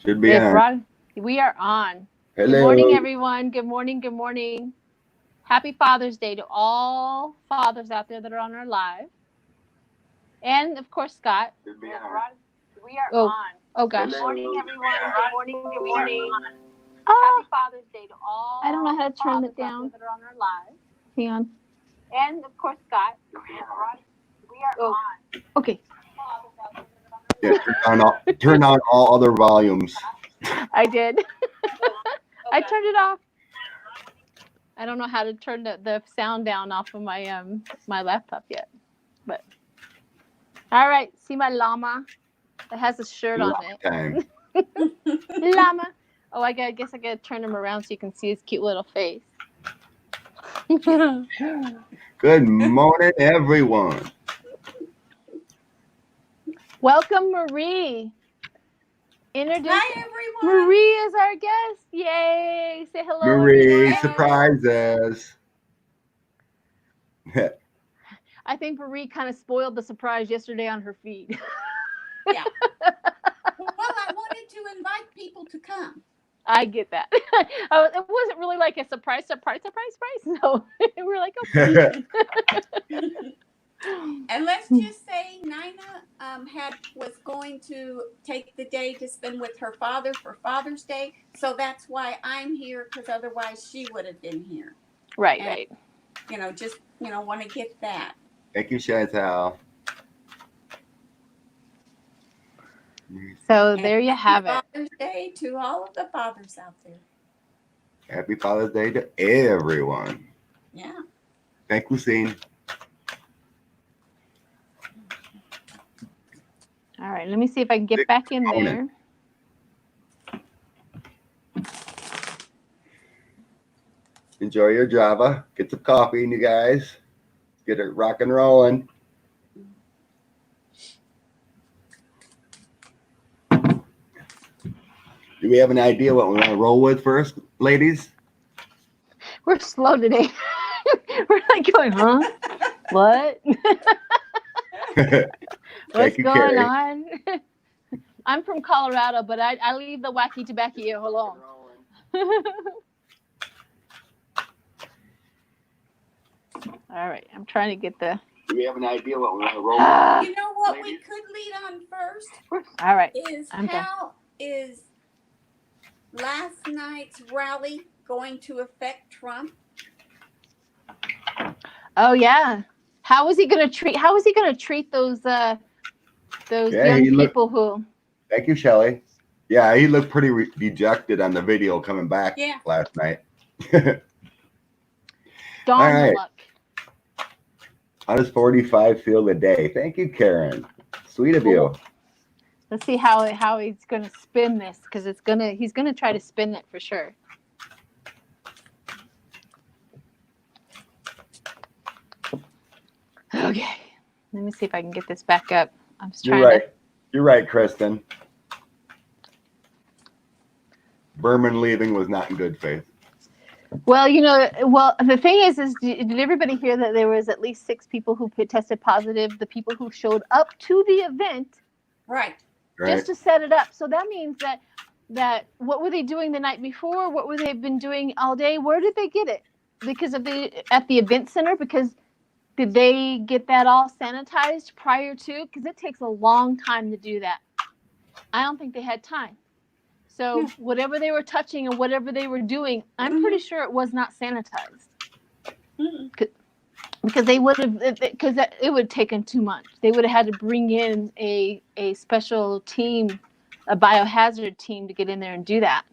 Should be on. We are on. Hello. Good morning, everyone. Good morning. Good morning. Happy Father's Day to all fathers out there that are on our live. And, of course, Scott. Should be on. We are on. Oh, gosh. Hello. Good morning, everyone. Good morning. Good morning. Happy Father's Day to all I don't know how to turn it down. That are on our live. Hang on. And, of course, Scott. We are on. Okay. Yeah, turn on all other volumes. I did. I turned it off. I don't know how to turn the sound down off of my my laptop yet. But all right, see my llama? It has a shirt on it. Llama. Oh, I guess I gotta turn him around so you can see his cute little face. Good morning, everyone. Welcome, Marie. Hi, everyone. Marie is our guest. Yay! Say hello, Marie, everyone. surprises. I think Marie kind of spoiled the surprise yesterday on her feed. Yeah. Well, I wanted to invite people to come. I get that. It wasn't really like a surprise. No, we're like, okay. And let's just say Nina was going to take the day to spend with her father for Father's Day. So that's why I'm here, because otherwise she would have been here. Right, and, right. Just, want to get that. Thank you, Chantal. So there you have it. Father's Day to all of the fathers out there. Happy Father's Day to everyone. Yeah. Thank you, Lucine. All right, let me see if I can get back in there. Enjoy your Java. Get some coffee in you guys. Get it rock and rolling. Do we have an idea what we want to roll with first, ladies? We're slow today. We're like going, huh? What? What's going on? I'm from Colorado, but I leave the wacky tobacco alone. All right, I'm trying to get the... Do we have an idea what we want to roll with? You know what we could lead on first? All right. How is last night's rally going to affect Trump? Oh yeah. How is he going to treat those young people who... Thank you, Shelly. Yeah, he looked pretty dejected on the video coming back last night. Darn luck. How does 45 feel today? Thank you, Karen. Sweet of you. Let's see how he's going to spin this, because he's going to try to spin it for sure. Okay. Let me see if I can get this back up. I'm just trying You're right, Kristen. Berman leaving was not in good faith. Well, the thing is did everybody hear that there was at least 6 people who tested positive, the people who showed up to the event? Right. Just to set it up. So that means that what were they doing the night before? What were they been doing all day? Where did they get it? Because at the event center? Because did they get that all sanitized prior to? Because it takes a long time to do that. I don't think they had time. So whatever they were touching and whatever they were doing, I'm pretty sure it was not sanitized. Because they would have, because it would have taken too much. They would have had to bring in a special team, a biohazard team, to get in there and do that.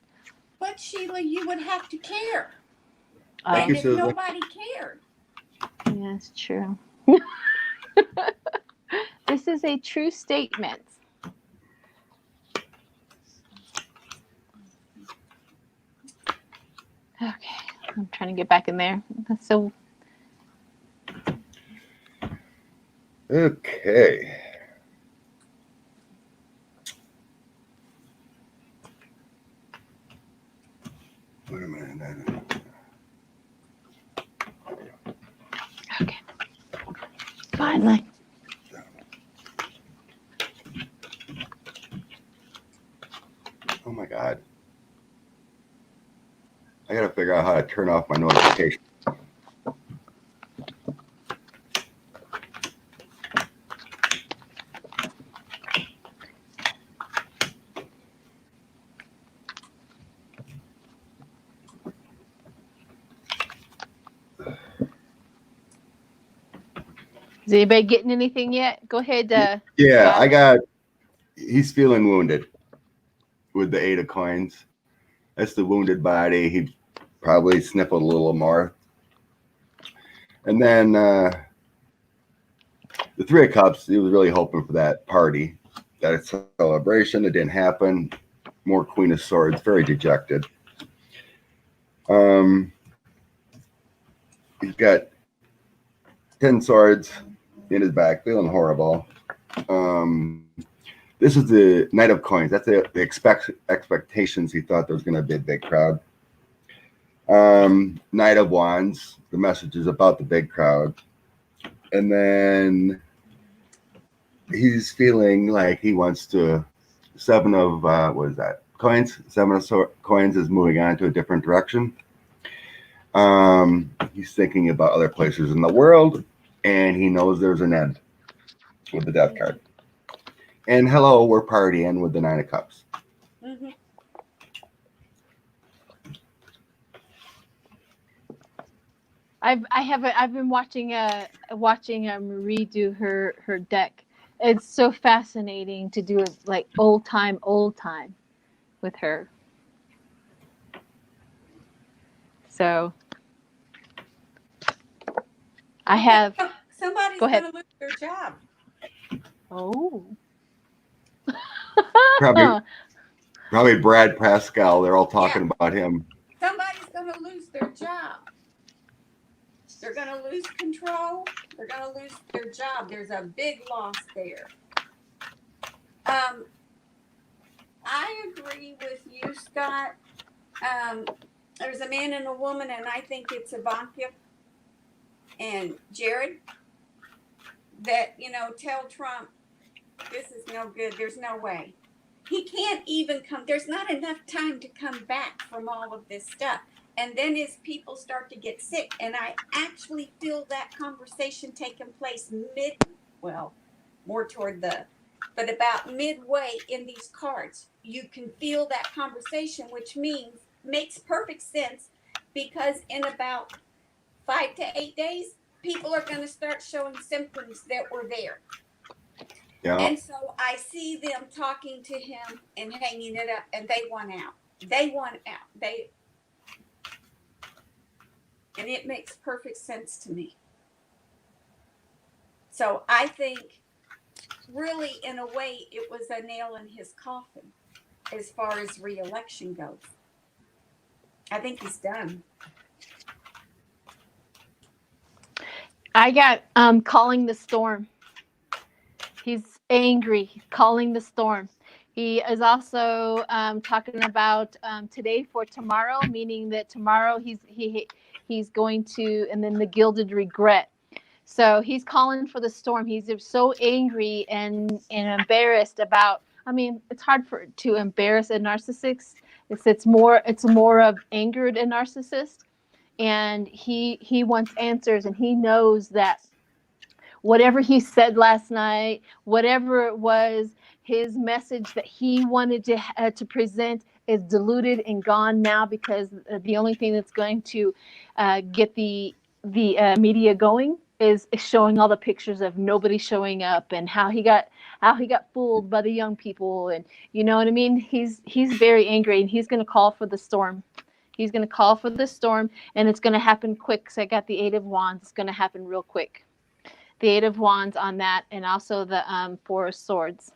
But Sheila, you would have to care. Thank and you, if Susan. nobody cared. Yeah, it's true. This is a true statement. Okay, I'm trying to get back in there. So. Okay. Wait a minute. Okay. Finally. Oh my God. I got to figure out how to turn off my notification. Is anybody getting anything yet? Go ahead. Yeah, he's feeling wounded with the 8 of coins. That's the wounded body. He probably sniffled a little more. And then the 3 of cups, he was really hoping for that party, that celebration. It didn't happen. More Queen of Swords, very dejected. He's got 10 swords in his back, feeling horrible. This is the Knight of Coins. That's the expectations. He thought there was going to be a big crowd. Knight of Wands. The message is about the big crowd. And then he's feeling like he wants to. 7 of what is that? Coins. 7 of coins is moving on to a different direction. He's thinking about other places in the world, and he knows there's an end with the Death card. And hello, we're partying with the 9 of Cups. Mm-hmm. I've been watching Marie do her deck. It's so fascinating to do it like old time with her. So I have. Somebody's Go ahead. going to lose their job. Oh. Probably Brad Pascal. They're all talking about him. Somebody's going to lose their job. They're going to lose control. They're going to lose their job. There's a big loss there. I agree with you, Scott. There's a man and a woman, and I think it's Ivanka and Jared that, tell Trump, this is no good. There's no way. He can't even come. There's not enough time to come back from all of this stuff. And then as people start to get sick, and I actually feel that conversation taking place but about midway in these cards, you can feel that conversation, which makes perfect sense, because in about 5 to 8 days, people are going to start showing symptoms that were there. Yeah. And so I see them talking to him and hanging it up, and they want out. And it makes perfect sense to me. So I think, really, in a way, it was a nail in his coffin as far as re-election goes. I think he's done. I got calling the storm. He's angry, calling the storm. He is also talking about today for tomorrow, meaning that tomorrow he's going to, and then the gilded regret. So he's calling for the storm. He's so angry and embarrassed about. I mean, it's hard to embarrass a narcissist. It's more of angered a narcissist, and he wants answers, and he knows that whatever he said last night, whatever it was, his message that he wanted to present is diluted and gone now, because the only thing that's going to get the media going is showing all the pictures of nobody showing up and how he got fooled by the young people, and you know what I mean. He's very angry, and he's going to call for the storm. He's going to call for the storm, and it's going to happen quick. So I got the 8 of Wands. It's going to happen real quick. The 8 of Wands on that, and also the 4 of Swords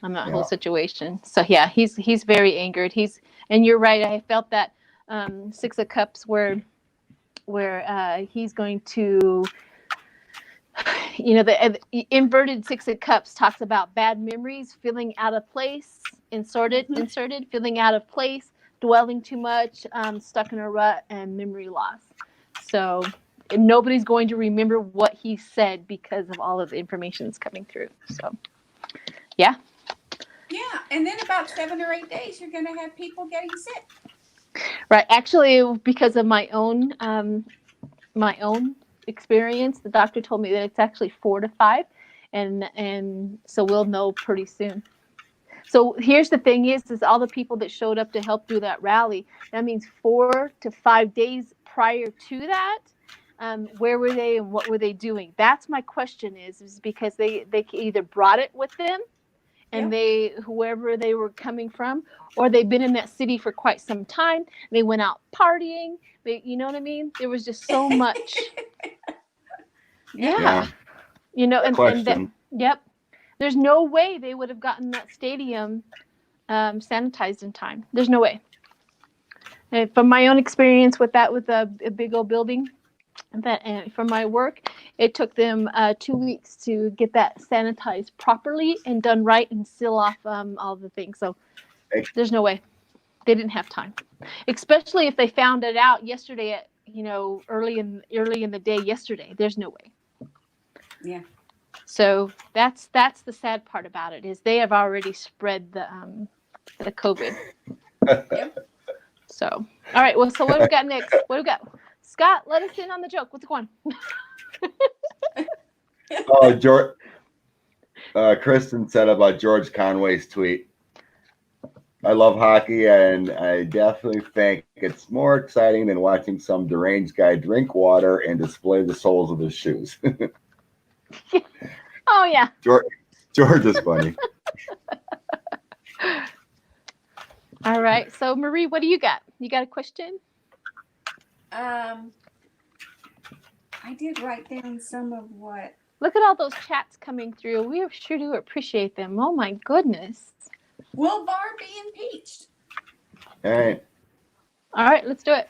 on that whole situation. So yeah, he's very angered. And you're right. I felt that 6 of Cups where he's going to, the inverted 6 of Cups talks about bad memories, feeling out of place, inserted, feeling out of place, dwelling too much, stuck in a rut, and memory loss. So nobody's going to remember what he said because of all of the information that's coming through. So, yeah. Yeah, And then about 7 or 8 days, you're going to have people getting sick. Right. Actually, because of my own experience, the doctor told me that it's actually 4 to 5, and so we'll know pretty soon. So here's the thing: is all the people that showed up to help do that rally. That means 4 to 5 days prior to that. Where were they and what were they doing? That's my question. Is because they either brought it with them, and whoever they were coming from, or they've been in that city for quite some time. They went out partying. You know what I mean? There was just so much. Yeah. You know, and that, yep. There's no way they would have gotten that stadium sanitized in time. There's no way. And from my own experience with that, with a big old building, and from my work, it took them 2 weeks to get that sanitized properly and done right and seal off all the things. So there's no way. They didn't have time, especially if they found it out yesterday at, early in the day yesterday. There's no way. Yeah. So that's the sad part about it, is they have already spread the COVID. Yep. So, all right. Well, so what do we got next? What do we got? Scott, let us in on the joke. What's going on? Oh, George. Kristen said about George Conway's tweet. I love hockey, and I definitely think it's more exciting than watching some deranged guy drink water and display the soles of his shoes. Oh, yeah. George is funny. All right. So, Marie, what do you got? You got a question? I did write down some of what. Look at all those chats coming through. We sure do appreciate them. Oh, my goodness. Will Barr be impeached? All right. All right, let's do it.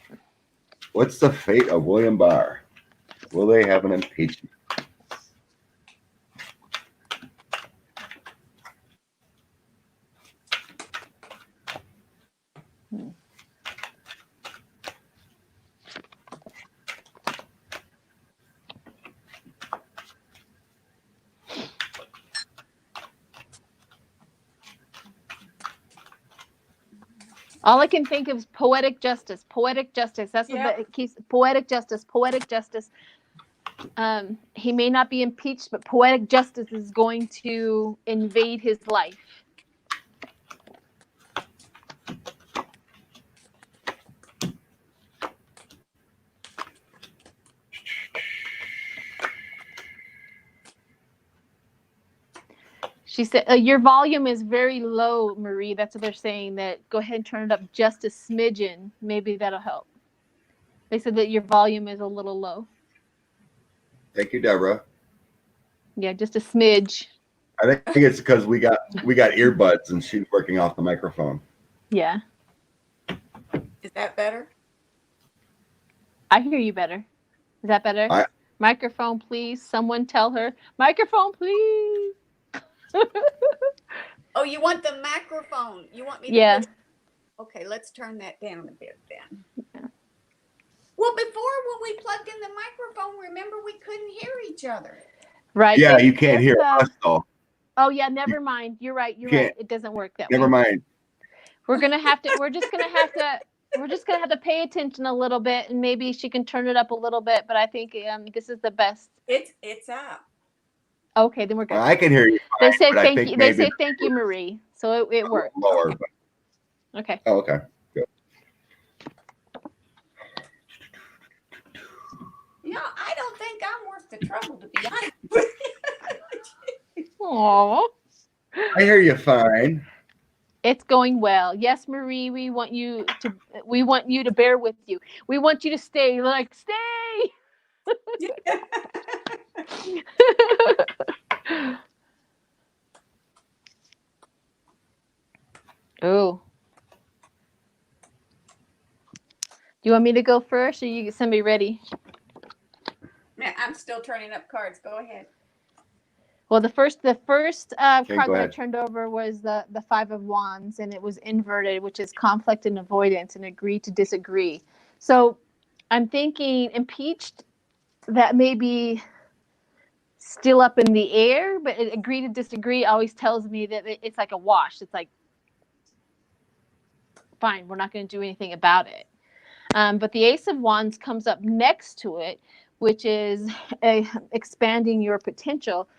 What's the fate of William Barr? Will they have an impeachment? All I can think of is poetic justice. Poetic justice. That's what it keeps. Poetic justice. Poetic justice. He may not be impeached, but poetic justice is going to invade his life. She said, your volume is very low, Marie. That's what they're saying. That go ahead and turn it up just a smidgen. Maybe that'll help. They said that your volume is a little low. Thank you, Deborah. Yeah, just a smidge. I think it's because we got earbuds and she's working off the microphone. Yeah. Is that better? I hear you better. Is that better? Microphone, please. Someone tell her. Microphone, please. Oh, you want the microphone? You want me to? Yeah. Okay, let's turn that down a bit then. Yeah. Well, before when we plugged in the microphone, remember we couldn't hear each other. Right. Yeah, you can't hear us though. Oh yeah, never mind. You're right. You're right. It doesn't work that way. Never mind. We're just gonna have to pay attention a little bit, and maybe she can turn it up a little bit. But I think this is the best. It's up. Okay, then we're good. I can hear you. They said thank you. They say thank you, Marie. So it worked. Lower. Okay. Oh, okay. Good. I don't think I'm worth the trouble, to be honest with you. Aww. I hear you fine. It's going well. Yes, Marie, we want you to bear with you. We want you to stay. Stay. Oh. Do you want me to go first, or you get somebody ready? I'm still turning up cards. Go ahead. Well, the first card that I ahead. turned over was the 5 of Wands, and it was inverted, which is conflict and avoidance, and agree to disagree. So I'm thinking impeached, that may be still up in the air, but agree to disagree always tells me that it's like a wash. It's like fine, we're not going to do anything about it. But the Ace of Wands comes up next to it, which is expanding your potential.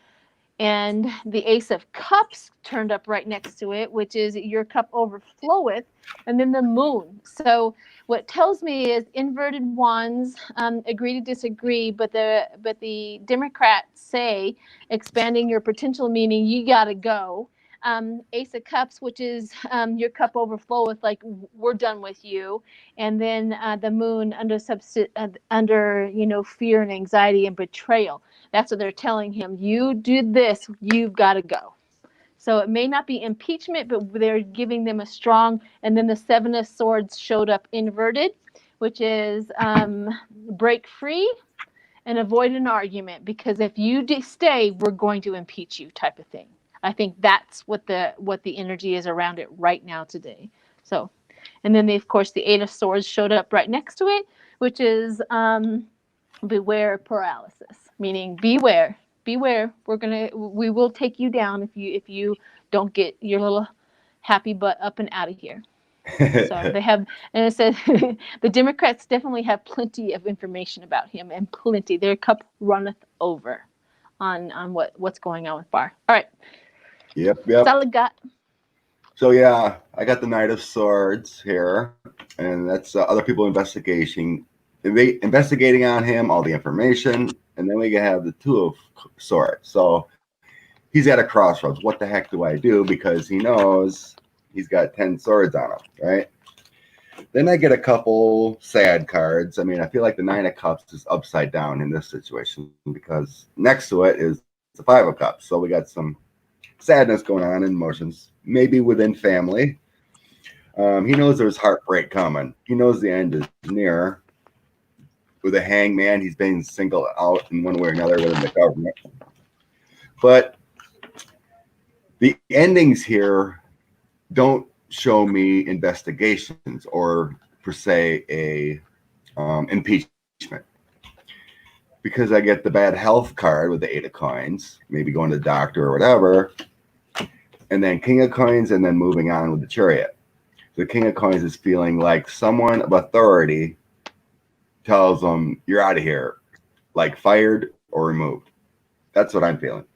And the Ace of Cups turned up right next to it, which is your cup overfloweth, and then the Moon. So what tells me is inverted wands, agree to disagree, but the Democrats say expanding your potential, meaning you got to go. Ace of Cups, which is your cup overfloweth, like we're done with you. And then the Moon under fear and anxiety and betrayal. That's what they're telling him. You did this, you've got to go. So it may not be impeachment, but they're giving them a strong. And then the Seven of Swords showed up inverted, which is break free and avoid an argument, because if you stay, we're going to impeach you, type of thing. I think that's what the energy is around it right now today. So, and then of course the Eight of Swords showed up right next to it, which is beware paralysis, meaning beware. We will take you down if you don't get your little happy butt up and out of here. So they have, and it says the Democrats definitely have plenty of information about him, and plenty. Their cup runneth over on what's going on with Barr. All right. Yep. That's all I got. So yeah, I got the Knight of Swords here, and that's other people investigating on him, all the information, and then we have the Two of Swords. So he's at a crossroads. What the heck do I do? Because he knows he's got 10 swords on him, right? Then I get a couple sad cards. I mean, I feel like the Nine of Cups is upside down in this situation, because next to it is the Five of Cups. So we got some sadness going on in emotions, maybe within family. He knows there's heartbreak coming. He knows the end is near. With a hangman, he's being singled out in one way or another within the government. But the endings here don't show me investigations or per se a impeachment, because I get the bad health card with the Eight of Coins, maybe going to the doctor or whatever, and then King of Coins, and then moving on with the Chariot. The King of Coins is feeling like someone of authority tells them you're out of here, like fired or removed. That's what I'm feeling.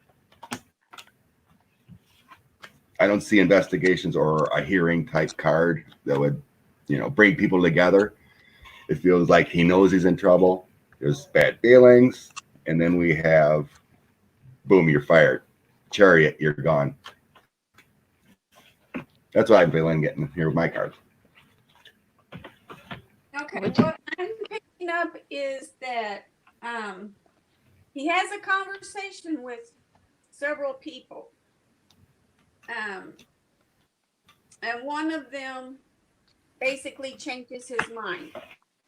I don't see investigations or a hearing type card that would, bring people together. It feels like he knows he's in trouble. There's bad feelings. And then we have, boom, you're fired. Chariot, you're gone. That's what I'm feeling getting here with my cards. Okay, what I'm picking up is that he has a conversation with several people. And one of them basically changes his mind.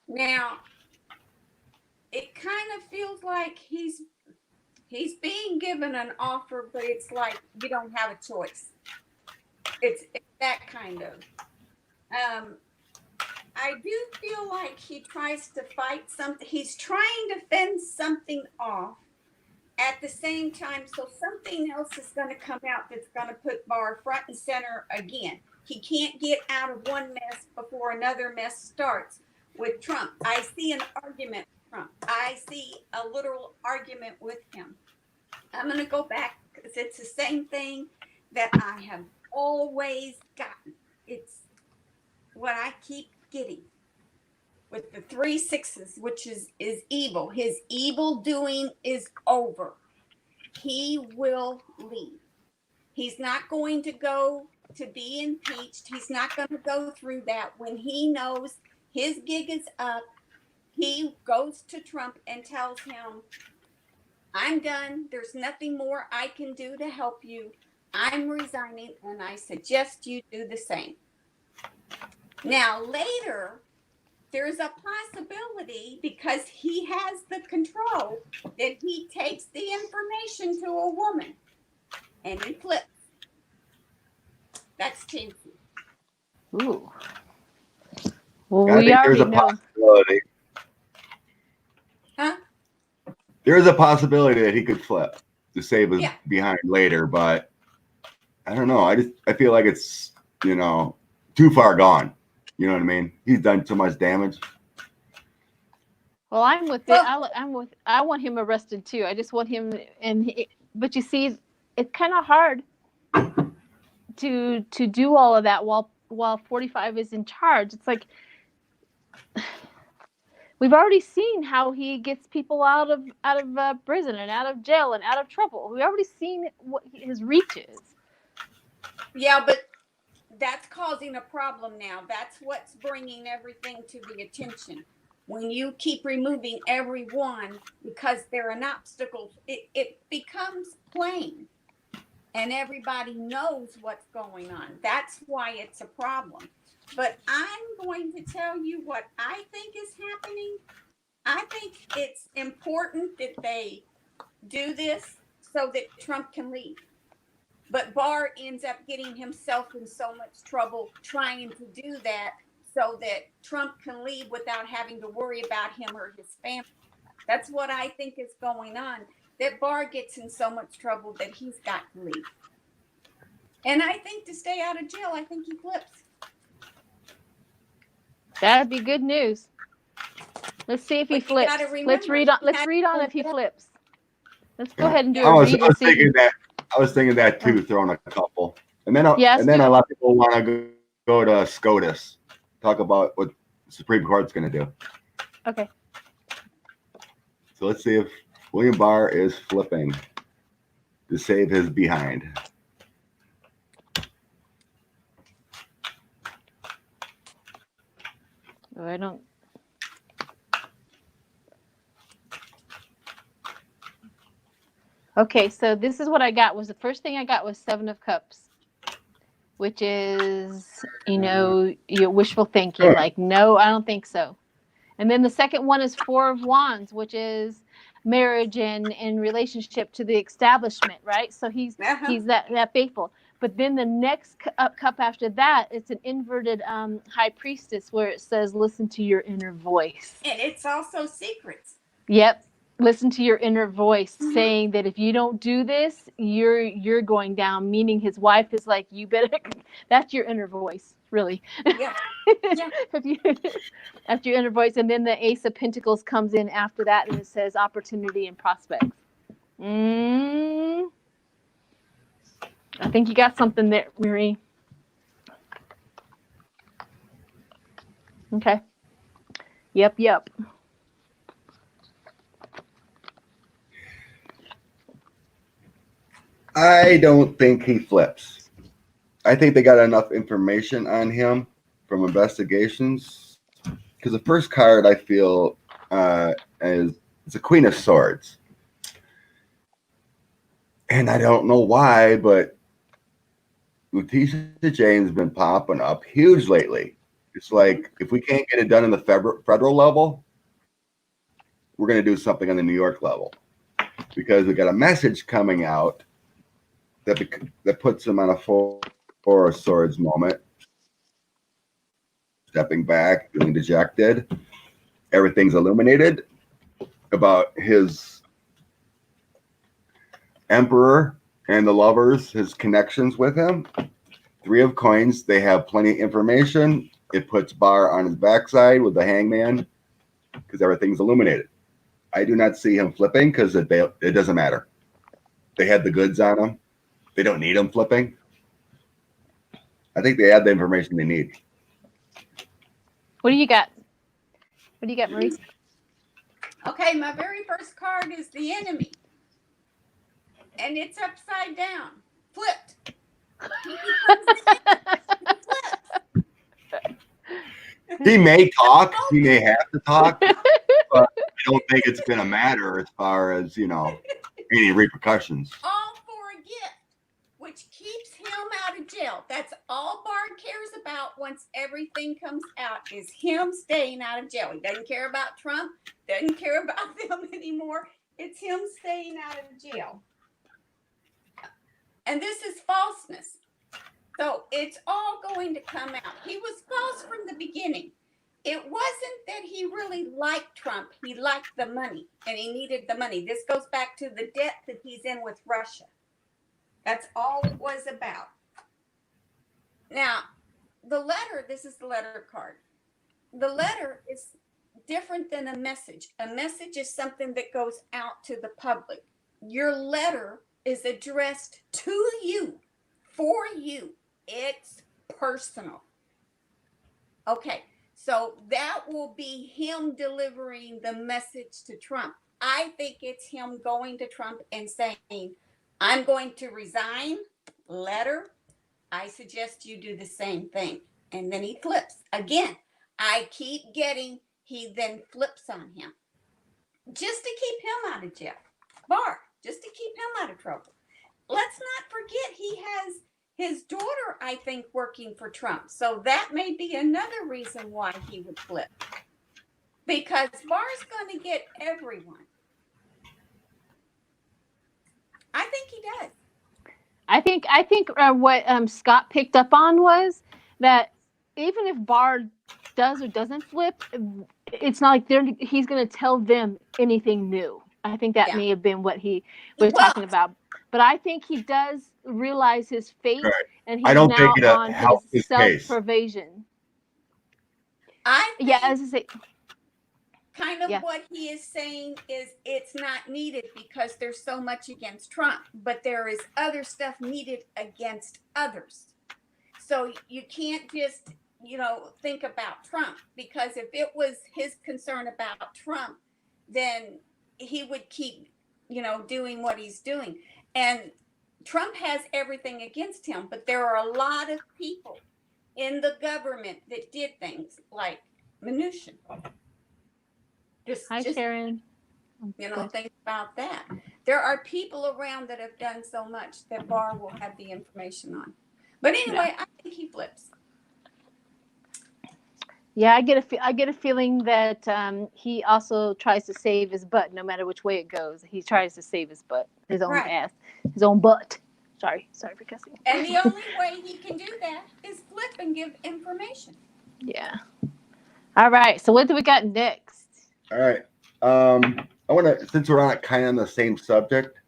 Now, it kind of feels like he's being given an offer, but it's like you don't have a choice. It's that kind of. I do feel like he tries to fight something. He's trying to fend something off at the same time, so something else is going to come out that's going to put Barr front and center again. He can't get out of one mess before another mess starts with Trump. I see an argument with Trump. I see a literal argument with him. I'm going to go back because it's the same thing that I have always gotten. It's what I keep getting with the 3 6s, which is evil. His evil doing is over. He will leave. He's not going to go to be impeached. He's not going to go through that. When he knows his gig is up, he goes to Trump and tells him, I'm done. There's nothing more I can do to help you. I'm resigning, and I suggest you do the same. Now, later, there's a possibility, because he has the control, that he takes the information to a woman and he flips. That's chancy. Ooh. Well, I we think there's already a know. possibility. Huh? There's a possibility that he could flip to save us Yeah. behind later, but I don't know. I feel like it's, too far gone. You know what I mean? He's done so much damage. Well, I'm with it. Well- I want him arrested too. I just want him, but you see, it's kind of hard to do all of that while 45 is in charge. It's like we've already seen how he gets people out of prison and out of jail and out of trouble. We've already seen what his reach is. Yeah, but that's causing a problem now. That's what's bringing everything to the attention. When you keep removing everyone because they're an obstacle, it becomes plain. And everybody knows what's going on. That's why it's a problem. But I'm going to tell you what I think is happening. I think it's important that they do this so that Trump can leave. But Barr ends up getting himself in so much trouble trying to do that so that Trump can leave without having to worry about him or his family. That's what I think is going on. That Barr gets in so much trouble that he's got to leave. And I think to stay out of jail, I think he flips. That'd be good news. Let's see if he But you flips. gotta remember, Let's read on. he Let's had read on to if he hold it up. flips. Let's go ahead and do I a was read and see. thinking that too, throwing a couple. And then Yes, and then do a it. lot of people want to go to SCOTUS, talk about what the Supreme Court's going to do. Okay. So let's see if William Barr is flipping to save his behind. Oh, I don't. Okay, so this is what I got. Was the first thing I got was 7 of Cups, which is, your wishful thinking. Like, no, I don't think so. And then the second one is 4 of Wands, which is marriage and relationship to the establishment, right? So he's that faithful. But then the next cup after that, it's an inverted high priestess where it says, listen to your inner voice. And it's also secrets. Yep. Listen to your inner voice saying that if you don't do this, you're going down, meaning his wife is like, you better, that's your inner voice, really. Yeah. Yeah. That's your inner voice. And then the Ace of Pentacles comes in after that and it says opportunity and prospects. I think you got something there, Marie. Okay. Yep. I don't think he flips. I think they got enough information on him from investigations. Because the first card I feel is it's a Queen of Swords. And I don't know why, but Letitia Jane's been popping up huge lately. It's like, if we can't get it done in the federal level, we're going to do something on the New York level. Because we got a message coming out that puts him on a Four of Swords moment. Stepping back, feeling dejected. Everything's illuminated about his Emperor and the lovers, his connections with him. 3 of Coins, they have plenty of information. It puts Barr on his backside with the Hangman because everything's illuminated. I do not see him flipping because it doesn't matter. They had the goods on him. They don't need him flipping. I think they have the information they need. What do you got? What do you got, Marie? Okay, my very first card is the enemy. And it's upside down. Flipped. He may talk. He may have to talk. But I don't think it's going to matter as far as, any repercussions. All for a gift, which keeps him out of jail. That's all Barr cares about once everything comes out is him staying out of jail. He doesn't care about Trump, doesn't care about them anymore. It's him staying out of jail. And this is falseness. So it's all going to come out. He was false from the beginning. It wasn't that he really liked Trump. He liked the money and he needed the money. This goes back to the debt that he's in with Russia. That's all it was about. Now, the letter, this is the letter card. The letter is different than a message. A message is something that goes out to the public. Your letter is addressed to you, for you. It's personal. Okay, so that will be him delivering the message to Trump. I think it's him going to Trump and saying, I'm going to resign, letter. I suggest you do the same thing. And then he flips. Again, I keep getting, he then flips on him. Just to keep him out of jail. Barr, just to keep him out of trouble. Let's not forget he has his daughter, I think, working for Trump. So that may be another reason why he would flip. Because Barr's going to get everyone. I think he does. I think what Scott picked up on was that even if Barr does or doesn't flip, it's not like he's going to tell them anything new. I think that may have been what he was talking about. But I think he does realize his fate, and he's now on his self-pervasion. I think as I say, kind of what he is saying is it's not needed because there's so much against Trump, but there is other stuff needed against others. So you can't just, think about Trump, because if it was his concern about Trump, then he would keep, doing what he's doing. And Trump has everything against him, but there are a lot of people in the government that did things like Mnuchin. Hi, Sharon. Think about that. There are people around that have done so much that Barr will have the information on. But anyway, I think he flips. Yeah, I get a feeling that he also tries to save his butt, no matter which way it goes. He tries to save his butt, his own ass, his own butt. Sorry for cussing. And the only way he can do that is flip and give information. Yeah. All right. So what do we got next? All right. I want to, since we're on the same subject,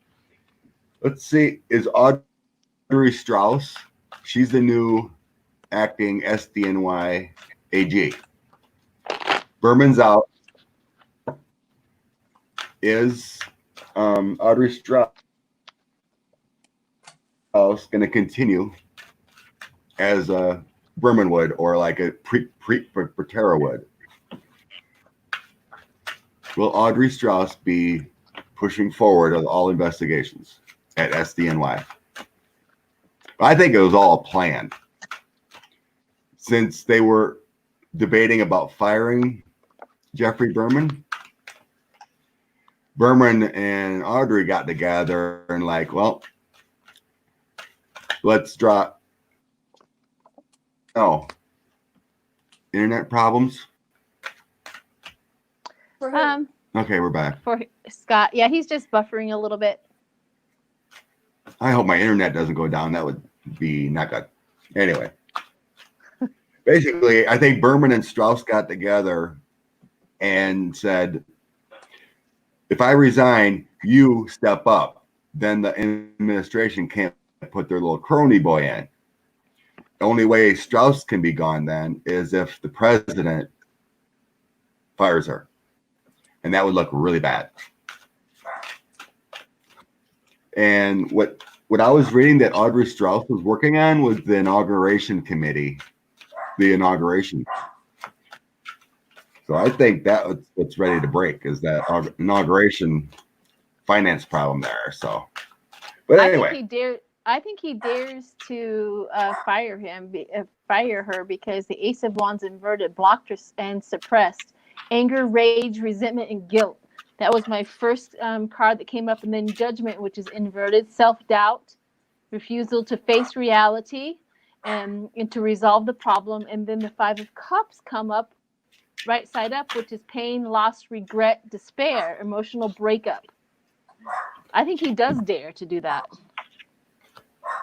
let's see, is Audrey Strauss, she's the new acting SDNY AG. Berman's out. Is Audrey Strauss going to continue as Berman would, or like a Patera would? Will Audrey Strauss be pushing forward on all investigations at SDNY? I think it was all planned. Since they were debating about firing Jeffrey Berman, Berman and Audrey got together and let's drop. Oh, internet problems. Okay, we're back. For Scott, yeah, he's just buffering a little bit. I hope my internet doesn't go down. That would be not good. Anyway, basically, I think Berman and Strauss got together and said, if I resign, you step up. Then the administration can't put their little crony boy in. The only way Strauss can be gone then is if the president fires her. And that would look really bad. And what I was reading that Audrey Strauss was working on was the inauguration committee, the inauguration. So I think that's what's ready to break, is that inauguration finance problem there. So, but anyway, I think he dares to fire her, because the Ace of Wands inverted blocked her and suppressed anger, rage, resentment, and guilt. That was my first card that came up. And then Judgment, which is inverted, self-doubt, refusal to face reality and to resolve the problem. And then the Five of Cups come up right side up, which is pain, loss, regret, despair, emotional breakup. I think he does dare to do that.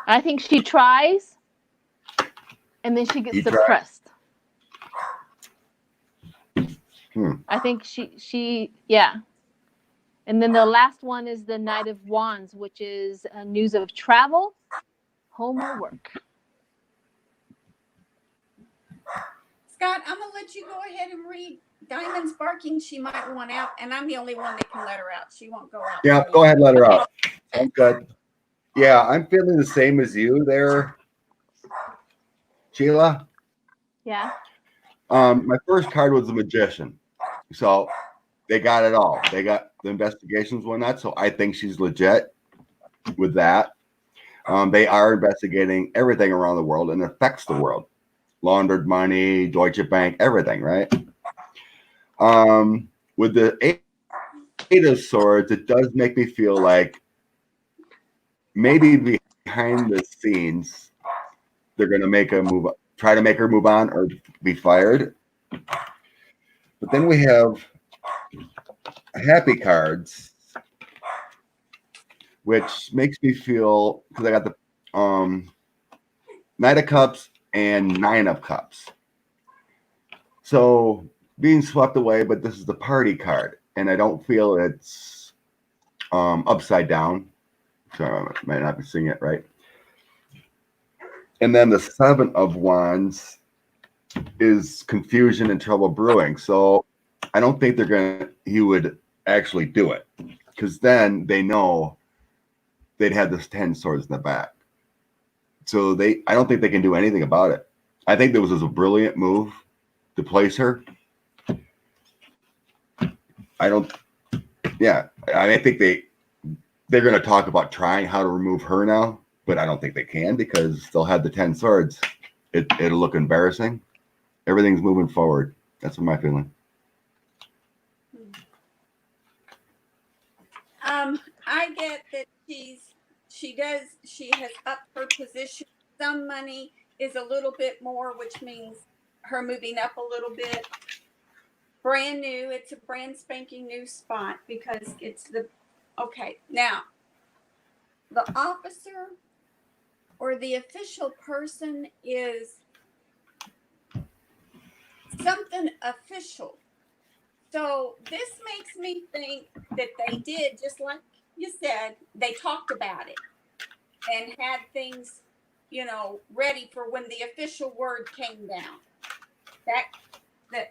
I think she tries, and then she gets suppressed. I think she yeah. And then the last one is the Knight of Wands, which is news of travel, home, or work. let you go ahead and read. Diamond's barking. She might want out, and I'm the only one that can let her out. She won't go out. Yeah, go ahead, let her out. I'm good. Yeah, I'm feeling the same as you there, Sheila. Yeah. My first card was the Magician. So they got it all. They got the investigations, whatnot. So I think she's legit with that. They are investigating everything around the world and it affects the world. Laundered money, Deutsche Bank, everything, right? With the Eight of Swords, it does make me feel like maybe behind the scenes, they're going to make a move, try to make her move on or be fired. But then we have happy cards, which makes me feel, because I got the Knight of Cups and Nine of Cups. So being swept away, but this is the party card, and I don't feel it's upside down. So I might not be seeing it right. And then the Seven of Wands is confusion and trouble brewing. So I don't think he would actually do it, because then they know they'd have this 10 swords in the back. So I don't think they can do anything about it. I think this was a brilliant move to place her. I think they're going to talk about trying how to remove her now, but I don't think they can because they'll have the 10 swords. It'll look embarrassing. Everything's moving forward. That's what my feeling. I get that she has upped her position. Some money is a little bit more, which means her moving up a little bit. Brand new. It's a brand spanking new spot because it's okay. Now, the officer or the official person is something official. So this makes me think that they did, just like you said, they talked about it and had things, ready for when the official word came down. That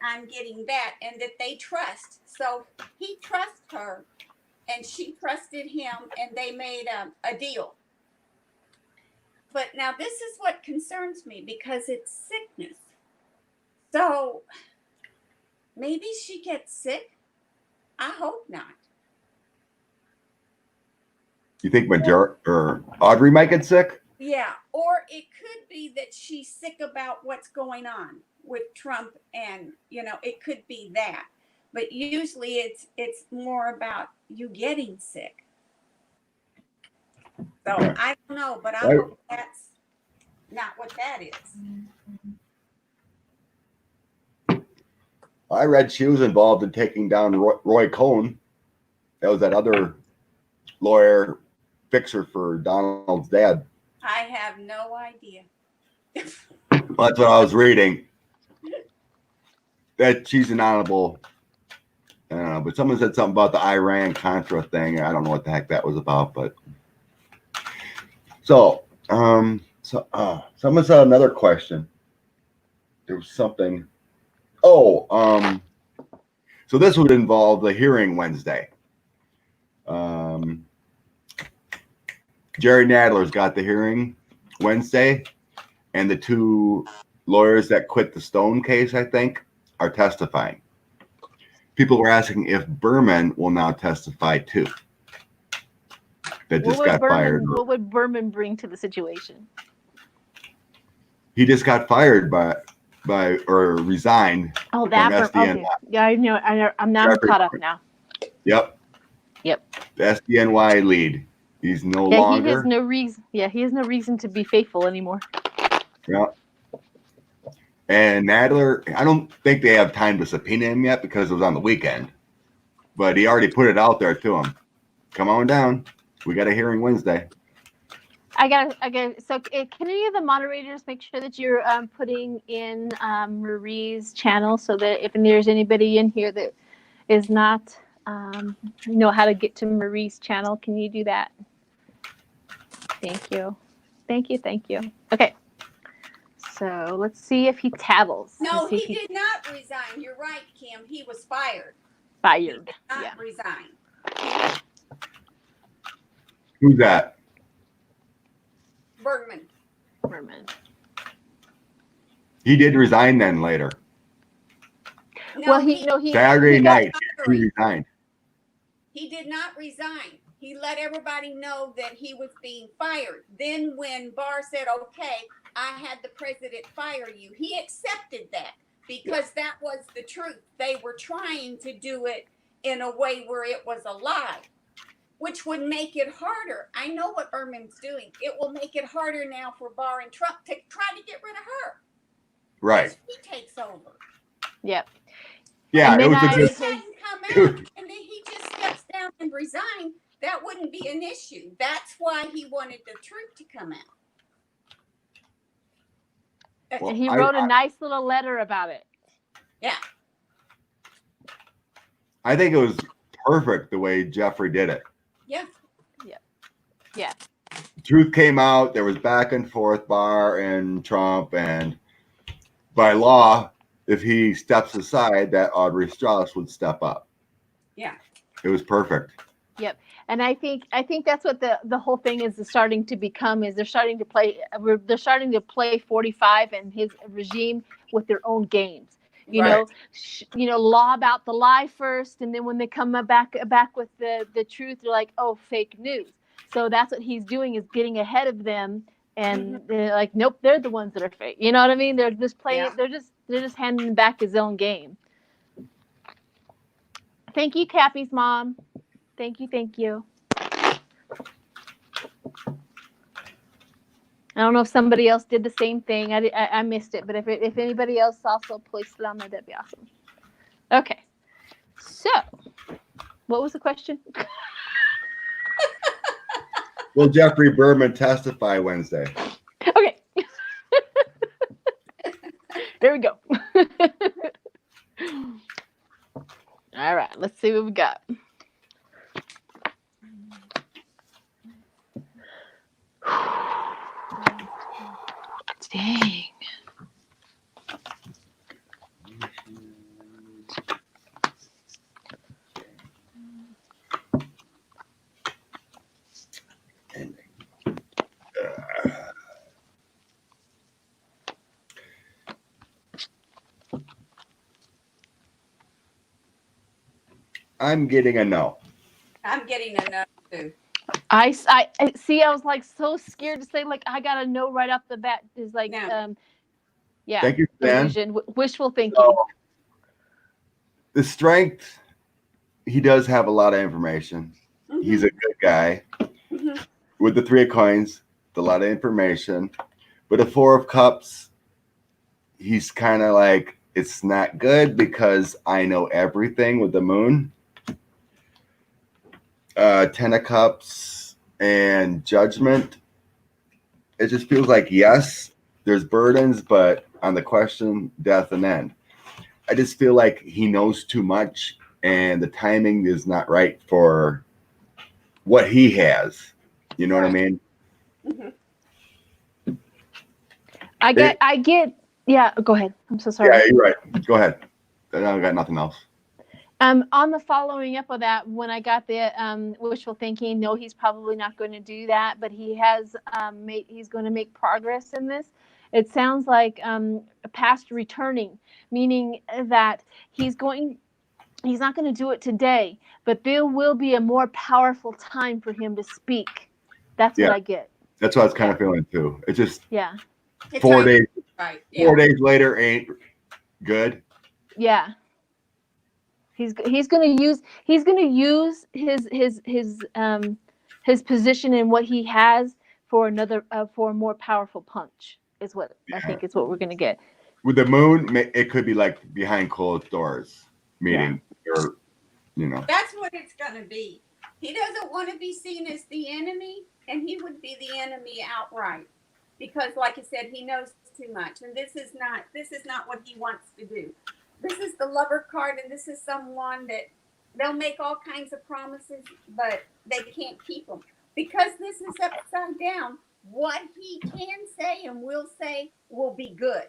I'm getting that, and that they trust. So he trusts her and she trusted him, and they made a deal. But now this is what concerns me because it's sickness. So maybe she gets sick. I hope not. You think Audrey might get sick? Yeah, or it could be that she's sick about what's going on with Trump, and it could be that. But usually it's more about you getting sick. So I don't know, but I hope that's not what that is. I read she was involved in taking down Roy Cohn. That was that other lawyer fixer for Donald's dad. I have no idea. Well, that's what I was reading. That she's an honorable. I don't know, but someone said something about the Iran-Contra thing. I don't know what the heck that was about, but someone said another question. There was something. So this would involve the hearing Wednesday. Jerry Nadler's got the hearing Wednesday, and the two lawyers that quit the Stone case, I think, are testifying. People were asking if Berman will now testify too. That just got fired. What would Berman bring to the situation? He just got fired or resigned. Oh, that okay. Yeah, I know. I'm now caught up now. Yep. The SDNY lead. He's no longer. He has no reason. Yeah, he has no reason to be faithful anymore. Yeah. And Nadler, I don't think they have time to subpoena him yet because it was on the weekend. But he already put it out there to him. Come on down. We got a hearing Wednesday. I got. So, can any of the moderators make sure that you're putting in Marie's channel so that if there's anybody in here that is not know how to get to Marie's channel, can you do that? Thank you. Okay. So let's see if he tattles. No, Let's see he if did not resign. You're right, Kim. He was fired. fired. He did not Yeah. resign. Who's that? Berman. Berman. He did resign then later. No, Well, he Saturday he got night, he resigned. He did not resign. He let everybody know that he was being fired. Then when Barr said, okay, I had the president fire you, he accepted that because that was the truth. They were trying to do it in a way where it was a lie, which would make it harder. I know what Berman's doing. It will make it harder now for Barr and Trump to try to get rid of her. Right. He takes over. Yep. Yeah, And it then was If a he good. hadn't come out and then he just steps down and resign, that wouldn't be an issue. That's why he wanted the truth to come out. Well, And he wrote a nice little letter about it. Yeah. I think it was perfect the way Jeffrey did it. Yeah. Yeah. The truth came out. There was back and forth, Barr and Trump, and by law, if he steps aside, that Audrey Strauss would step up. Yeah. It was perfect. Yep. And I think that's what the whole thing is starting to become is they're starting to play 45 and his regime with their own games. You Right. know, lob out the lie first, and then when they come back with the truth, they're like, oh, fake news. So that's what he's doing is getting ahead of them, and they're like, nope, they're the ones that are fake. You know what I mean? They're just playing. Yeah. They're just handing back his own game. Thank you, Cappy's mom. Thank you. I don't know if somebody else did the same thing. I missed it, but if anybody else also placed it on there, that'd be awesome. Okay. So, what was the question? Will Jeffrey Berman testify Wednesday? Okay. There we go. All right. Let's see what we got. Dang. I'm getting a no. I'm getting a no too. I see. I was like so scared to say like I got a no right off the bat. Is like No. Yeah. Thank you, Dan. Illusion, wishful thinking. So, the strength, he does have a lot of information. Mm-hmm. He's a good guy. Mm-hmm. With the 3 of coins, a lot of information. But the 4 of cups, he's kind of like, it's not good because I know everything with the moon. 10 of cups and judgment. It just feels like, yes, there's burdens, but on the question, death and end. I just feel like he knows too much and the timing is not right for what he has. You know what I mean? Mm-hmm. I get. Yeah, go ahead. I'm so sorry. Yeah, you're right. Go ahead. I got nothing else. On the following up of that, when I got the wishful thinking, no, he's probably not going to do that, but he has he's going to make progress in this. It sounds like past returning, meaning that he's not going to do it today, but there will be a more powerful time for him to speak. That's what I get. That's what I was kind of feeling too. It's just 4 days. Right. 4 days later ain't good. Yeah. He's going to use his position and what he has for for a more powerful punch is what I think is what we're going to get. With the moon, it could be like behind closed doors meeting or That's what it's going to be. He doesn't want to be seen as the enemy, and he would be the enemy outright because, like I said, he knows too much, and this is not what he wants to do. This is the lover card, and this is someone that they'll make all kinds of promises, but they can't keep them. Because this is upside down, what he can say and will say will be good.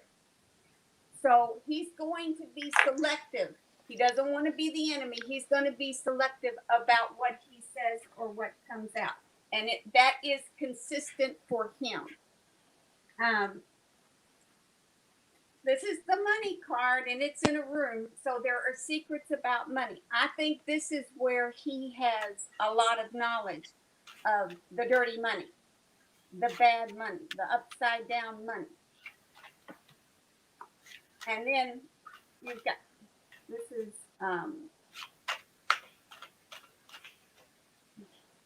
So he's going to be selective. He doesn't want to be the enemy. He's going to be selective about what he says or what comes out. And that is consistent for him. This is the money card, and it's in a room, so there are secrets about money. I think this is where he has a lot of knowledge of the dirty money, the bad money, the upside down money. And then you've got, this is,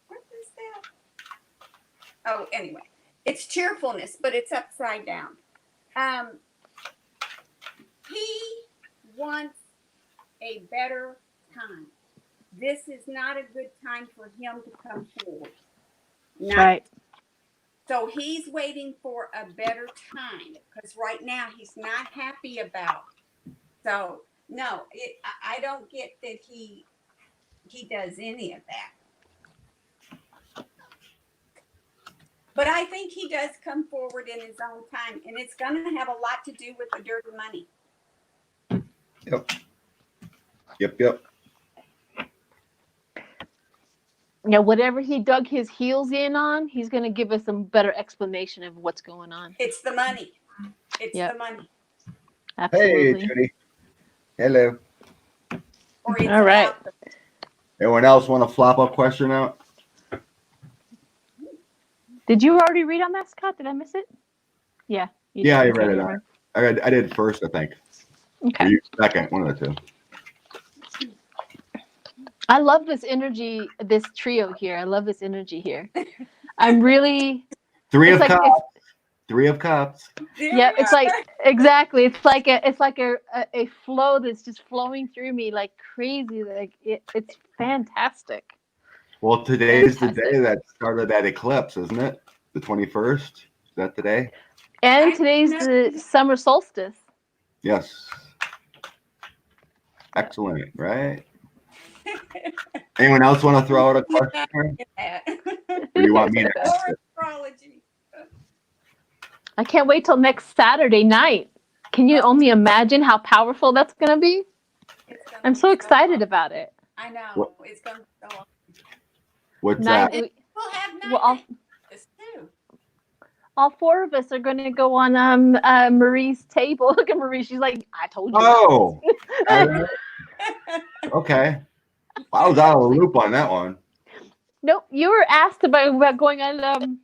what is that? Oh, anyway, it's cheerfulness, but it's upside down. He wants a better time. This is not a good time for him to come forward. Right. So he's waiting for a better time because right now he's not happy about. So no, I don't get that he does any of that. But I think he does come forward in his own time, and it's going to have a lot to do with the dirty money. Yep. Now, whatever he dug his heels in on, he's going to give us some better explanation of what's going on. It's the money. It's the money. Absolutely. Hey, Judy. Hello. Or it's All right. Anyone else want to flop a question out? Did you already read on that, Scott? Did I miss it? Yeah. Yeah, I read it out. I did first, I think. Okay. Or you second, one of the two. I love this energy, this trio here. I love this energy here. I'm really. Three of like, Cups. Three of Cups. Yeah, it's like exactly. It's like a flow that's just flowing through me like crazy. Like it's fantastic. Well, today's the day that started that eclipse, isn't it? The 21st. Is that today? And today's the summer solstice. Yes. Excellent, right? Anyone else want to throw out a question? Or do you want me to ask it? Astrology. I can't wait till next Saturday night. Can you only imagine how powerful that's going to be? I'm so excited about it. I know. What? It's going to go on. What's that? We'll have nine too. All four of us are going to go on Marie's table. Look at Marie. She's like, I told you. Oh. Okay. I was out of the loop on that one. Nope. You were asked about going on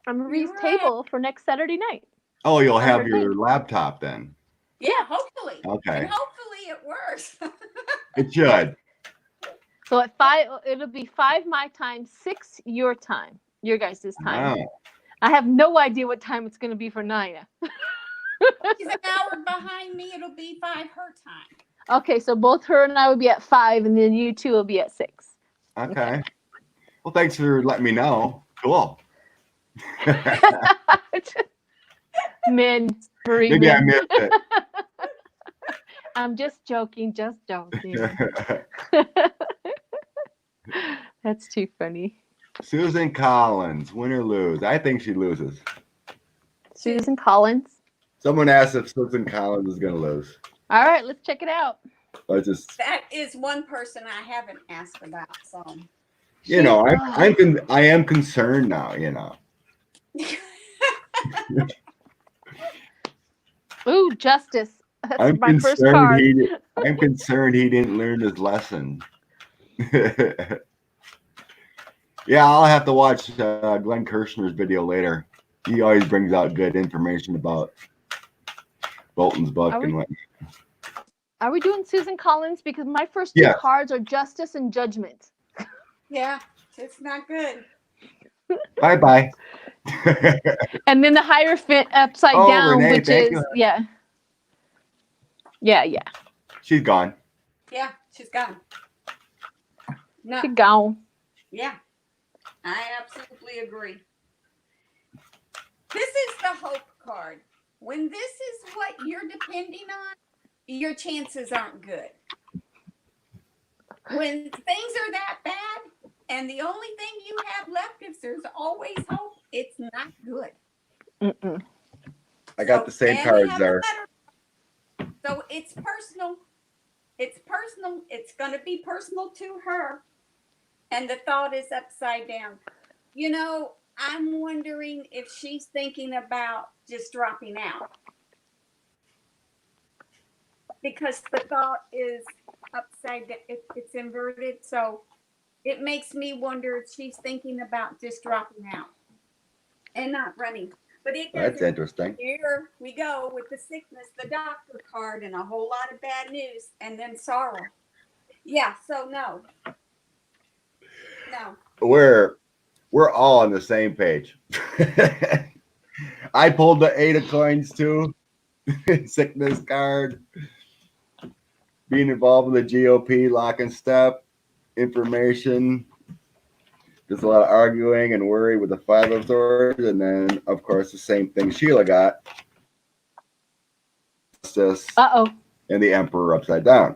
Marie's table for next Saturday night. Oh, you'll have your laptop then. Yeah, hopefully. Okay. And hopefully it works. It should. So at 5, it'll be 5 my time, 6 your time, your guys' time. Wow. I have no idea what time it's going to be for Naya. She's an hour behind me. It'll be 5 her time. Okay, so both her and I will be at 5, and then you two will be at 6. Okay. Well, thanks for letting me know. Cool. Marie. Maybe I missed it. I'm just joking. That's too funny. Susan Collins, win or lose? I think she loses. Susan Collins. Someone asked if Susan Collins is going to lose. All right, let's check it out. That is one person I haven't asked about. So, you know, I am concerned now. You know. Ooh, justice. That's I'm my first card. I'm concerned he didn't learn his lesson. Yeah, I'll have to watch Glenn Kirshner's video later. He always brings out good information about Bolton's book and what. Are we doing Susan Collins? Because my first two cards are justice and judgment. Yeah, it's not good. Bye. And then the Hierophant upside down, Renee, which is yeah. She's gone. Yeah, she's gone. No. She's gone. Yeah, I absolutely agree. This is the hope card. When this is what you're depending on, your chances aren't good. When things are that bad, and the only thing you have left is there's always hope, It's not good. Mm-mm. I got the same and we cards have a there. letter. So it's personal. It's personal. It's going to be personal to her. And the thought is upside down. You know, I'm wondering if she's thinking about just dropping out. Because the thought is upside down. It's inverted. So it makes me wonder if she's thinking about just dropping out and not running. But it doesn't. That's interesting. Here we go with the sickness, the doctor card, and a whole lot of bad news, and then sorrow. Yeah, so no. We're all on the same page. I pulled the 8 of coins too. Sickness card. Being involved with the GOP, lock and step, information. There's a lot of arguing and worry with the 5 of swords, and then of course the same thing Sheila got. Justice. And the Emperor upside down.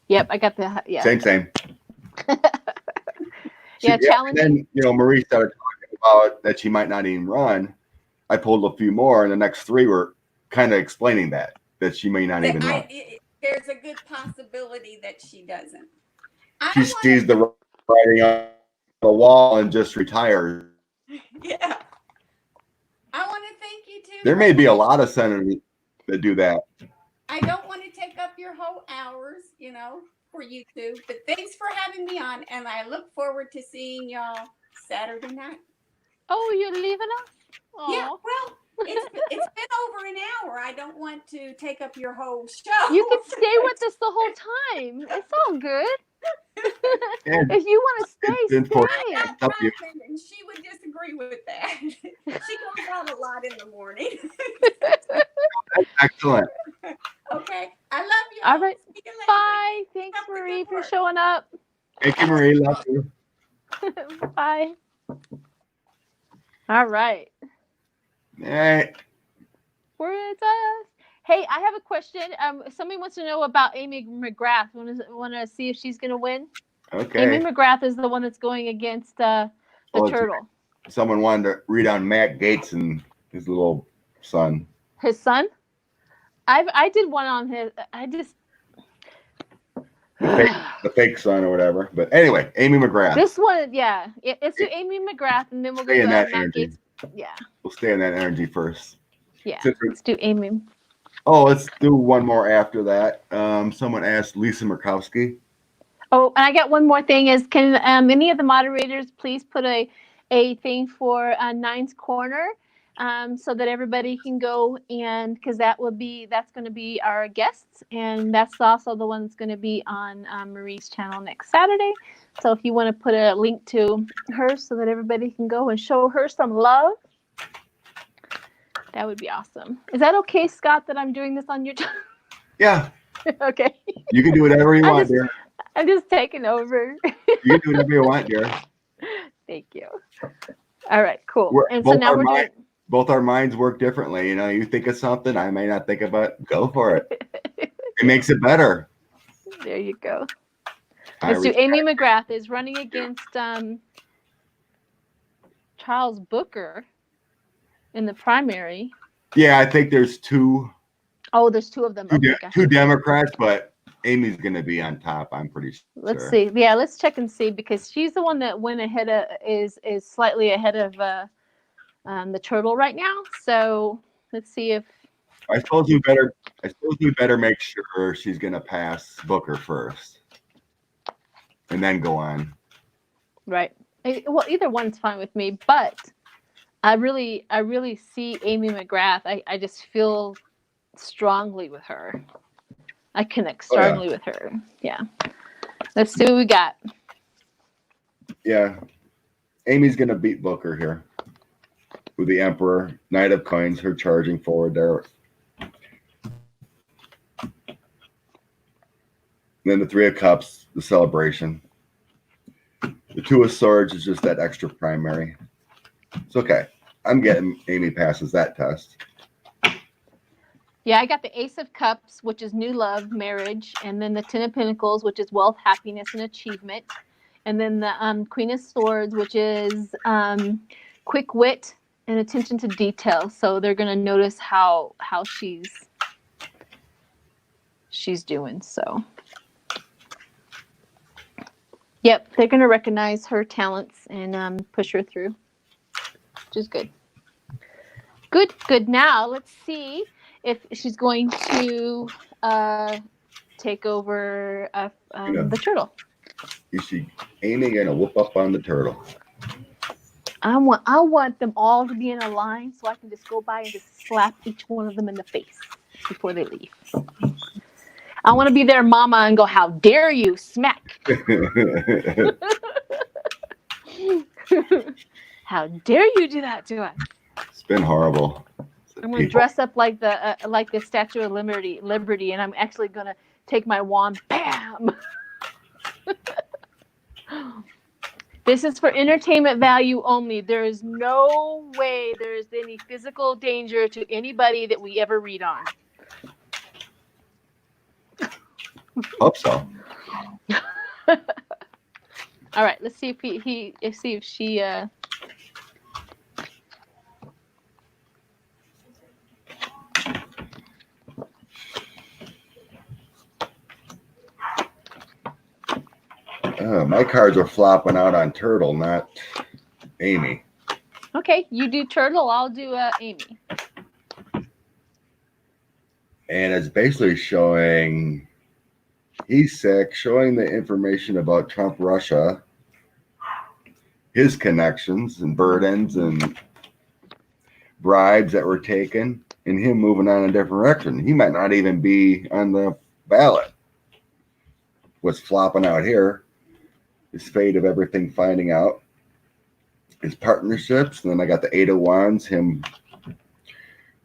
Yep, I got the Same. Challenge. And then Marie started talking about that she might not even run. I pulled a few more, and the next 3 were kind of explaining that she may not even run. There's a good possibility that she doesn't. She sees the writing on the wall and just retires. Yeah. I want to thank you too. There may be a lot of senators that do that. I don't want to take up your whole hours, for YouTube, but thanks for having me on, and I look forward to seeing y'all Saturday night. Oh, you're leaving us? Aww. Yeah, well, it's been over an hour. I don't want to take up your whole show. You can stay with us the whole time. It's all good. If you want to stay. And she would disagree with that. She goes out a lot in the morning. That's excellent. Okay. I love you. All right. Bye. Thanks, Marie, for showing up. Thank you, Marie. Love you. Bye. All right. Hey. Where's us? Hey, I have a question. Somebody wants to know about Amy McGrath. Want to see if she's going to win? Okay. Amy McGrath is the one that's going against the turtle. Someone wanted to read on Matt Gaetz and his little son. His son? I did one on his. I just the fake son or whatever. But anyway, Amy McGrath. This one, yeah. Let's do Amy McGrath, and then we'll go to Matt Gaetz. Yeah. We'll stay in that energy first. Yeah. Let's do Amy. Oh, let's do one more after that. Someone asked Lisa Murkowski. Oh, and I got one more thing. Is can any of the moderators please put a thing for Nine's Corner, so that everybody can go, and because that's going to be our guests, and that's also the one that's going to be on Marie's channel next Saturday. So if you want to put a link to her so that everybody can go and show her some love, that would be awesome. Is that okay, Scott, that I'm doing this on your channel? Yeah. Okay. You can do whatever you want, dear. I'm just taking over. You can do whatever you want, dear. Thank you. All right, cool. Both our minds work differently. You think of something, I may not think about. Go for it. It makes it better. There you go. Let's do Amy McGrath is running against Charles Booker in the primary. Yeah, I think there's 2. Oh, there's 2 of them. Two Democrats, but Amy's going to be on top. I'm pretty sure. Let's see. Yeah, let's check and see, because she's the one that went ahead of is slightly ahead of the turtle right now. So let's see if. I suppose we better make sure she's going to pass Booker first, and then go on. Right. Well, either one's fine with me, but I really see Amy McGrath. I just feel strongly with her. I connect strongly with her. Yeah. Let's see what we got. Yeah. Amy's going to beat Booker here with the Emperor, Knight of Coins, her charging forward there. Then the 3 of Cups, the celebration. The 2 of Swords is just that extra primary. It's okay. I'm getting Amy passes that test. Yeah, I got the Ace of Cups, which is new love, marriage, and then the 10 of Pentacles, which is wealth, happiness, and achievement. And then the Queen of Swords, which is quick wit and attention to detail. So they're going to notice how she's doing. So, yep, they're going to recognize her talents and push her through, which is good. Good. Now let's see if she's going to take over the turtle. Is she aiming and a whoop up on the turtle? I want them all to be in a line so I can just go by and just slap each one of them in the face before they leave. I want to be their mama and go, how dare you, smack. How dare you do that to us? It's been horrible. I'm going to dress up like the Statue of Liberty, and I'm actually going to take my wand, bam. This is for entertainment value only. There is no way there is any physical danger to anybody that we ever read on. Hope so. All right, let's see if she. My cards are flopping out on turtle, not Amy. Okay, you do turtle. I'll do Amy. And it's basically showing he's sick, showing the information about Trump, Russia, his connections and burdens and bribes that were taken, and him moving on a different direction. He might not even be on the ballot. What's flopping out here is fate of everything, finding out his partnerships. And then I got the 8 of Wands, him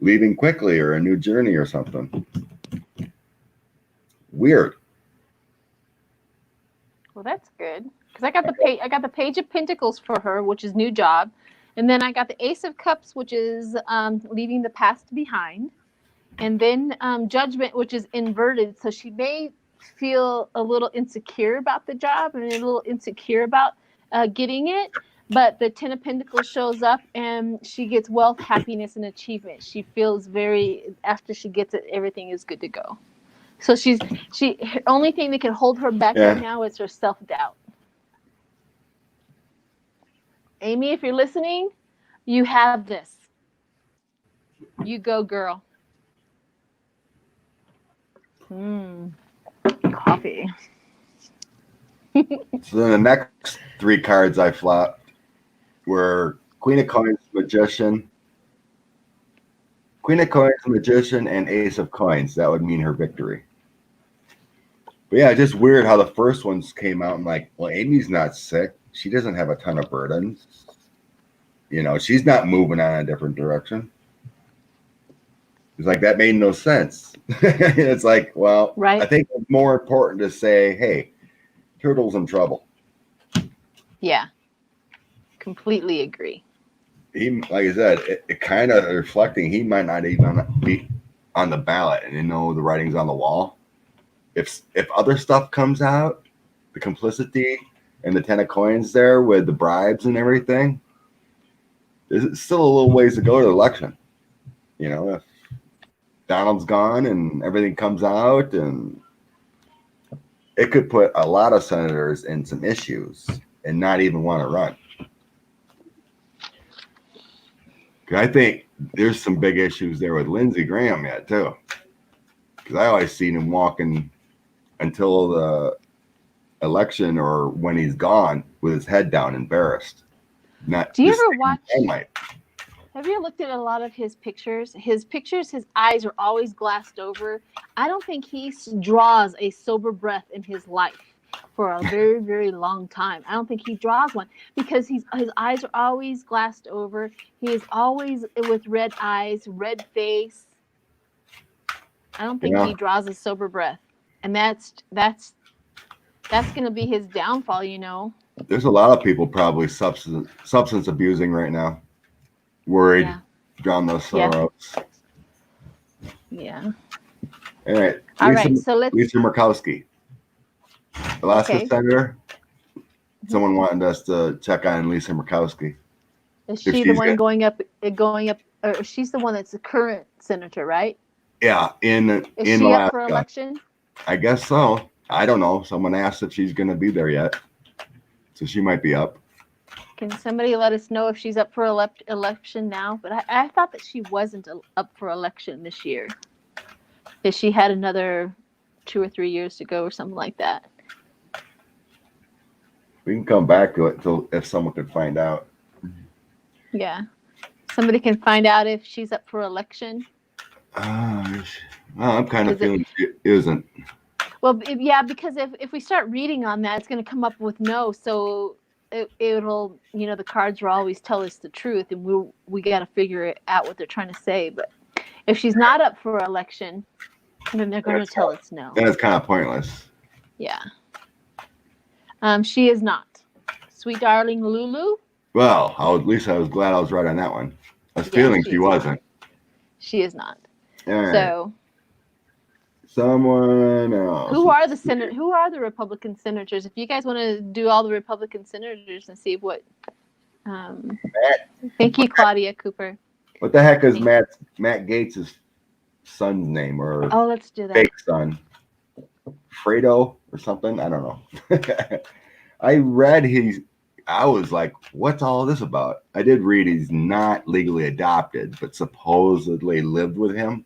leaving quickly or a new journey or something. Weird. Well, that's good because I got the Page of Pentacles for her, which is new job, and then I got the Ace of Cups, which is leaving the past behind, and then Judgment, which is inverted. So she may feel a little insecure about the job and a little insecure about getting it, but the 10 of Pentacles shows up and she gets wealth, happiness, and achievement. She feels after she gets it, everything is good to go. So her only thing that can hold her back right now is her self-doubt. Amy, if you're listening, you have this. You go, girl. Coffee. So then the next 3 cards I flopped were Queen of Coins, Magician, and Ace of Coins. That would mean her victory. But yeah, just weird how the first ones came out. I'm like, well, Amy's not sick. She doesn't have a ton of burdens. You know, she's not moving on a different direction. It's like, that made no sense. It's like, well, right. I think it's more important to say, hey, Turtle's in trouble. Yeah. Completely agree. He, like I said, it kind of reflecting he might not even be on the ballot, and you know the writing's on the wall. If other stuff comes out, the complicity and the 10 of Coins there with the bribes and everything, there's still a little ways to go to the election. You know, if Donald's gone and everything comes out, and it could put a lot of senators in some issues and not even want to run. I think there's some big issues there with Lindsey Graham yet too, because I always seen him walking until the election or when he's gone with his head down, embarrassed. Do you ever watch? Have you looked at a lot of his pictures? His eyes are always glassed over. I don't think he draws a sober breath in his life for a very, very long time. I don't think he draws one because his eyes are always glassed over. He is always with red eyes, red face. I don't think he draws a sober breath. And that's going to be his downfall, you know. There's a lot of people probably substance abusing right now. Worried, drown those sorrows. Yeah. All right. All right. So Lisa Murkowski, Alaska Senator. Someone wanted us to check on Lisa Murkowski. Is If she the she's one gonna- going up, or she's the one that's the current senator, right? Yeah, in Is she Alaska. up for election? I guess so. I don't know. Someone asked if she's going to be there yet, so she might be up. Can somebody let us know if she's up for election now? But I thought that she wasn't up for election this year. That she had another 2 or 3 years to go or something like that. We can come back to it if someone could find out. Yeah. Somebody can find out if she's up for election. Well, I'm kind of Is it- feeling she isn't. Well, yeah, because if we start reading on that, it's going to come up with no. So it'll, the cards will always tell us the truth, and we got to figure out what they're trying to say. But if she's not up for election, then they're going to tell us no. Then it's kind of pointless. Yeah. She is not. Sweet darling Lulu. Well, at least I was glad I was right on that one. I was Yeah, feeling she she is wasn't. She is not. All right. So Someone else. who are the Republican senators? If you guys want to do all the Republican senators and see what thank you, Claudia Cooper. What the heck is Matt Gaetz' son's name, or Oh, let's do that. fake son? Fredo or something? I don't know. I read I was like, what's all this about? I did read he's not legally adopted, but supposedly lived with him.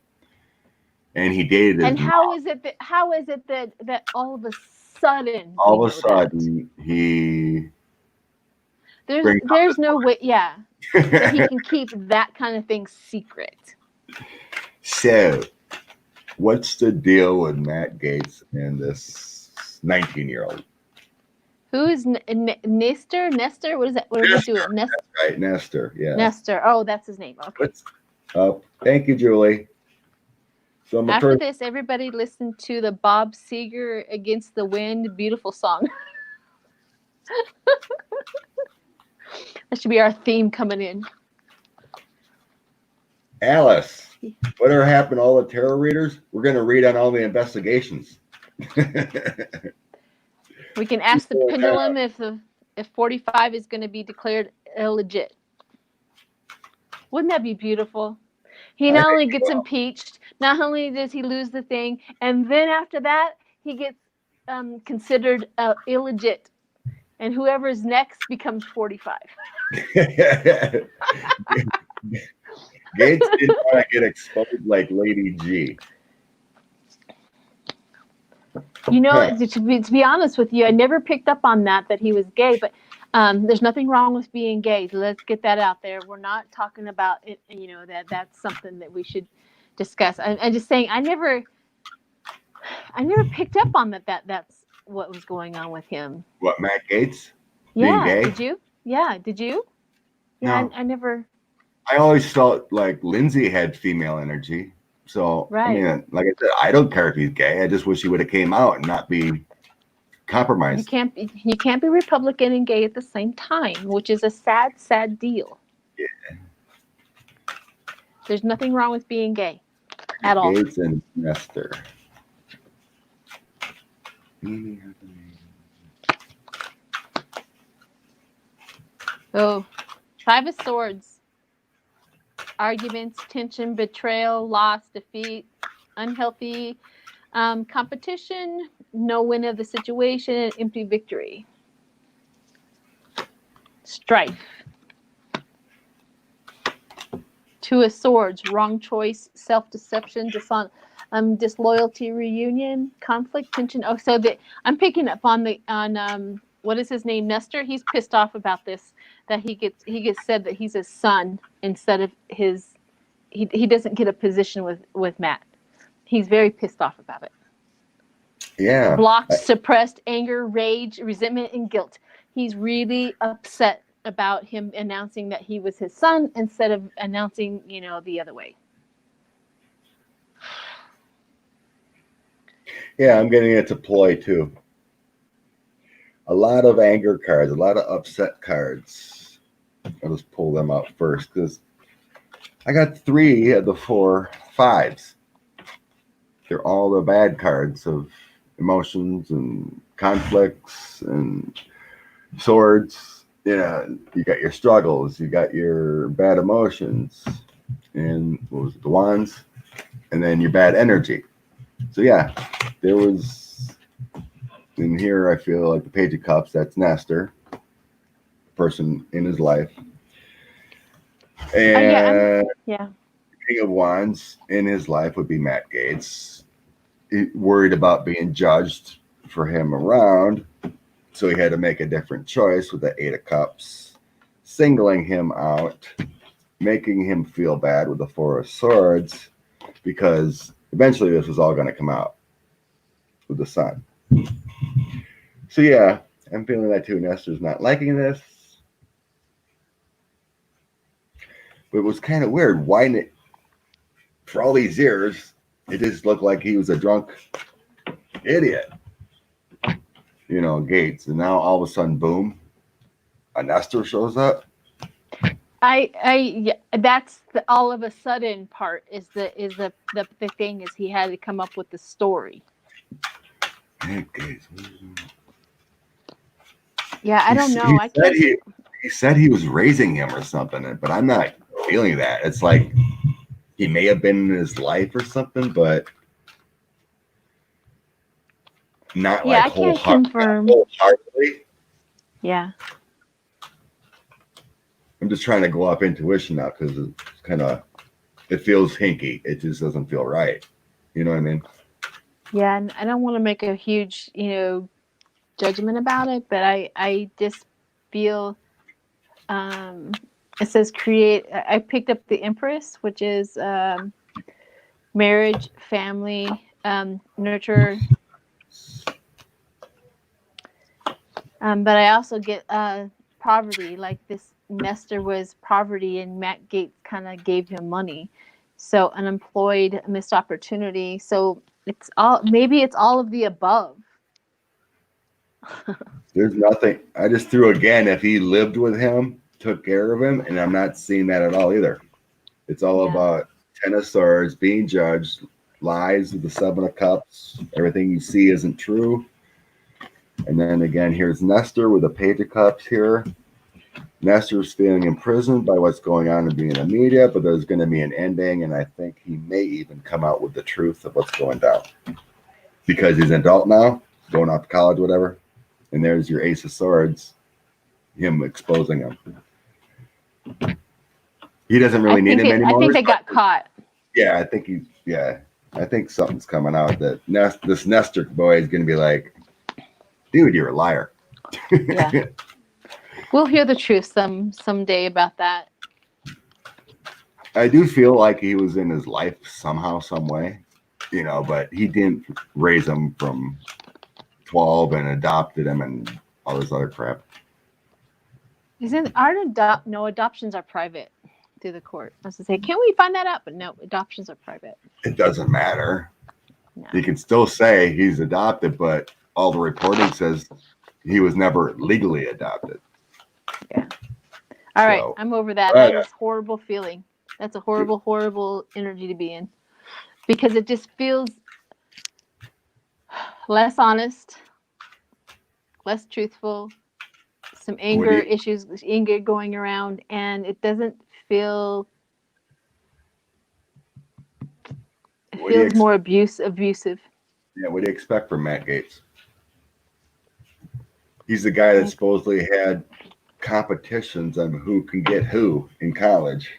And he dated his And mom. how is it that all of a sudden he there's no way, yeah, that he can keep that kind of thing secret. So, what's the deal with Matt Gaetz and this 19-year-old? Who is Nestor? Nestor? What is that? What are we doing? Nestor. Right, Nestor. Yeah. Nestor. Oh, that's his name. Okay. What's up? Thank you, Julie. So After this, everybody listen to the Bob Seger "Against the Wind" beautiful song. That should be our theme coming in. Alice, whatever happened to all the tarot readers? We're going to read on all the investigations. We can ask the pendulum if 45 is going to be declared illegit. Wouldn't that be beautiful? He not only gets impeached, not only does he lose the thing, and then after that, he gets considered illegit. And whoever's next becomes 45. Gaetz didn't want to get exposed like Lady G. To be honest with you, I never picked up on that he was gay, but there's nothing wrong with being gay. Let's get that out there. We're not talking about it, that's something that we should discuss. I'm just saying I never picked up on that's what was going on with him. What, Matt Gaetz? Yeah, being gay? did you? Yeah, did you? Yeah, No. I never. I always felt like Lindsay had female energy. So, Right. I mean, like I said, I don't care if he's gay. I just wish he would have came out and not be compromised. You can't be Republican and gay at the same time, which is a sad, sad deal. Yeah. There's nothing wrong with being gay at all. Gaetz and Nestor. Oh, 5 of Swords. Arguments, tension, betrayal, loss, defeat, unhealthy competition, no win of the situation, and empty victory. Strife. 2 of Swords, wrong choice, self-deception, disloyalty, reunion, conflict, tension. Oh, so I'm picking up on what is his name, Nestor? He's pissed off about this, that he gets said that he's his son instead of his. He doesn't get a position with Matt. He's very pissed off about it. Yeah. Blocked, suppressed anger, rage, resentment, and guilt. He's really upset about him announcing that he was his son instead of announcing, the other way. Yeah, I'm getting it to ploy too. A lot of anger cards, a lot of upset cards. I'll just pull them out first because I got 3 of the 4 5s. They're all the bad cards of emotions and conflicts and swords. you got your struggles, you got your bad emotions, and what was it, the wands, and then your bad energy. So yeah, there was in here. I feel like the Page of Cups. That's Nestor, person in his life, and King of Wands in his life would be Matt Gaetz. He worried about being judged for him around, so he had to make a different choice with the Eight of Cups, singling him out, making him feel bad with the Four of Swords, because eventually this was all going to come out with the Sun. So yeah, I'm feeling that too. Nestor's not liking this. But it was kind of weird. Why didn't it, for all these years, it just looked like he was a drunk idiot. Gaetz. And now all of a sudden, boom, a Nestor shows up. That's the all of a sudden part is the thing is he had to come up with the story. Yeah, I don't know. He said he was raising him or something, but I'm not feeling that. It's like he may have been in his life or something, but not like I can't confirm. Wholeheartedly. Yeah. I'm just trying to go off intuition now because it's it feels hinky. It just doesn't feel right. You know what I mean? Yeah, and I don't want to make a huge, judgment about it, but I just feel it says create. I picked up the Empress, which is marriage, family, nurture. But I also get poverty, like this Nestor was poverty and Matt Gaetz kind of gave him money. So unemployed, missed opportunity. So maybe it's all of the above. There's nothing. I just threw again. If he lived with him, took care of him, and I'm not seeing that at all either. It's all about Ten of Swords, being judged, lies with the Seven of Cups. Everything you see isn't true. And then again, here's Nestor with the Page of Cups here. Nestor's feeling imprisoned by what's going on and being in the media, but there's going to be an ending, and I think he may even come out with the truth of what's going down. Because he's an adult now, going off to college, whatever. And there's your Ace of Swords, him exposing him. He doesn't really need him anymore. I think they got caught. Yeah, I think something's coming out that this Nestor boy is going to be like, dude, you're a liar. Yeah. We'll hear the truth someday about that. I do feel like he was in his life somehow, some way, but he didn't raise him from 12 and adopted him and all this other crap. No, adoptions are private through the court. I was to say, can we find that out? But no, adoptions are private. It doesn't matter. No. You can still say he's adopted, but all the reporting says he was never legally adopted. Yeah. All right. I'm over that. That is a horrible feeling. That's a horrible, horrible energy to be in. Because it just feels less honest, less truthful, some anger going around, and it doesn't feel... It feels more abusive. Yeah, what do you expect from Matt Gaetz? He's the guy that supposedly had competitions on who can get who in college.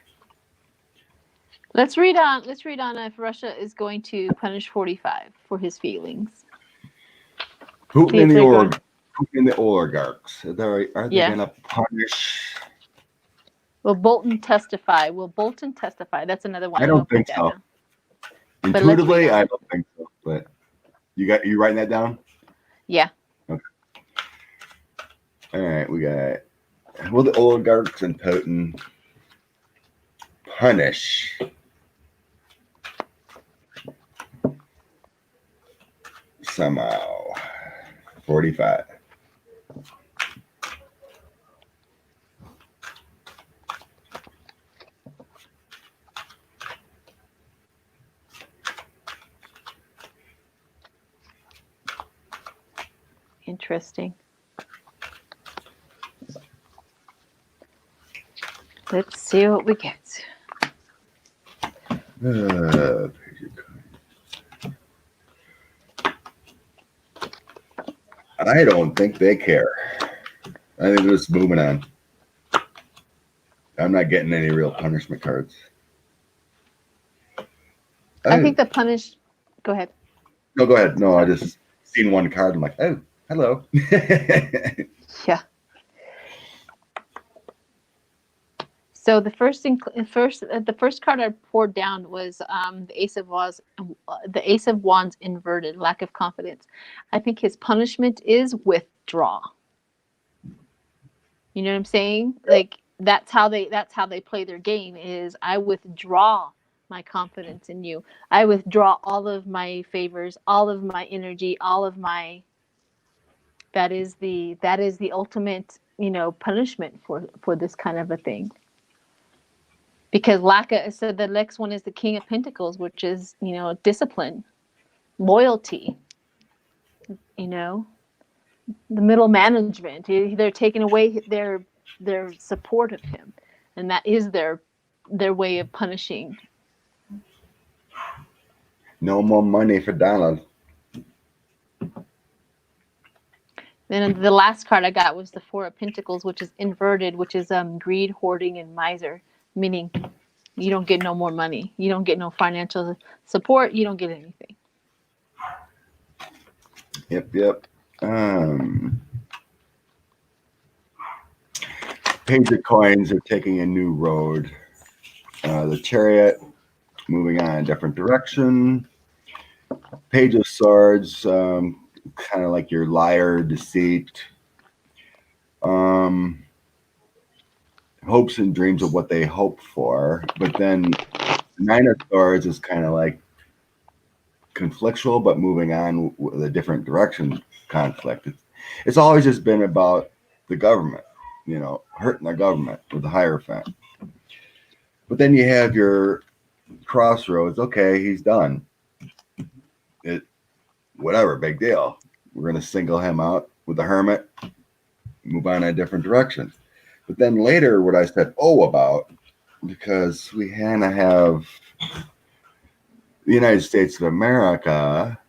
Let's read on if Russia is going to punish 45 for his feelings. Putin and the oligarchs. Are they going to punish? Will Bolton testify? That's another one. I don't think so. Intuitively, I don't think so. But you writing that down? Yeah. Okay. All right, we got. Will the oligarchs and Putin punish somehow 45? Interesting. Let's see what we get. I don't think they care. I think they're just moving on. I'm not getting any real punishment cards. I think the punish. Go ahead. No, go ahead. No, I just seen one card. I'm like, oh, hello. Yeah. So the first card I poured down was the Ace of Wands inverted, lack of confidence. I think his punishment is withdraw. You know what I'm saying? Like that's how they play their game. Is I withdraw my confidence in you. I withdraw all of my favors, all of my energy, all of my. That is the ultimate, punishment for this kind of a thing. Because so the next one is the King of Pentacles, which is, discipline, loyalty, the middle management. They're taking away their support of him. And that is their way of punishing. No more money for Donald. Then the last card I got was the Four of Pentacles, which is inverted, which is greed, hoarding, and miser. Meaning you don't get no more money. You don't get no financial support. You don't get anything. Yep. Page of Coins are taking a new road. The Chariot moving on a different direction. Page of Swords, kind of like your liar, deceit. Hopes and dreams of what they hope for, but then Nine of Swords is kind of like conflictual, but moving on with a different direction conflict. It's always just been about the government, hurting the government with the Hierophant. But then you have your crossroads. Okay, he's done. Whatever, big deal. We're going to single him out with the Hermit, move on in a different direction. But then later, what I said, about, because we kind of have the United States of America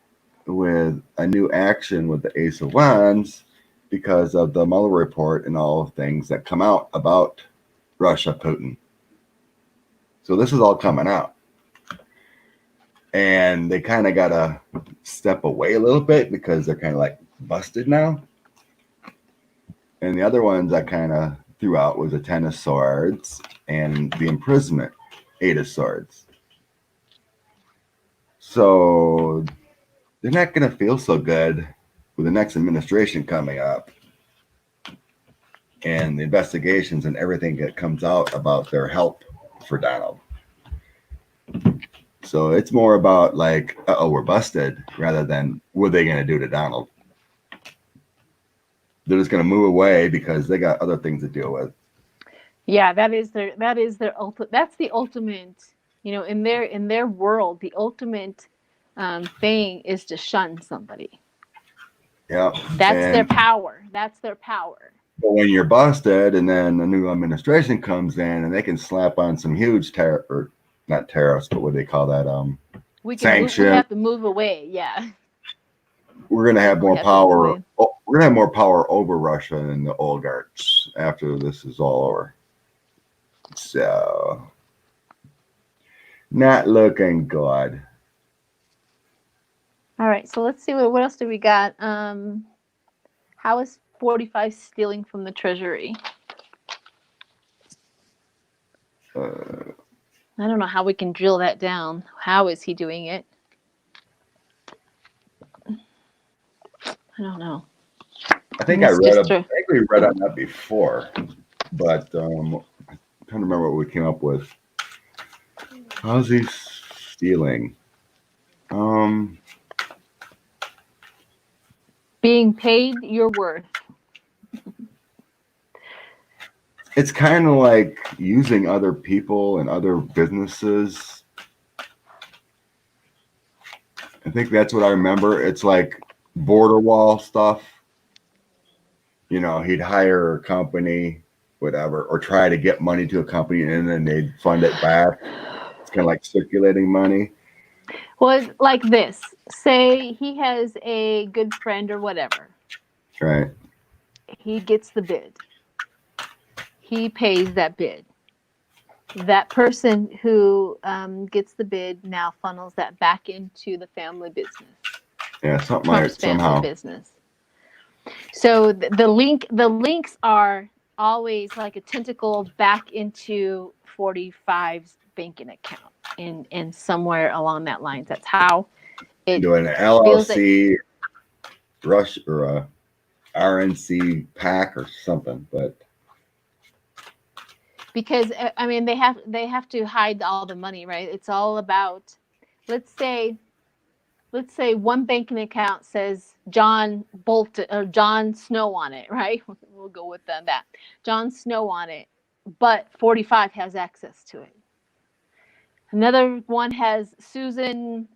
with a new action with the Ace of Wands because of the Mueller report and all things that come out about Russia, Putin. So this is all coming out. And they kind of got to step away a little bit because they're kind of like busted now. And the other ones I kind of threw out was a Ten of Swords and the imprisonment, Eight of Swords. So they're not going to feel so good with the next administration coming up and the investigations and everything that comes out about their help for Donald. So it's more about like, we're busted, rather than what are they going to do to Donald. They're just going to move away because they got other things to deal with. Yeah, that's the ultimate, in their world, the ultimate thing is to shun somebody. Yeah. That's their power. That's their power. But when you're busted and then a new administration comes in and they can slap on some huge not tariffs, but what do they call that? Sanction. We have to move away. Yeah. We're going to have more power. We're going to have more power over Russia and the oligarchs after this is all over. So, not looking good. All right. So let's see what else do we got. How is 45 stealing from the Treasury? I don't know how we can drill that down. How is he doing it? I don't know. I think we read on that before, but I'm trying to remember what we came up with. How's he stealing? Being paid your worth. It's kind of like using other people and other businesses. I think that's what I remember. It's like border wall stuff. He'd hire a company, whatever, or try to get money to a company and then they'd fund it back. It's kind of like circulating money. Well, it's like this. Say he has a good friend or whatever. Right. He gets the bid. He pays that bid. That person who gets the bid now funnels that back into the family business. Yeah, something Trump's like family somehow. business. So the links are always like a tentacle back into 45's banking account and somewhere along that lines. That's how it Doing an feels like. LLC, Rush or a RNC PAC or something, but Because I mean they have to hide all the money, right? It's all about, let's say one banking account says John Bolton or John Snow on it, right? We'll go with that. John Snow on it, but 45 has access to it. Another one has Susan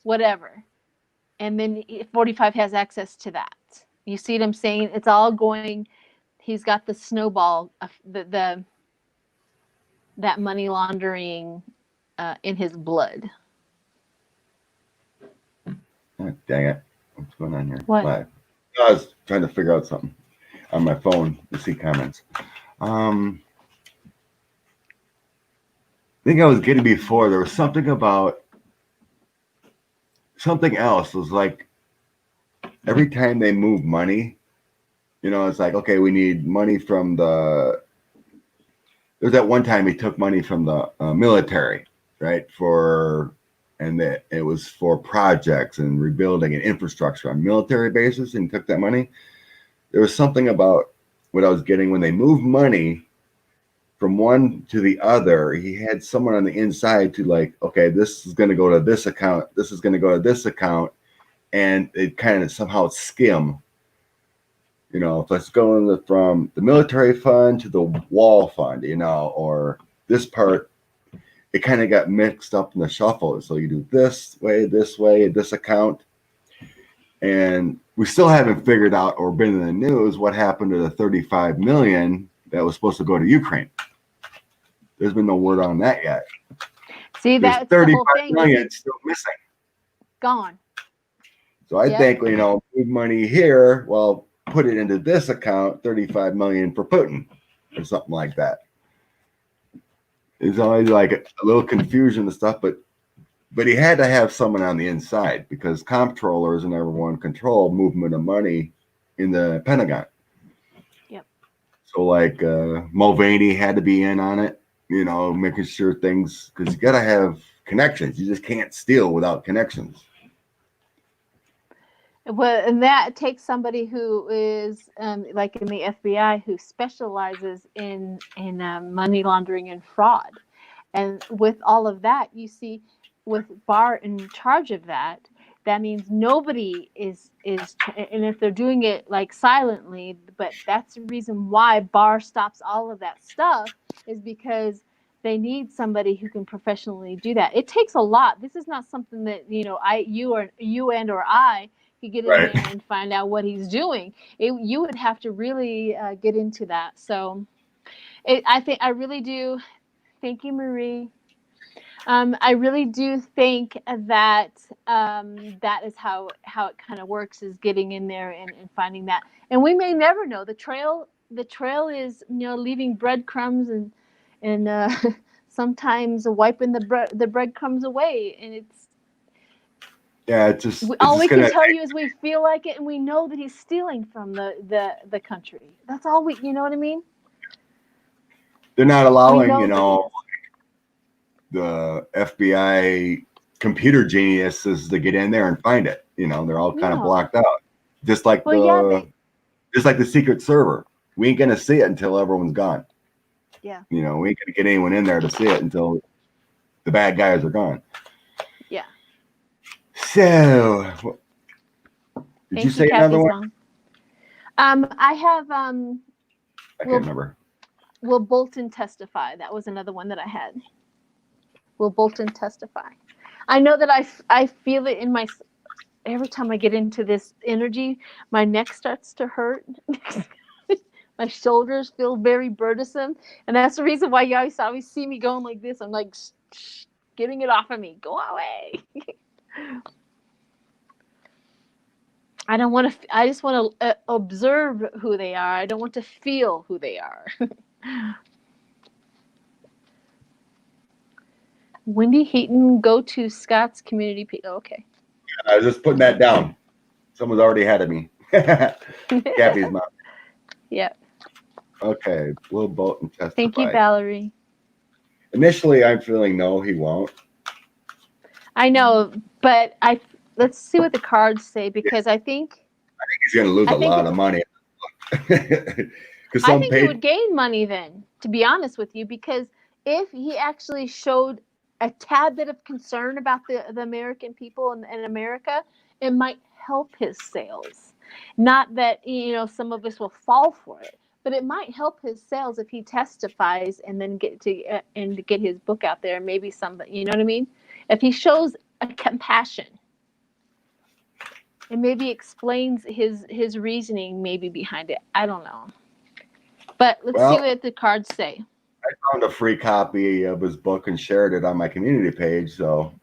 whatever, and then 45 has access to that. You see what I'm saying? It's all going. He's got the snowball, that money laundering in his blood. oh, dang it. What's going on here? What? I was trying to figure out something on my phone to see comments. I think I was getting before. There was something about something else. It was like every time they move money, it's like, okay, we need money from the. There's that one time he took money from the military, right? It was for projects and rebuilding and infrastructure on military bases, and took that money. There was something about what I was getting when they moved money from one to the other. He had someone on the inside to like, okay, this is going to go to this account. This is going to go to this account. And it kind of somehow skim. If let's go from the military fund to the wall fund, or this part, it kind of got mixed up in the shuffle. So you do this way, this account. And we still haven't figured out or been in the news what happened to the 35 million that was supposed to go to Ukraine. There's been no word on that yet. See, that's the whole thing. 35 million still missing. Gone. So I think, move money here, well, put it into this account, 35 million for Putin or something like that. There's always like a little confusion and stuff, but he had to have someone on the inside because comptrollers and everyone control movement of money in the Pentagon. Yep. So like Mulvaney had to be in on it, making sure things, because you got to have connections. You just can't steal without connections. Well, and that takes somebody who is like in the FBI who specializes in money laundering and fraud. And with all of that, you see, with Barr in charge of that, that means nobody is, and if they're doing it like silently, but that's the reason why Barr stops all of that stuff is because they need somebody who can professionally do that. It takes a lot. This is not something that you or I could get in Right. there and find out what he's doing. You would have to really get into that. So I really do. Thank you, Marie. I really do think that that is how it kind of works, is getting in there and finding that. And we may never know. The trail is leaving breadcrumbs and sometimes wiping the breadcrumbs away, and it's. Yeah, it's just All we can tell you is we feel like it, and we know that he's stealing from the country. That's all we, you know what I mean? They're not allowing, the FBI computer geniuses to get in there and find it. They're all kind of blocked out, just like the secret server. We ain't gonna see it until everyone's gone. Yeah. We ain't gonna get anyone in there to see it until the bad guys are gone. Yeah. So, did you say another one? I have. I can't remember. Will Bolton testify? That was another one that I had. Will Bolton testify? I know that I feel it in my. Every time I get into this energy, my neck starts to hurt. My shoulders feel very burdensome, and that's the reason why you always see me going like this. I'm like, getting it off of me. Go away. I don't want to. I just want to observe who they are. I don't want to feel who they are. Wendy Heaton, go to Scott's community page. Oh, okay. I was just putting that down. Someone's already ahead of me. Gabby's mom. Yeah. Okay. Will Bolton testify? Thank you, Valerie. Initially, I'm feeling no, he won't. I know, but let's see what the cards say, because I think He's going to lose a lot of money. I think he would gain money then, to be honest with you, because if he actually showed a tad bit of concern about the American people and America, it might help his sales. Not that, some of us will fall for it, but it might help his sales if he testifies and then get his book out there. Maybe somebody, you know what I mean? If he shows a compassion and maybe explains his reasoning maybe behind it. I don't know. But let's see what the cards say. I found a free copy of his book and shared it on my community page, so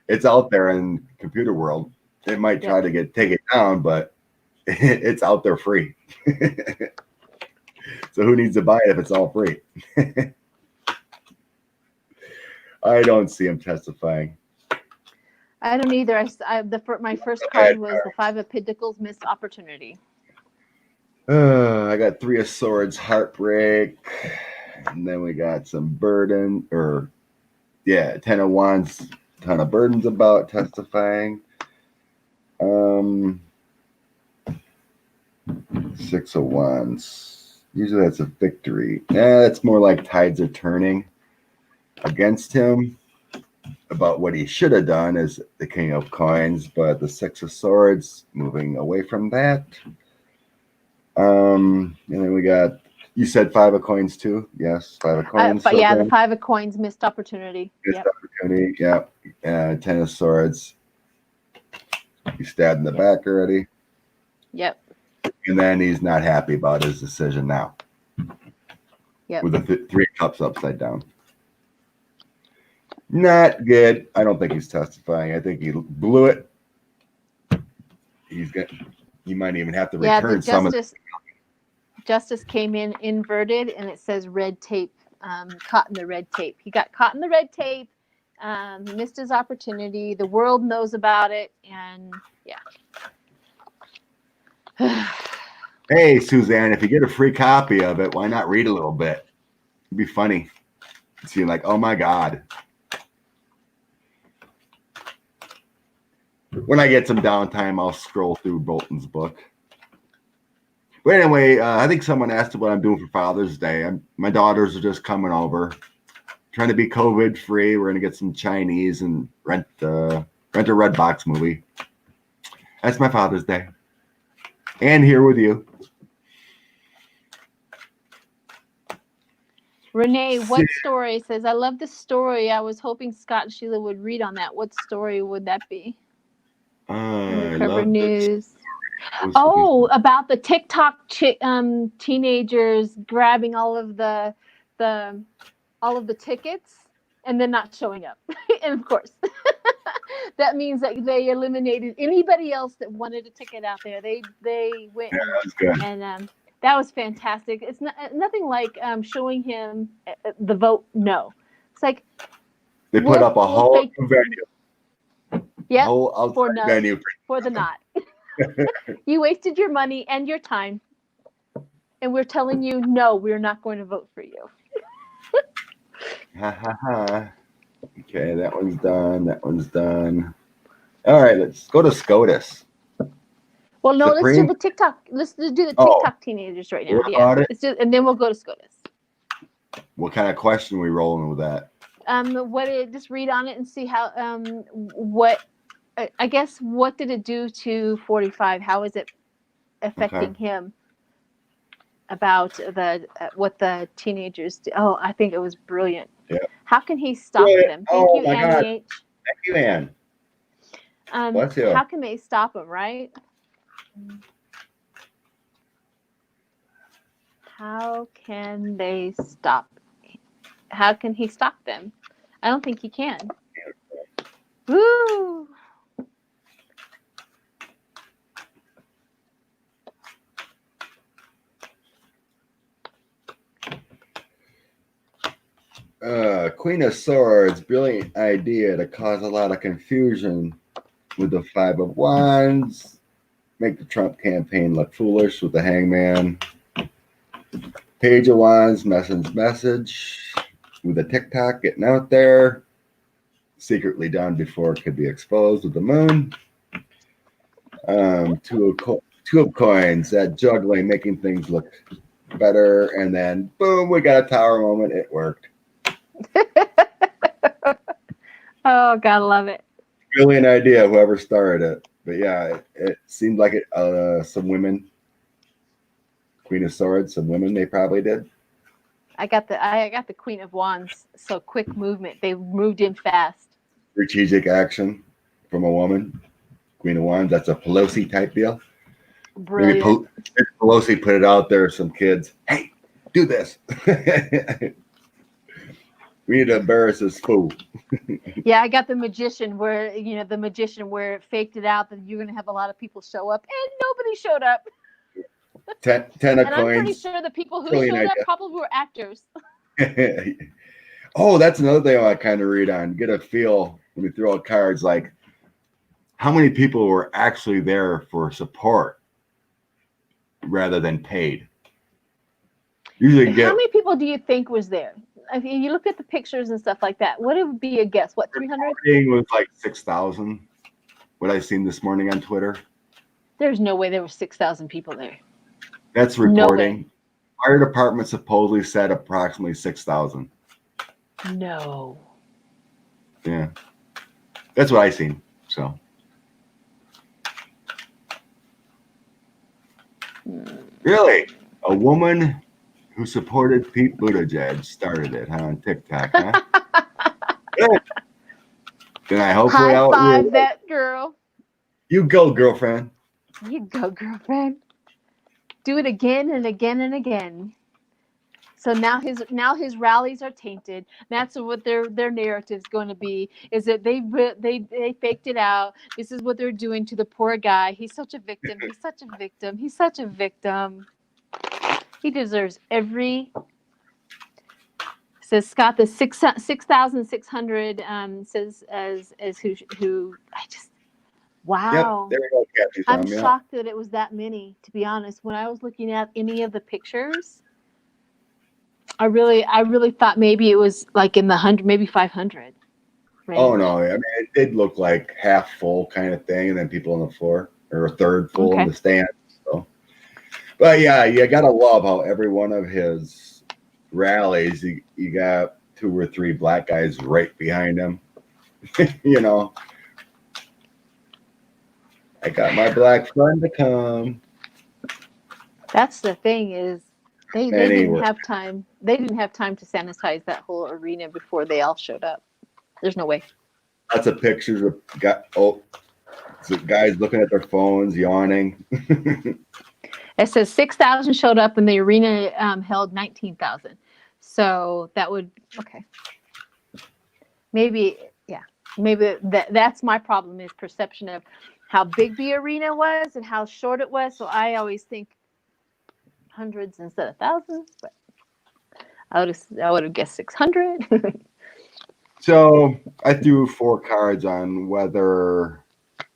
it's out there in computer world. It might try to take it down, but it's out there free. So who needs to buy it if it's all free? I don't see him testifying. I don't either. My first card was the Five of Pentacles, missed opportunity. I got Three of Swords, heartbreak. And then we got some burden, Ten of Wands, ton of burdens about testifying. Six of Wands. Usually that's a victory. Yeah, it's more like tides are turning against him about what he should have done as the King of Coins, but the Six of Swords moving away from that. And then we got, you said Five of Coins too? Yes, Five of Coins. But yeah, the Five of Coins, missed opportunity. Opportunity, yeah. Ten of Swords. He's stabbed in the back already. Yep. And then he's not happy about his decision now. Yep. With the Three Cups upside down. Not good. I don't think he's testifying. I think he blew it. He might even have to return some of it. Justice came in inverted, and it says red tape, caught in the red tape. He got caught in the red tape, missed his opportunity. The world knows about it, and yeah. Hey, Suzanne, if you get a free copy of it, why not read a little bit? It'd be funny. See, like, oh my God. When I get some downtime, I'll scroll through Bolton's book. But anyway, I think someone asked what I'm doing for Father's Day. My daughters are just coming over, trying to be COVID free. We're gonna get some Chinese and rent a Red Box movie. That's my Father's Day, and here with you. Renee, what story says? I love this story. I was hoping Scott and Sheila would read on that. What story would that be? Cover news. Oh, about the TikTok teenagers grabbing all of the tickets and then not showing up. And of course, that means that they eliminated anybody else that wanted a ticket out there. They went and that was fantastic. It's nothing like showing him the vote no. It's like they put up a whole venue. Yeah, for venue for the not. You wasted your money and your time, and we're telling you, no, we're not going to vote for you. Ha ha ha. Okay, that one's done. That one's done. All right, let's go to SCOTUS. Well, no, let's do the TikTok. Let's do the TikTok teenagers right now. Yeah, and then we'll go to SCOTUS. What kind of question are we rolling with that? Just read on it and see how what. I guess what did it do to 45? How is it affecting him? About what the teenagers do. Oh, I think it was brilliant. Yeah. How can he stop them? Thank you, Annie H. Thank you, Ann. How can they stop him, right? How can they stop? How can he stop them? I don't think he can. Woo! Queen of Swords, brilliant idea to cause a lot of confusion with the Five of Wands. Make the Trump campaign look foolish with the Hangman. Page of Wands, message with the TikTok getting out there. Secretly done before it could be exposed with the Moon. Two of Coins, that juggling, making things look better. And then, boom, we got a Tower moment. It worked. Oh, gotta love it. Brilliant idea, whoever started it. But yeah, it seemed like some women, Queen of Swords, some women they probably did. I got the Queen of Wands. So quick movement. They moved in fast. Strategic action from a woman. Queen of Wands, that's a Pelosi type deal. Brilliant. Maybe Pelosi put it out there, some kids, hey, do this. We need to embarrass this fool. Yeah, I got the magician where it faked it out that you're gonna have a lot of people show up, and nobody showed up. 10 of And coins. I'm pretty sure the people who showed up probably were actors. Oh, that's another thing I kind of read on. Get a feel when we throw out cards, like how many people were actually there for support rather than paid. Usually How many people do you think was there? I mean, you look at the pictures and stuff like that. What would be a guess? What, 300? Reporting was like 6,000. What I seen this morning on Twitter. There's no way there were 6,000 people there. That's reporting. No, fire department supposedly said approximately 6,000. No. Yeah, that's what I seen. So. Really, a woman who supported Pete Buttigieg started it, huh, on TikTok, huh? Good. Then I hopefully high five that girl. You go, girlfriend. You go, girlfriend. Do it again and again and again. So now his rallies are tainted. That's what their narrative is going to be. Is that they faked it out. This is what they're doing to the poor guy. He's such a victim. He's such a victim. He's such a victim. He deserves every. Says Scott, the 6,600 says as who I just wow. Yep, there we go, Kathy. I'm shocked that it was that many. To be honest, when I was looking at any of the pictures, I really thought maybe it was like in the 100, maybe 500. Range. Oh no, I mean it did look like half full kind of thing, and then people on the floor or a third full in the stands. So, but yeah, you gotta love how every one of his rallies, you got 2 or 3 black guys right behind him. You know, I got my black friend to come. That's the thing is they didn't have time. They didn't have time to sanitize that whole arena before they all showed up. There's no way. Lots of pictures of guys looking at their phones, yawning. It says 6,000 showed up and the arena held 19,000. So that would, okay. Maybe that's my problem is perception of how big the arena was and how short it was. So I always think hundreds instead of thousands, but I would have guessed 600. So I threw 4 cards on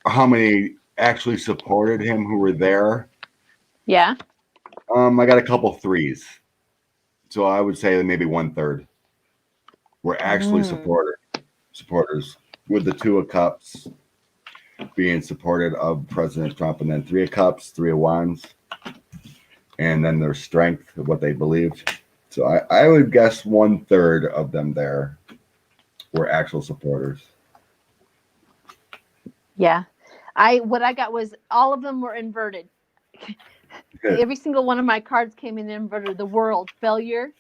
how many actually supported him who were there. Yeah. I got a couple 3s. So I would say maybe 1/3 were actually supporters, with the 2 of Cups being supported of President Trump, and then 3 of Cups, 3 of Wands, and then their strength of what they believed. So I would guess 1/3 of them there were actual supporters. Yeah. What I got was all of them were inverted. Every single one of my cards came in inverted. The World, failure.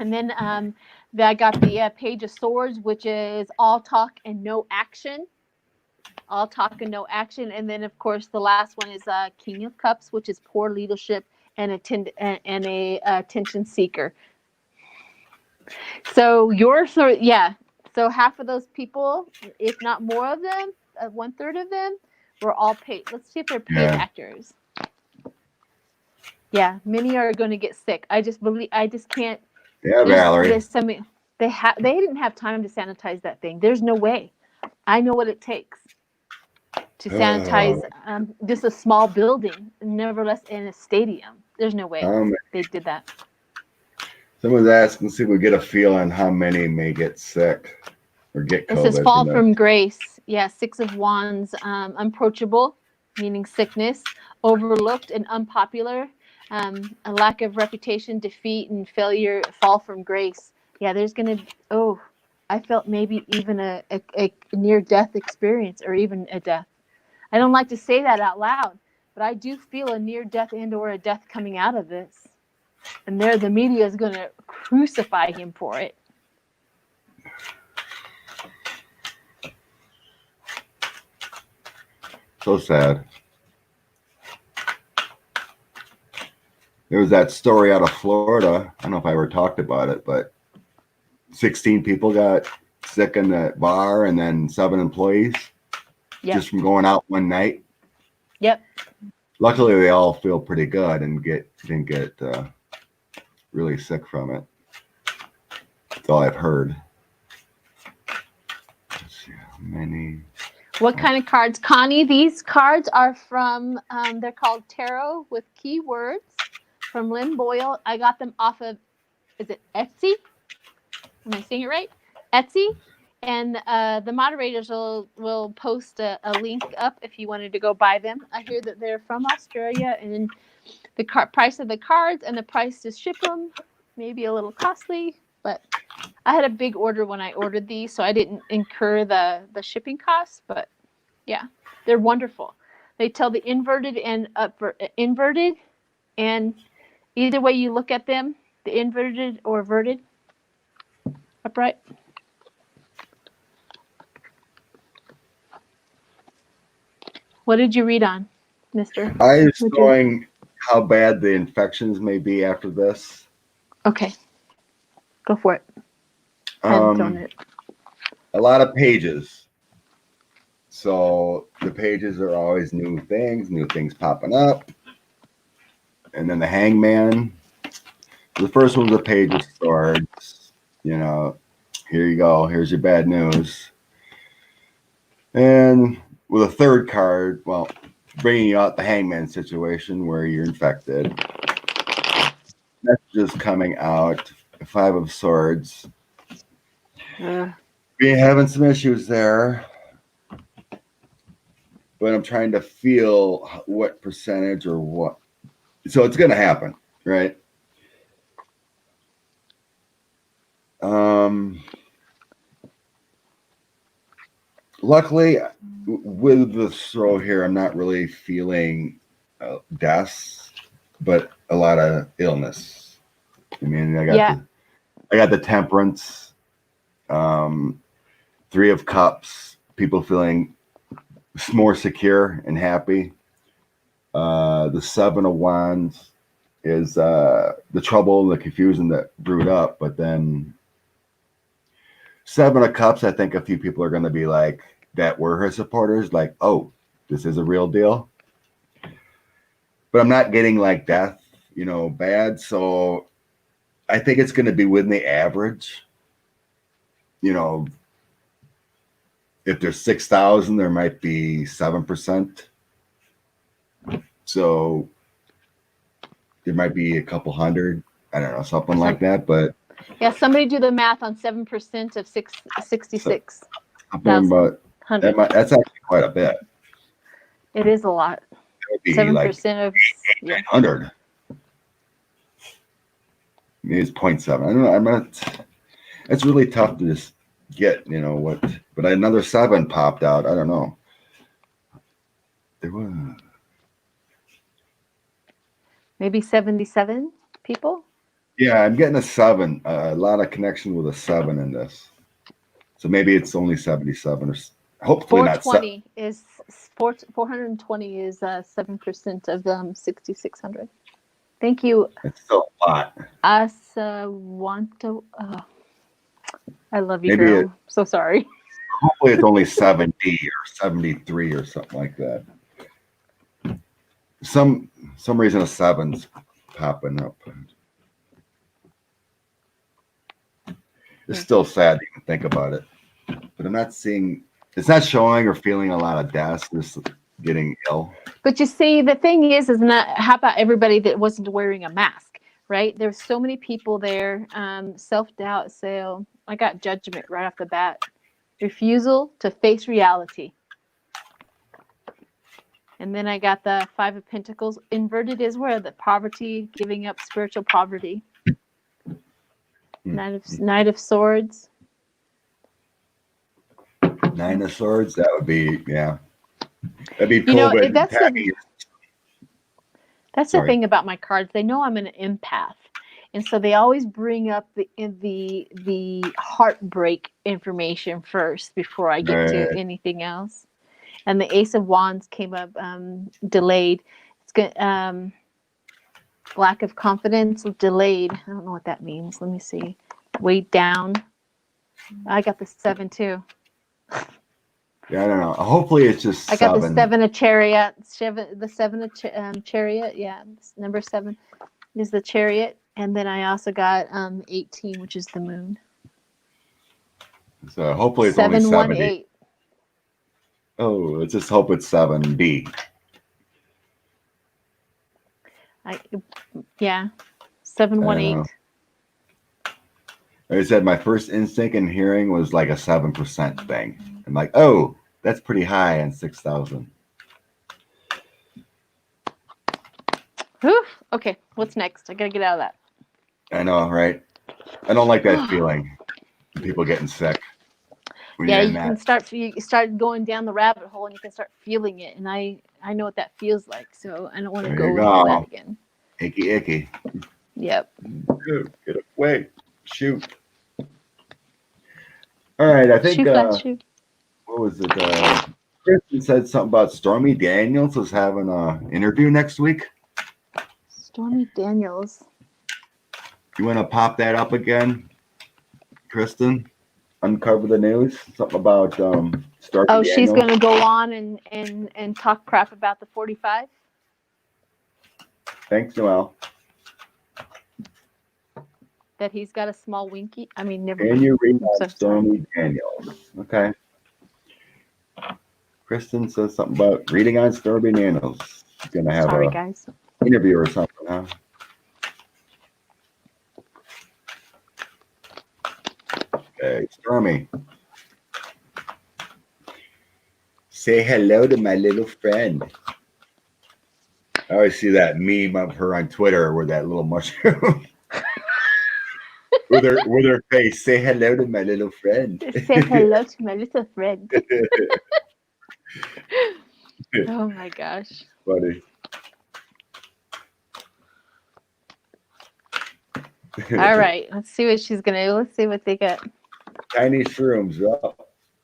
And then I got the Page of Swords, which is all talk and no action. All talk and no action. And then, of course, the last one is King of Cups, which is poor leadership and a attention seeker. So so half of those people, if not more of them, 1/3 of them, were all paid. Let's see if they're paid actors. Yeah, many are going to get sick. I just can't. Yeah, Valerie. They didn't have time to sanitize that thing. There's no way. I know what it takes to sanitize just a small building, nevertheless in a stadium. There's no way they did that. Someone's asking, see if we get a feel on how many may get sick or get COVID. It says fall from grace. Yeah, 6 of Wands, unapproachable, meaning sickness, overlooked and unpopular, a lack of reputation, defeat, and failure, fall from grace. Yeah, there's going to, I felt maybe even a near-death experience or even a death. I don't like to say that out loud, but I do feel a near-death and or a death coming out of this. And the media is going to crucify him for it. So sad. There was that story out of Florida. I don't know if I ever talked about it, but 16 people got sick in the bar, and then 7 employees just from going out one night. Yep. Luckily, they all feel pretty good and didn't get really sick from it. That's all I've heard. Let's see how many. What kind of cards? Connie, these cards are from, they're called Tarot with Keywords from Lynn Boyle. I got them off of, is it Etsy? Am I saying it right? Etsy. And the moderators will post a link up if you wanted to go buy them. I hear that they're from Australia, and the price of the cards and the price to ship them may be a little costly, but I had a big order when I ordered these, so I didn't incur the shipping costs, but yeah, they're wonderful. They tell the inverted and inverted, and either way you look at them, the inverted or verted, upright. What did you read on, mister? I was showing how bad the infections may be after this. Okay. Go for it. I haven't thrown it. A lot of pages. So the pages are always new things popping up. And then the Hangman. The first one's a page of swords. You know, here you go. Here's your bad news. And with a third card, well, bringing you out the Hangman situation where you're infected. That's just coming out. 5 of Swords. We're having some issues there. But I'm trying to feel what percentage or what. So it's going to happen, right? Luckily, with the throw here, I'm not really feeling deaths, but a lot of illness. I mean, I got the Temperance, 3 of Cups, people feeling more secure and happy. The 7 of Wands is the trouble and the confusion that brewed up, but then 7 of Cups, I think a few people are going to be like, that were her supporters, like, oh, this is a real deal. But I'm not getting like death, bad. So I think it's going to be within the average. If there's 6,000, there might be 7%. So there might be a couple hundred. I don't know, something like that. But yeah, somebody do the math on 7% of 66. That's actually quite a bit. It is a lot. It would be 7% like of 100. Maybe it's 0.7. I don't know. I'm not. It's really tough to just get, what. But another 7 popped out. I don't know. There was maybe 77 people. Yeah, I'm getting a 7. A lot of connection with a 7 in this. So maybe it's only 77 or. Hopefully 420 is 420 is 7% of 6,600. Thank you, It's still a lot. Asawanto. I love you, Maybe girl. So sorry. Hopefully it's only 70 or 73 or something like that. Some reason a 7's popping up. It's still sad to even think about it. But I'm not seeing, it's not showing or feeling a lot of deaths, just getting ill. But you see, the thing is not, how about everybody that wasn't wearing a mask, right? There's so many people there. Self-doubt, so I got judgment right off the bat. Refusal to face reality. And then I got the 5 of Pentacles. Inverted is where the poverty, giving up spiritual poverty. Knight of Swords. 9 of Swords, that would be, yeah. That'd be COVID. You know, that's the thing about my cards. They know I'm an empath. And so they always bring up the heartbreak information first before I get to anything else. And the Ace of Wands came up delayed. It's good. Lack of confidence, delayed. I don't know what that means. Let me see. Weighed down. I got the 7 too. Yeah, I don't know. Hopefully it's just I got the 7 of Chariot. The 7 of Chariot. Yeah, number 7 is the Chariot. And then I also got 18, which is the Moon. So hopefully it's only 70. Oh, let's just hope it's 7B. Yeah, 718. Like I said, my first instinct in hearing was like a 7% thing. I'm like, oh, that's pretty high on 6,000. Okay, what's next? I gotta get out of that. I know, right? I don't like that feeling. People getting sick. Yeah, you can start going down the rabbit hole and you can start feeling it. And I know what that feels like, so I don't want to go into that again. Icky. Yep. Get away. Shoot. All right, I think what was it? Kristen said something about Stormy Daniels was having an interview next week. Stormy Daniels. You want to pop that up again, Kristen? Uncover the news. Something about Stormy Daniels. She's going to go on and talk crap about the 45? Thanks, Noel. That he's got a small winky? I mean, never mind. Can you read on Stormy Daniels? Okay. Kristen says something about reading on Stormy Daniels. She's going to have an interview or something, huh? Okay, Stormy. Say hello to my little friend. I always see that meme of her on Twitter with that little mushroom. with her face. Say hello to my little friend. Say hello to my little friend. Oh my gosh. Funny. All right. Let's see what she's gonna do. Let's see what they got. Tiny shrooms. Oh,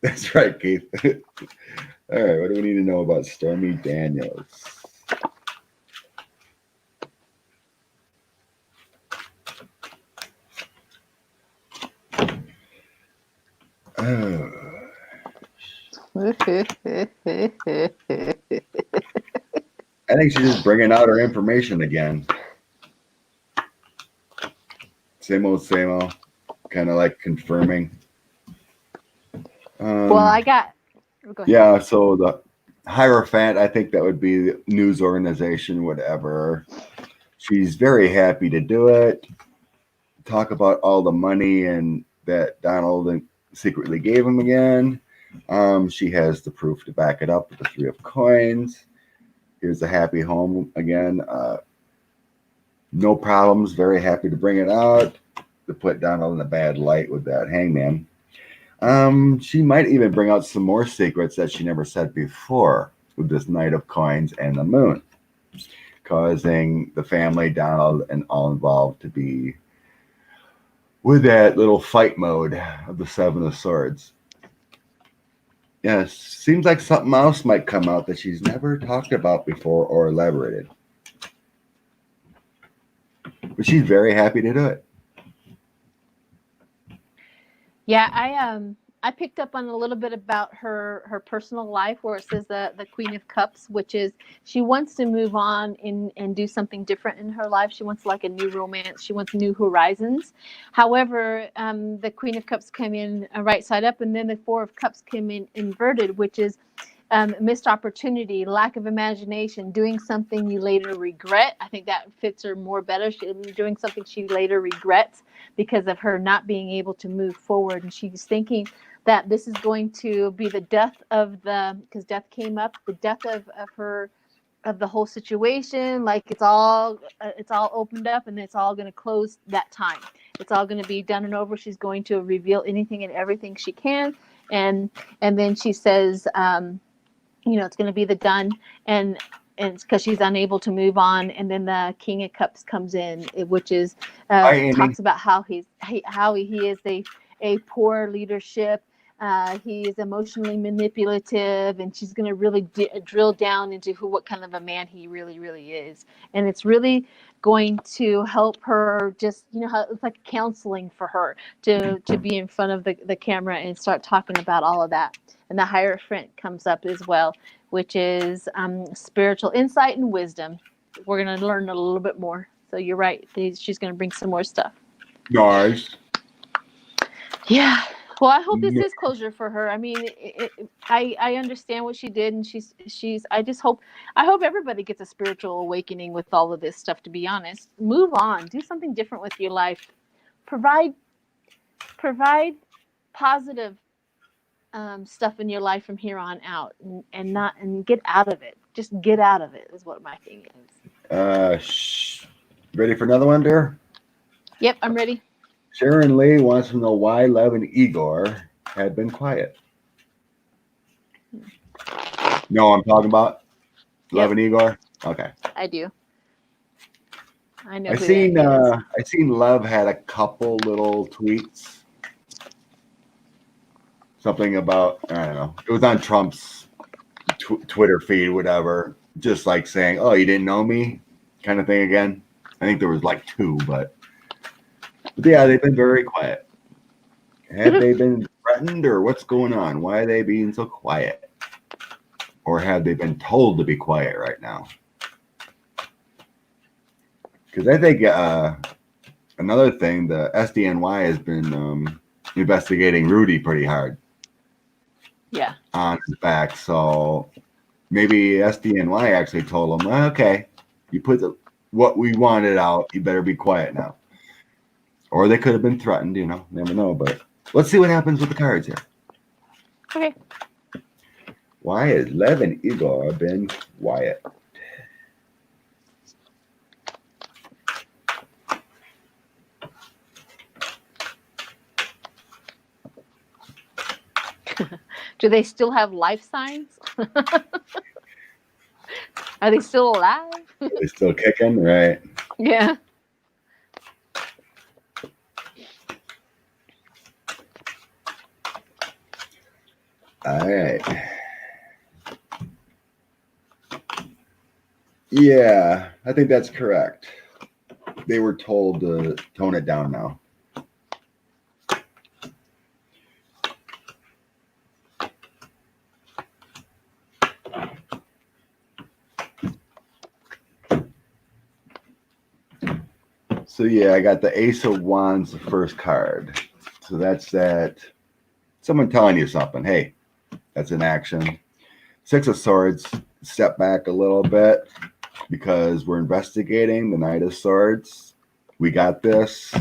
that's right, Keith. All right, what do we need to know about Stormy Daniels? I think she's just bringing out her information again. Same old, kind of like confirming. Well, I got. Go ahead. Yeah, so the Hierophant, I think that would be the news organization, whatever. She's very happy to do it. Talk about all the money and that Donald secretly gave him again. She has the proof to back it up with the 3 of coins. Here's the happy home again. No problems. Very happy to bring it out. To put Donald in a bad light with that hangman. She might even bring out some more secrets that she never said before with this Knight of Coins and the Moon, causing the family, Donald, and all involved to be with that little fight mode of the 7 of Swords. Yeah, seems like something else might come out that she's never talked about before or elaborated. But she's very happy to do it. Yeah, I picked up on a little bit about her personal life where it says the Queen of Cups, which is she wants to move on and do something different in her life. She wants like a new romance. She wants new horizons. However, the Queen of Cups came in right side up, and then the Four of Cups came in inverted, which is missed opportunity, lack of imagination, doing something you later regret. I think that fits her more better. She's doing something she later regrets because of her not being able to move forward. And she's thinking that this is going to be the death of because death came up, the death of the whole situation. Like it's all opened up and it's all going to close that time. It's all going to be done and over. She's going to reveal anything and everything she can. And then she says, it's going to be the done, and it's because she's unable to move on. And then the King of Cups comes in, which is talks about how he is a poor leadership. He is emotionally manipulative, and she's going to really drill down into what kind of a man he really, really is. And it's really going to help her just, how it's like counseling for her to be in front of the camera and start talking about all of that. And the Hierophant comes up as well, which is spiritual insight and wisdom. We're going to learn a little bit more. So you're right. She's going to bring some more stuff. Nice. Yeah. Well, I hope this is closure for her. I mean, I understand what she did, and I hope everybody gets a spiritual awakening with all of this stuff. To be honest, move on, do something different with your life, provide positive stuff in your life from here on out, and get out of it. Just get out of it is what my thing is. Ready for another one, dear? Yep, I'm ready. Sharon Lee wants to know why Lev and Igor had been quiet. No, I'm talking about Lev and Igor. Okay, I do. I know. I seen Lev had a couple little tweets. Something about, I don't know. It was on Trump's Twitter feed, whatever. Just like saying, "Oh, you didn't know me," kind of thing again. I think there was like two, but yeah, they've been very quiet. Have they been threatened, or what's going on? Why are they being so quiet? Or have they been told to be quiet right now? Because I think another thing, the SDNY has been investigating Rudy pretty hard. Yeah. On his back. So maybe SDNY actually told him, okay, you put what we wanted out, you better be quiet now. Or they could have been threatened, never know. But let's see what happens with the cards here. Okay. Why has Lev and Igor been quiet? Do they still have life signs? Are they still alive? Are they still kicking? Right. Yeah. All right. Yeah, I think that's correct. They were told to tone it down now. So yeah, I got the Ace of Wands, the first card. So that's that. Someone telling you something. Hey, that's an action. Six of Swords, step back a little bit because we're investigating. The Knight of Swords. We got this.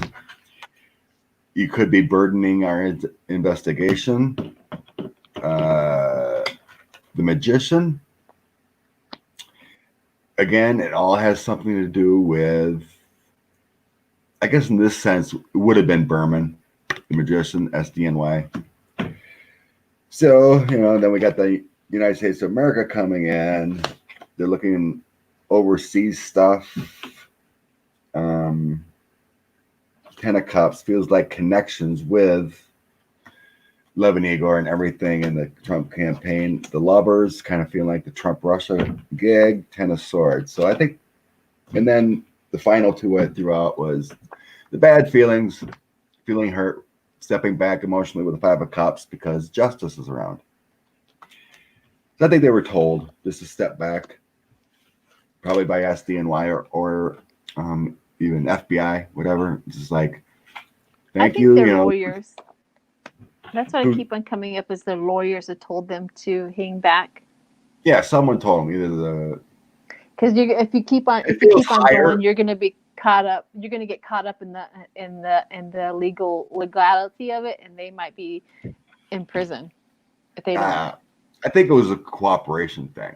You could be burdening our investigation. The Magician. Again, it all has something to do with, I guess in this sense, it would have been Berman, the Magician, SDNY. So, then we got the United States of America coming in. They're looking overseas stuff. Ten of Cups feels like connections with Lev and Igor and everything in the Trump campaign. The Lovers kind of feel like the Trump-Russia gig. Ten of Swords. So I think, and then the final two I threw out was the bad feelings, feeling hurt, stepping back emotionally with the 5 of Cups because justice is around. So I think they were told just to step back, probably by SDNY or even FBI, whatever. It's just like, thank you. They're you know, lawyers. That's what I keep on coming up is the lawyers that told them to hang back. Yeah, someone told them either the. Because if you keep on going, you're going to be caught up. You're going to get caught up in the legality of it, and they might be in prison if they don't. I think it was a cooperation thing.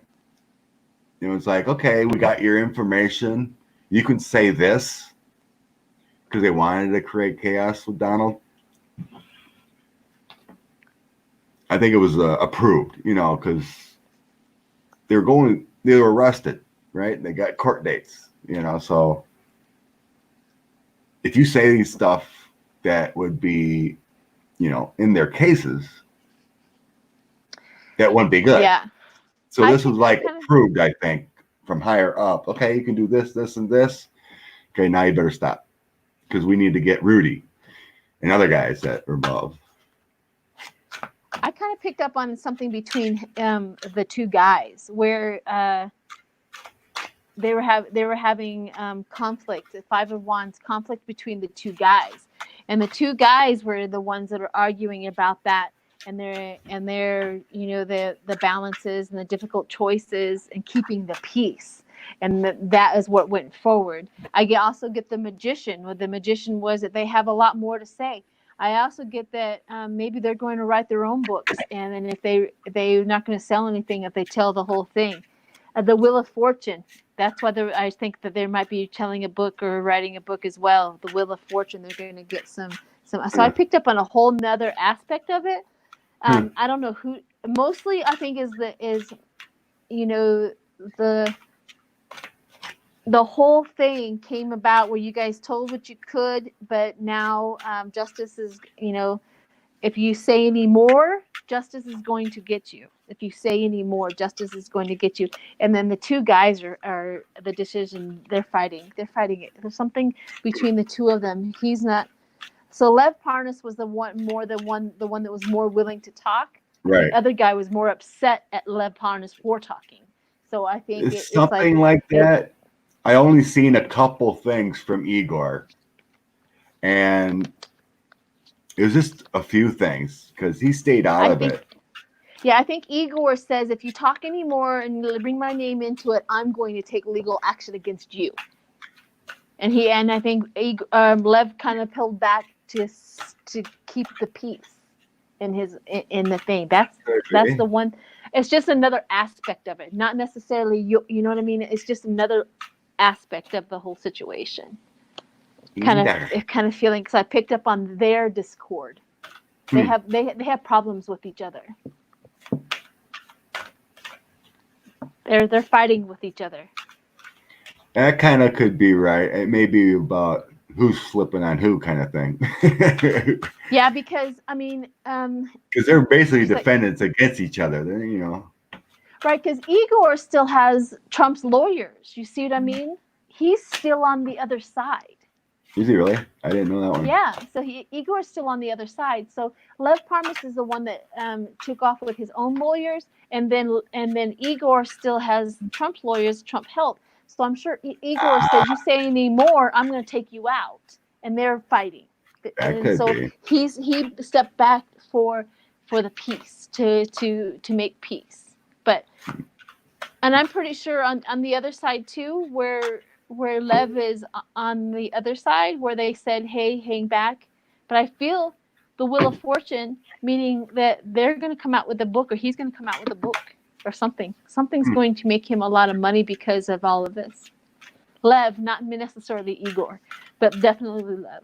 You know, it's like, okay, we got your information. You can say this because they wanted to create chaos with Donald. I think it was approved, you know, because they were arrested, right? They got court dates, you know. So if you say stuff that would be, you know, in their cases, that wouldn't be good. Yeah. So this was like approved, I think, from higher up. Okay, you can do this, this, and this. Okay, now you better stop because we need to get Rudy and other guys that are above. I kind of picked up on something between the two guys where they were having conflict, the 5 of Wands conflict between the two guys, and the two guys were the ones that are arguing about that, and they're you know the balances and the difficult choices and keeping the peace, and that is what went forward. I also get the Magician. What the Magician was that they have a lot more to say. I also get that maybe they're going to write their own books, and then if they're not going to sell anything if they tell the whole thing. The Wheel of Fortune. That's why I think that they might be telling a book or writing a book as well. The Wheel of Fortune. They're going to get some. So I picked up on a whole nother aspect of it. I don't know who. Mostly, I think is you know the whole thing came about where you guys told what you could, but now justice is, you know, if you say any more, justice is going to get you. If you say any more, justice is going to get you. And then the two guys are the decision. They're fighting it. There's something between the two of them. He's not. So Lev Parnas was the one that was more willing to talk. Right. The other guy was more upset at Lev Parnas for talking. So I think it's something like that. I only seen a couple things from Igor, and it was just a few things because he stayed out of it. Yeah, I think Igor says if you talk anymore and bring my name into it, I'm going to take legal action against you. And I think Lev kind of pulled back to keep the peace in the thing. That's the one. It's just another aspect of it, not necessarily you know what I mean. It's just another aspect of the whole situation. Kind of feeling because I picked up on their discord. They have problems with each other. They're fighting with each other. That kind of could be right. It may be about who's flipping on who kind of thing. Yeah, because I mean, because they're basically defendants against each other. They're, you know. Right, because Igor still has Trump's lawyers. You see what I mean? He's still on the other side. Is he really? I didn't know that one. Yeah, so Igor's still on the other side. So Lev Parnas is the one that took off with his own lawyers, and then Igor still has Trump's lawyers, Trump help. So I'm sure Igor said, "You say any more, I'm going to take you out," and they're fighting. And so he stepped back for the peace to make peace. And I'm pretty sure on the other side too, where Lev is on the other side, where they said, "Hey, hang back." But I feel the Wheel of Fortune, meaning that they're going to come out with a book, or he's going to come out with a book, or something. Something's going to make him a lot of money because of all of this. Lev, not necessarily Igor, but definitely Lev.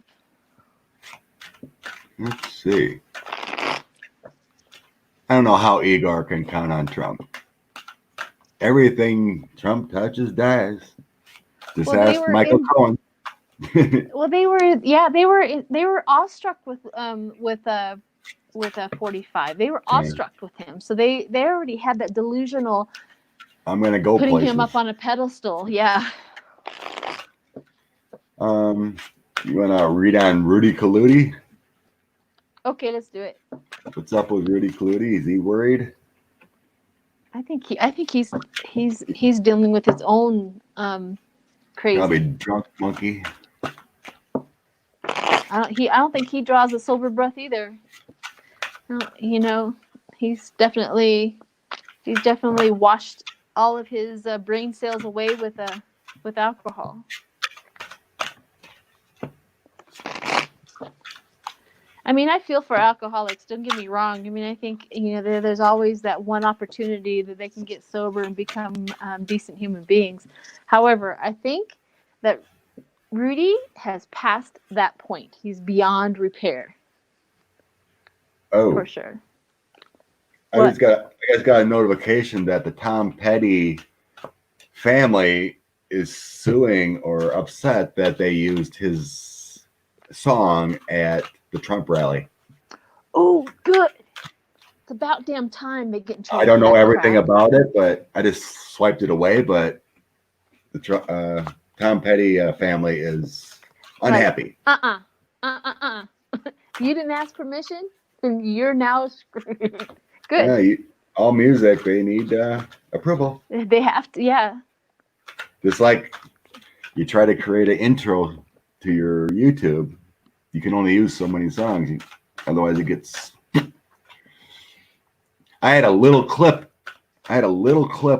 Let's see. I don't know how Igor can count on Trump. Everything Trump touches dies. Just ask Michael Cohen. Well, they were awestruck with 45. They were awestruck with him. So they already had that delusional. I'm gonna go putting places. him up on a pedestal. Yeah. You want to read on Rudy Giuliani? Okay, let's do it. What's up with Rudy Giuliani? Is he worried? I think he's dealing with his own crazy. Probably drunk monkey. I don't think he draws a sober breath either. You know, he's definitely washed all of his brain cells away with alcohol. I mean, I feel for alcoholics. Don't get me wrong. I mean, I think there's always that one opportunity that they can get sober and become decent human beings. However, I think that Rudy has passed that point. He's beyond repair. Oh, for sure. I just got a notification that the Tom Petty family is suing or upset that they used his song at the Trump rally. Oh, good. It's about damn time they get in trouble. I don't know everything about it, but I just swiped it away. But the Tom Petty family is unhappy. You didn't ask permission, and you're now screwed. Good. Yeah, all music, they need approval. They have to, yeah. Just like you try to create an intro to your YouTube, you can only use so many songs. Otherwise, it gets. I had a little clip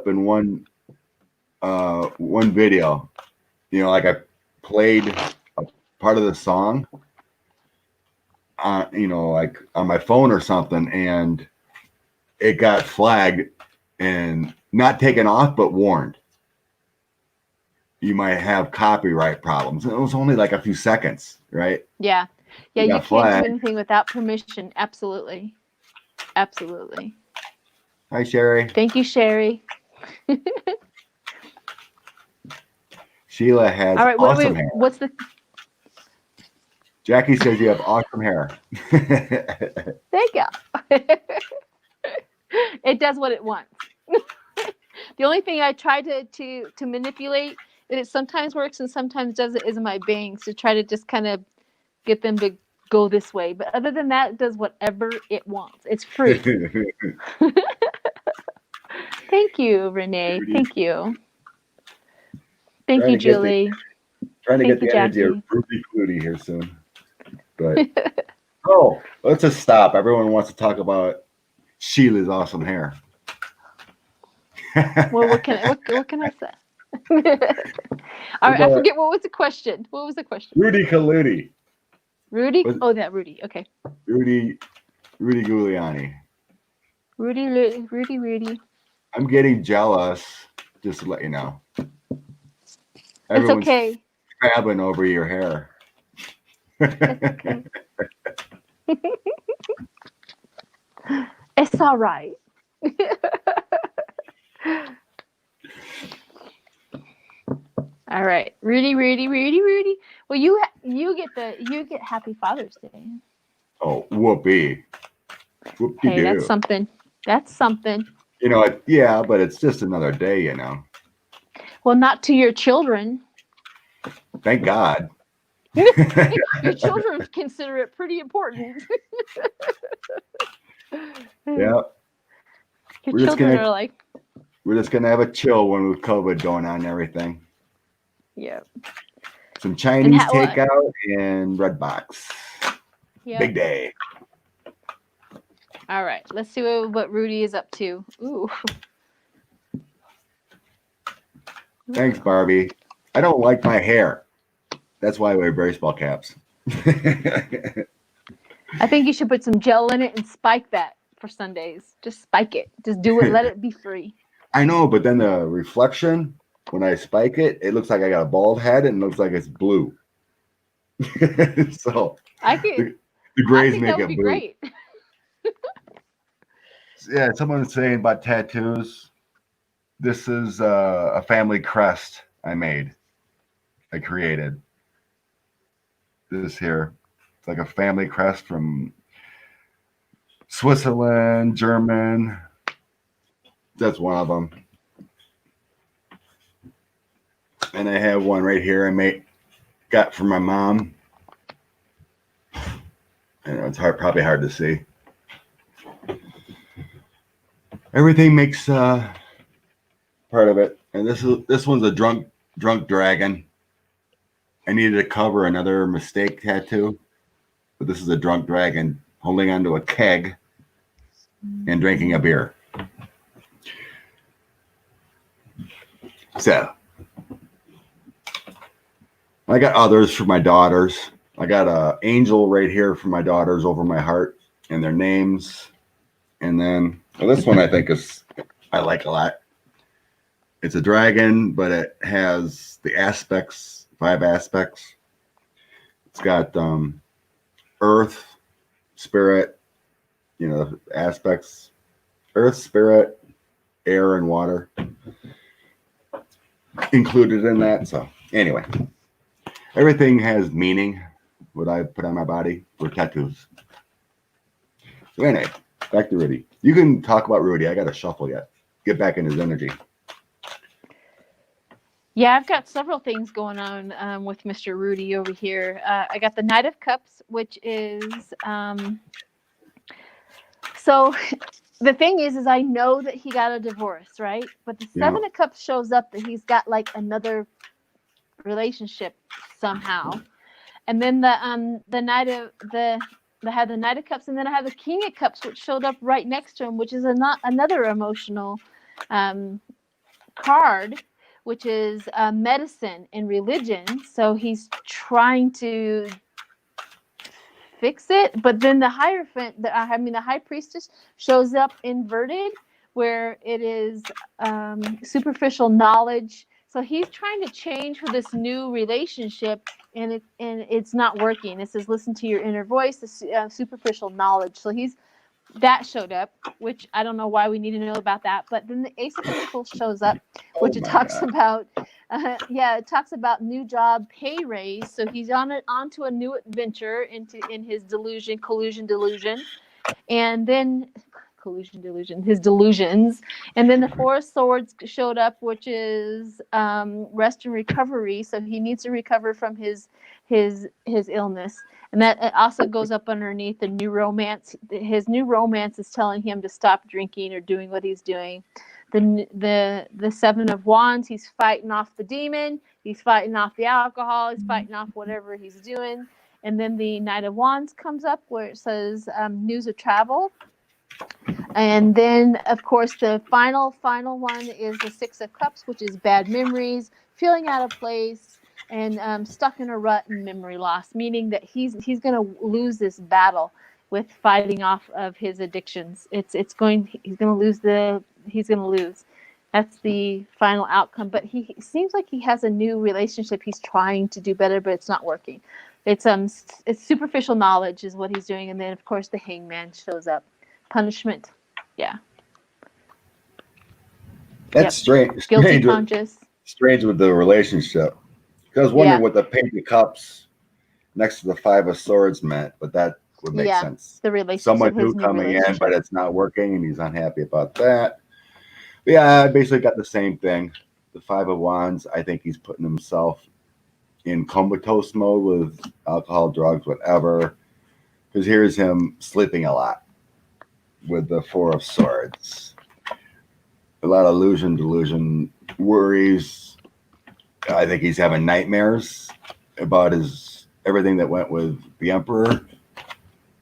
in one video. Like I played a part of the song, like on my phone or something, and it got flagged and not taken off, but warned. You might have copyright problems. It was only like a few seconds, right? Yeah. Yeah, you can't flagged. do anything without permission. Absolutely. Absolutely. Hi, Sherry. Thank you, Sherry. Sheila has awesome hair. What's the... Jackie says you have awesome hair. Thank you. It does what it wants. The only thing I try to manipulate, and it sometimes works and sometimes doesn't, is my bangs, to try to just kind of get them to go this way. But other than that, it does whatever it wants. It's free. Thank you, Renee. Thank you. Thank you, Julie. Trying to get the energy of Rudy Giuliani here soon. But let's just stop. Everyone wants to talk about Sheila's awesome hair. Well, what can I say? All right, I forget what was the question. What was the question? Rudy Giuliani. Rudy? That Rudy. Okay. Rudy Giuliani. Rudy. I'm getting jealous, just to let you know. Everyone's it's okay. Crabbing over your hair. It's okay. It's all right. All right, Rudy. Well, you get Happy Father's Day. Oh, whoopee. Hey, that's something. Yeah, but it's just another day, Well, not to your children. Thank God. Your children consider it pretty important. Yeah. Your children are like. We're just gonna have a chill one with COVID going on and everything. Yeah. Some Chinese takeout and Redbox. Yeah. Big day. All right, let's see what Rudy is up to. Ooh. Thanks, Barbie. I don't like my hair. That's why I wear baseball caps. I think you should put some gel in it and spike that for Sundays. Just spike it. Just do it. Let it be free. I know, but then the reflection, when I spike it, it looks like I got a bald head and it looks like it's blue. So the grays make it blue. Great. Yeah, someone's saying about tattoos. This is a family crest I created. This here. It's like a family crest from Switzerland, German. That's one of them. And I have one right here I got from my mom. I know it's probably hard to see. Everything makes part of it, and this one's a drunk dragon. I needed to cover another mistake tattoo, but this is a drunk dragon holding onto a keg and drinking a beer. So I got others for my daughters. I got an angel right here for my daughters over my heart and their names. And then this one I think I like a lot. It's a dragon, but it has the aspects, 5 aspects. It's got earth, spirit, aspects, earth, spirit, air, and water included in that. So anyway, everything has meaning, what I put on my body for tattoos. So anyway, back to Rudy. You can talk about Rudy. I got to shuffle yet. Get back in his energy. Yeah, I've got several things going on with Mr. Rudy over here. I got the Knight of Cups, which is so the thing is I know that he got a divorce, right? But the Seven of Cups shows up that he's got like another relationship somehow. And then the Knight of I have the Knight of Cups, and then I have the King of Cups, which showed up right next to him, which is another emotional card, which is medicine and religion. So he's trying to fix it, but then the Hierophant, the High Priestess, shows up inverted, where it is superficial knowledge. So he's trying to change for this new relationship, and it's not working. It says, listen to your inner voice, the superficial knowledge. So that showed up, which I don't know why we need to know about that. But then the Ace of Pentacles shows up, which it talks about new job, pay raise. So he's onto a new adventure in his delusion, and then his delusions. And then the Four of Swords showed up, which is rest and recovery. So he needs to recover from his illness. And that also goes up underneath the new romance. His new romance is telling him to stop drinking or doing what he's doing. The Seven of Wands, he's fighting off the demon. He's fighting off the alcohol. He's fighting off whatever he's doing. And then the Knight of Wands comes up, where it says news of travel. And then, of course, the final one is the Six of Cups, which is bad memories, feeling out of place, and stuck in a rut and memory loss, meaning that he's going to lose this battle with fighting off of his addictions. He's going to lose. That's the final outcome. But he seems like he has a new relationship. He's trying to do better, but it's not working. It's superficial knowledge is what he's doing. And then, of course, the Hangman shows up. Punishment. Yeah. That's strange. Guilty conscious. Strange with the relationship. I was wondering what the Page of Cups next to the Five of Swords meant, but that would make sense. The relationship. Someone new coming in, but it's not working, and he's unhappy about that. But yeah, I basically got the same thing. The Five of Wands, I think he's putting himself in comatose mode with alcohol, drugs, whatever. Because here's him sleeping a lot with the Four of Swords. A lot of delusion, worries. I think he's having nightmares about everything that went with the Emperor.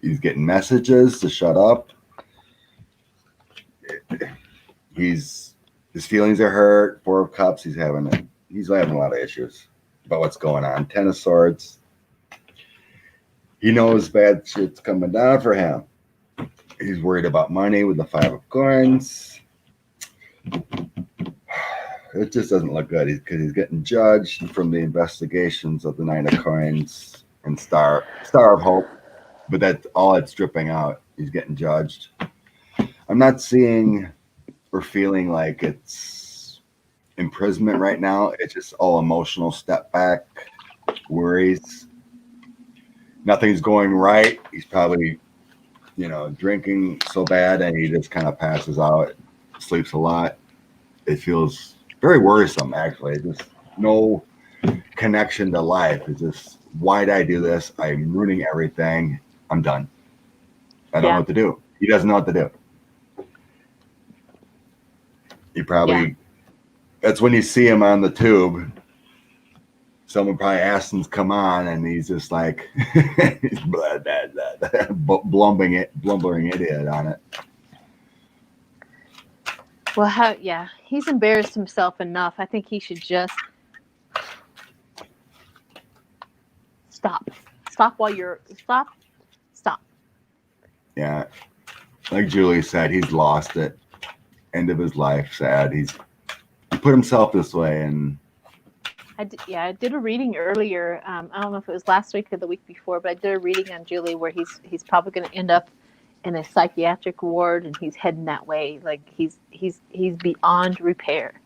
He's getting messages to shut up. His feelings are hurt. Four of Cups. He's having a lot of issues about what's going on. Ten of Swords. He knows bad shit's coming down for him. He's worried about money with the Five of Coins. It just doesn't look good because he's getting judged from the investigations of the Nine of Coins and Star of Hope. But that's all it's dripping out. He's getting judged. I'm not seeing or feeling like it's imprisonment right now. It's just all emotional step back, worries. Nothing's going right. He's probably, drinking so bad and he just kind of passes out, sleeps a lot. It feels very worrisome, actually. Just no connection to life. It's just, why'd I do this? I'm ruining everything. I'm done. I don't know what to do. He doesn't know what to do. He probably, that's when you see him on the tube. Someone probably asks him to come on, and he's just like, he's blumbering idiot on it. Well, he's embarrassed himself enough. I think he should just stop while you're stop. Yeah, like Julie said, he's lost it. End of his life. Sad. He put himself this way, and I did a reading earlier. I don't know if it was last week or the week before, but I did a reading on Julie where he's probably going to end up in a psychiatric ward, and he's heading that way. Like he's beyond repair,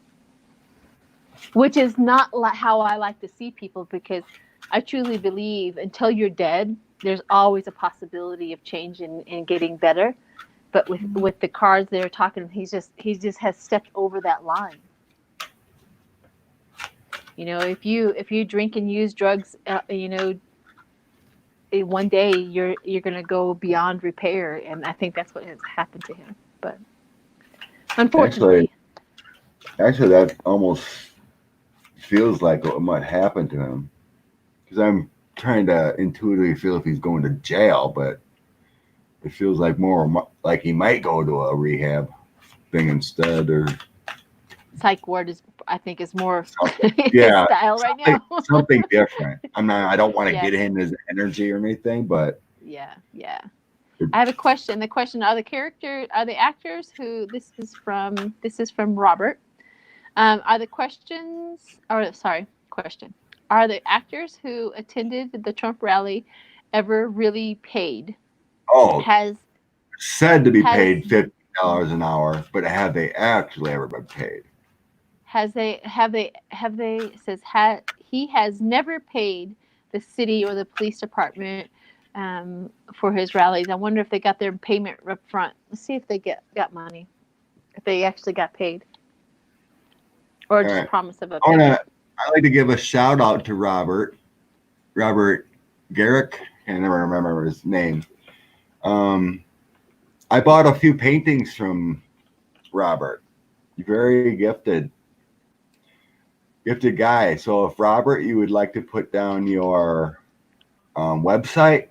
which is not how I like to see people, because I truly believe until you're dead, there's always a possibility of change and getting better. But with the cards they're talking, he just has stepped over that line. You know, if you drink and use drugs, one day you're going to go beyond repair, and I think that's what has happened to him. But unfortunately, actually, that almost feels like what might happen to him, because I'm trying to intuitively feel if he's going to jail, but it feels like more like he might go to a rehab thing instead, or psych ward is, I think, is more yeah, style right now. Something different. I don't want to get in his energy or anything, but yeah. I have a question. The question: are the actors who this is from Robert? Are the actors who attended the Trump rally ever really paid? Oh, said to be paid $50 an hour, but have they actually ever been paid? He has never paid the city or the police department for his rallies. I wonder if they got their payment up front. Let's see if they got money, if they actually got paid, or just promise of a payment. I'd like to give a shout out to Robert Garrick. I never remember his name. I bought a few paintings from Robert. Very gifted guy. So if Robert, you would like to put down your website,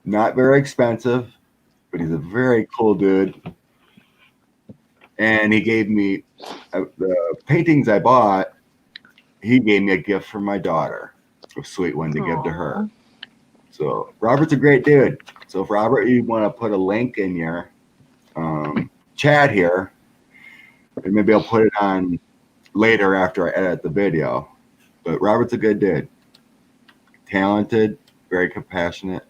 not very expensive, but he's a very cool dude. And he gave me the paintings I bought. He gave me a gift for my daughter, a sweet one to give to her. So Robert's a great dude. So if Robert, you want to put a link in your chat here, and maybe I'll put it on later after I edit the video. But Robert's a good dude. Talented, very compassionate.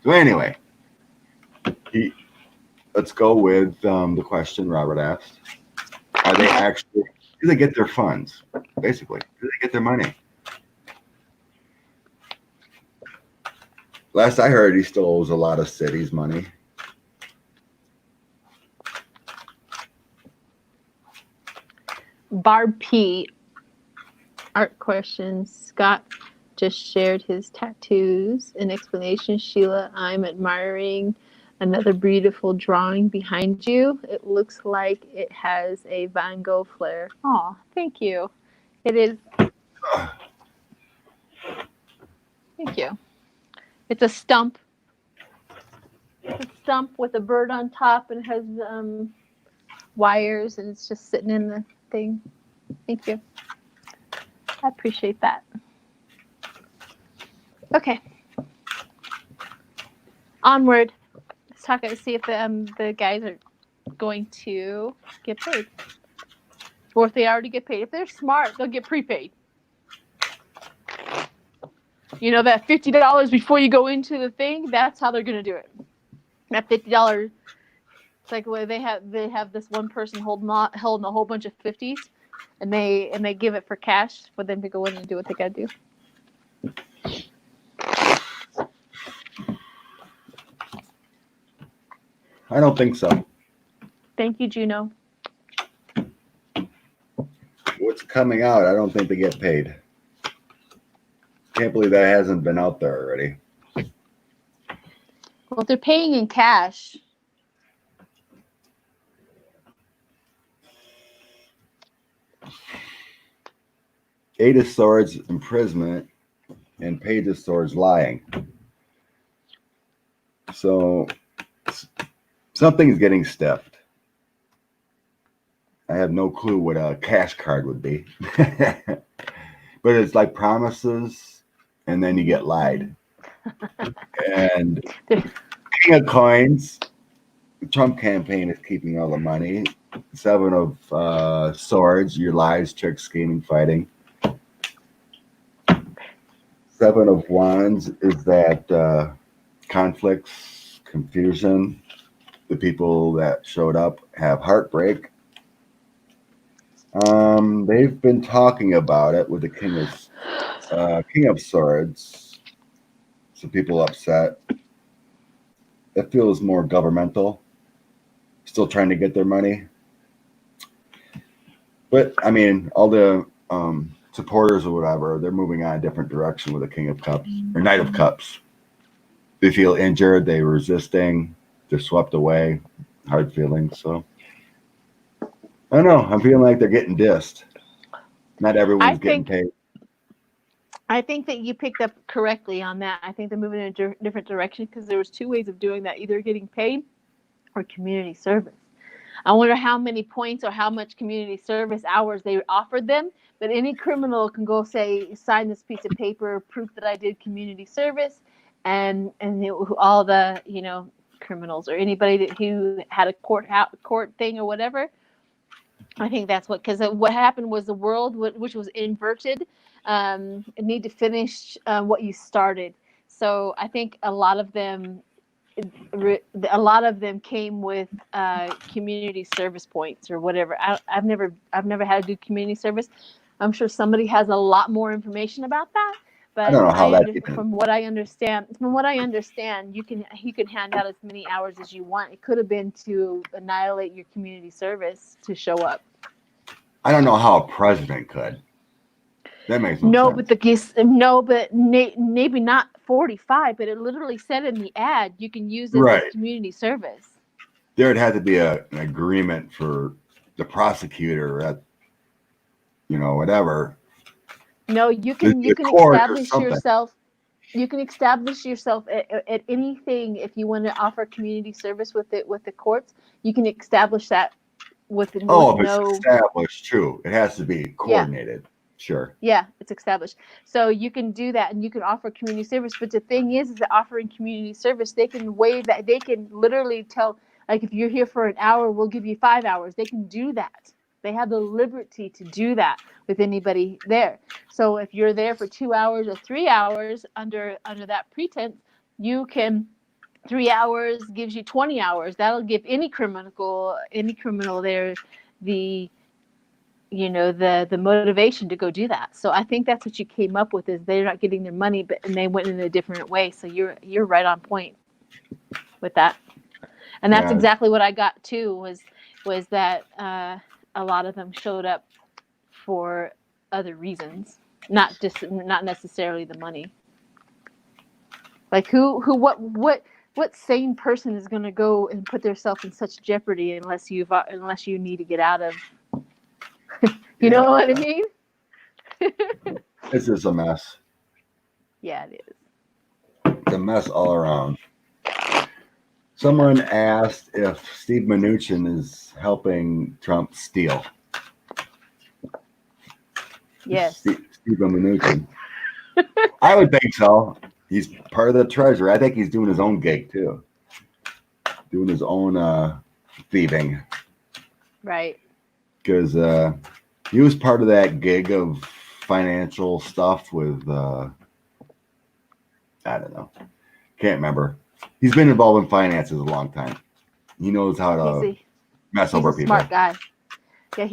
So anyway, let's go with the question Robert asked. Are they actually, do they get their funds, basically? Do they get their money? Last I heard, he still owes a lot of cities money. Barb P. Art question. Scott just shared his tattoos. An explanation. Sheila, I'm admiring another beautiful drawing behind you. It looks like it has a Van Gogh flair. Oh, thank you. It is. Thank you. It's a stump. It's a stump with a bird on top, and it has wires, and it's just sitting in the thing. Thank you. I appreciate that. Okay. Onward. Let's talk. See if the guys are going to get paid, or if they already get paid. If they're smart, they'll get prepaid. You know, that $50 before you go into the thing, that's how they're going to do it. That $50, it's like they have this one person holding a whole bunch of 50s, and they give it for cash for them to go in and do what they got to do. I don't think so. Thank you, Juno. what's coming out, I don't think they get paid. Can't believe that hasn't been out there already. Well, if they're paying in cash. Eight of Swords, imprisonment, and Page of Swords, lying. So something's getting stiffed. I have no clue what a cash card would be. But it's like promises, and then you get lied. And King of Coins, the Trump campaign is keeping all the money. Seven of Swords, your lies, tricks, scheming, fighting. Seven of Wands is that conflicts, confusion. The people that showed up have heartbreak. They've been talking about it with the King of Swords. Some people upset. It feels more governmental. Still trying to get their money. But I mean, all the supporters or whatever, they're moving on a different direction with the King of Cups or Knight of Cups. They feel injured, they're resisting, they're swept away, hard feelings. So I don't know. I'm feeling like they're getting dissed. Not everyone's getting paid. I think that you picked up correctly on that. I think they're moving in a different direction because there was two ways of doing that, either getting paid or community service. I wonder how many points or how much community service hours they offered them. But any criminal can go say, sign this piece of paper, proof that I did community service, and all the criminals or anybody who had a court thing or whatever. I think that's because what happened was the world, which was inverted, need to finish what you started. So I think a lot of them came with community service points or whatever. I've never had to do community service. I'm sure somebody has a lot more information about that. But I don't know how from what I understand, you can hand out as many hours as you want. It could have been to annihilate your community service to show up. I don't know how a president could. That makes no sense. But maybe not 45. But it literally said in the ad you can use it as community service. There'd have to be an agreement for the prosecutor at whatever. No, you can establish yourself. You can establish yourself at anything if you want to offer community service with the courts. You can establish that with it's established. True, it has to be coordinated. Yeah. Sure. Yeah, it's established. So you can do that, and you can offer community service. But the thing is that offering community service, they can waive that. They can literally tell, like, if you're here for an hour, we'll give you 5 hours. They can do that. They have the liberty to do that with anybody there. So if you're there for 2 hours or 3 hours under that pretense, you can 3 hours gives you 20 hours. That'll give any criminal there the motivation to go do that. So I think that's what you came up with, is they're not getting their money, and they went in a different way. So you're right on point with that. And that's exactly what I got too, was that a lot of them showed up for other reasons, not necessarily the money. Like what sane person is going to go and put themselves in such jeopardy unless you need to get out of you know what I mean? This is a mess. Yeah, it is. It's a mess all around. Someone asked if Steve Mnuchin is helping Trump steal. Yes. Steve Mnuchin. I would think so. He's part of the Treasury. I think he's doing his own gig too. Doing his own thieving. Right. Because he was part of that gig of financial stuff with, I don't know. Can't remember. He's been involved in finances a long time. He knows how to mess over people. He's a smart guy. Yeah,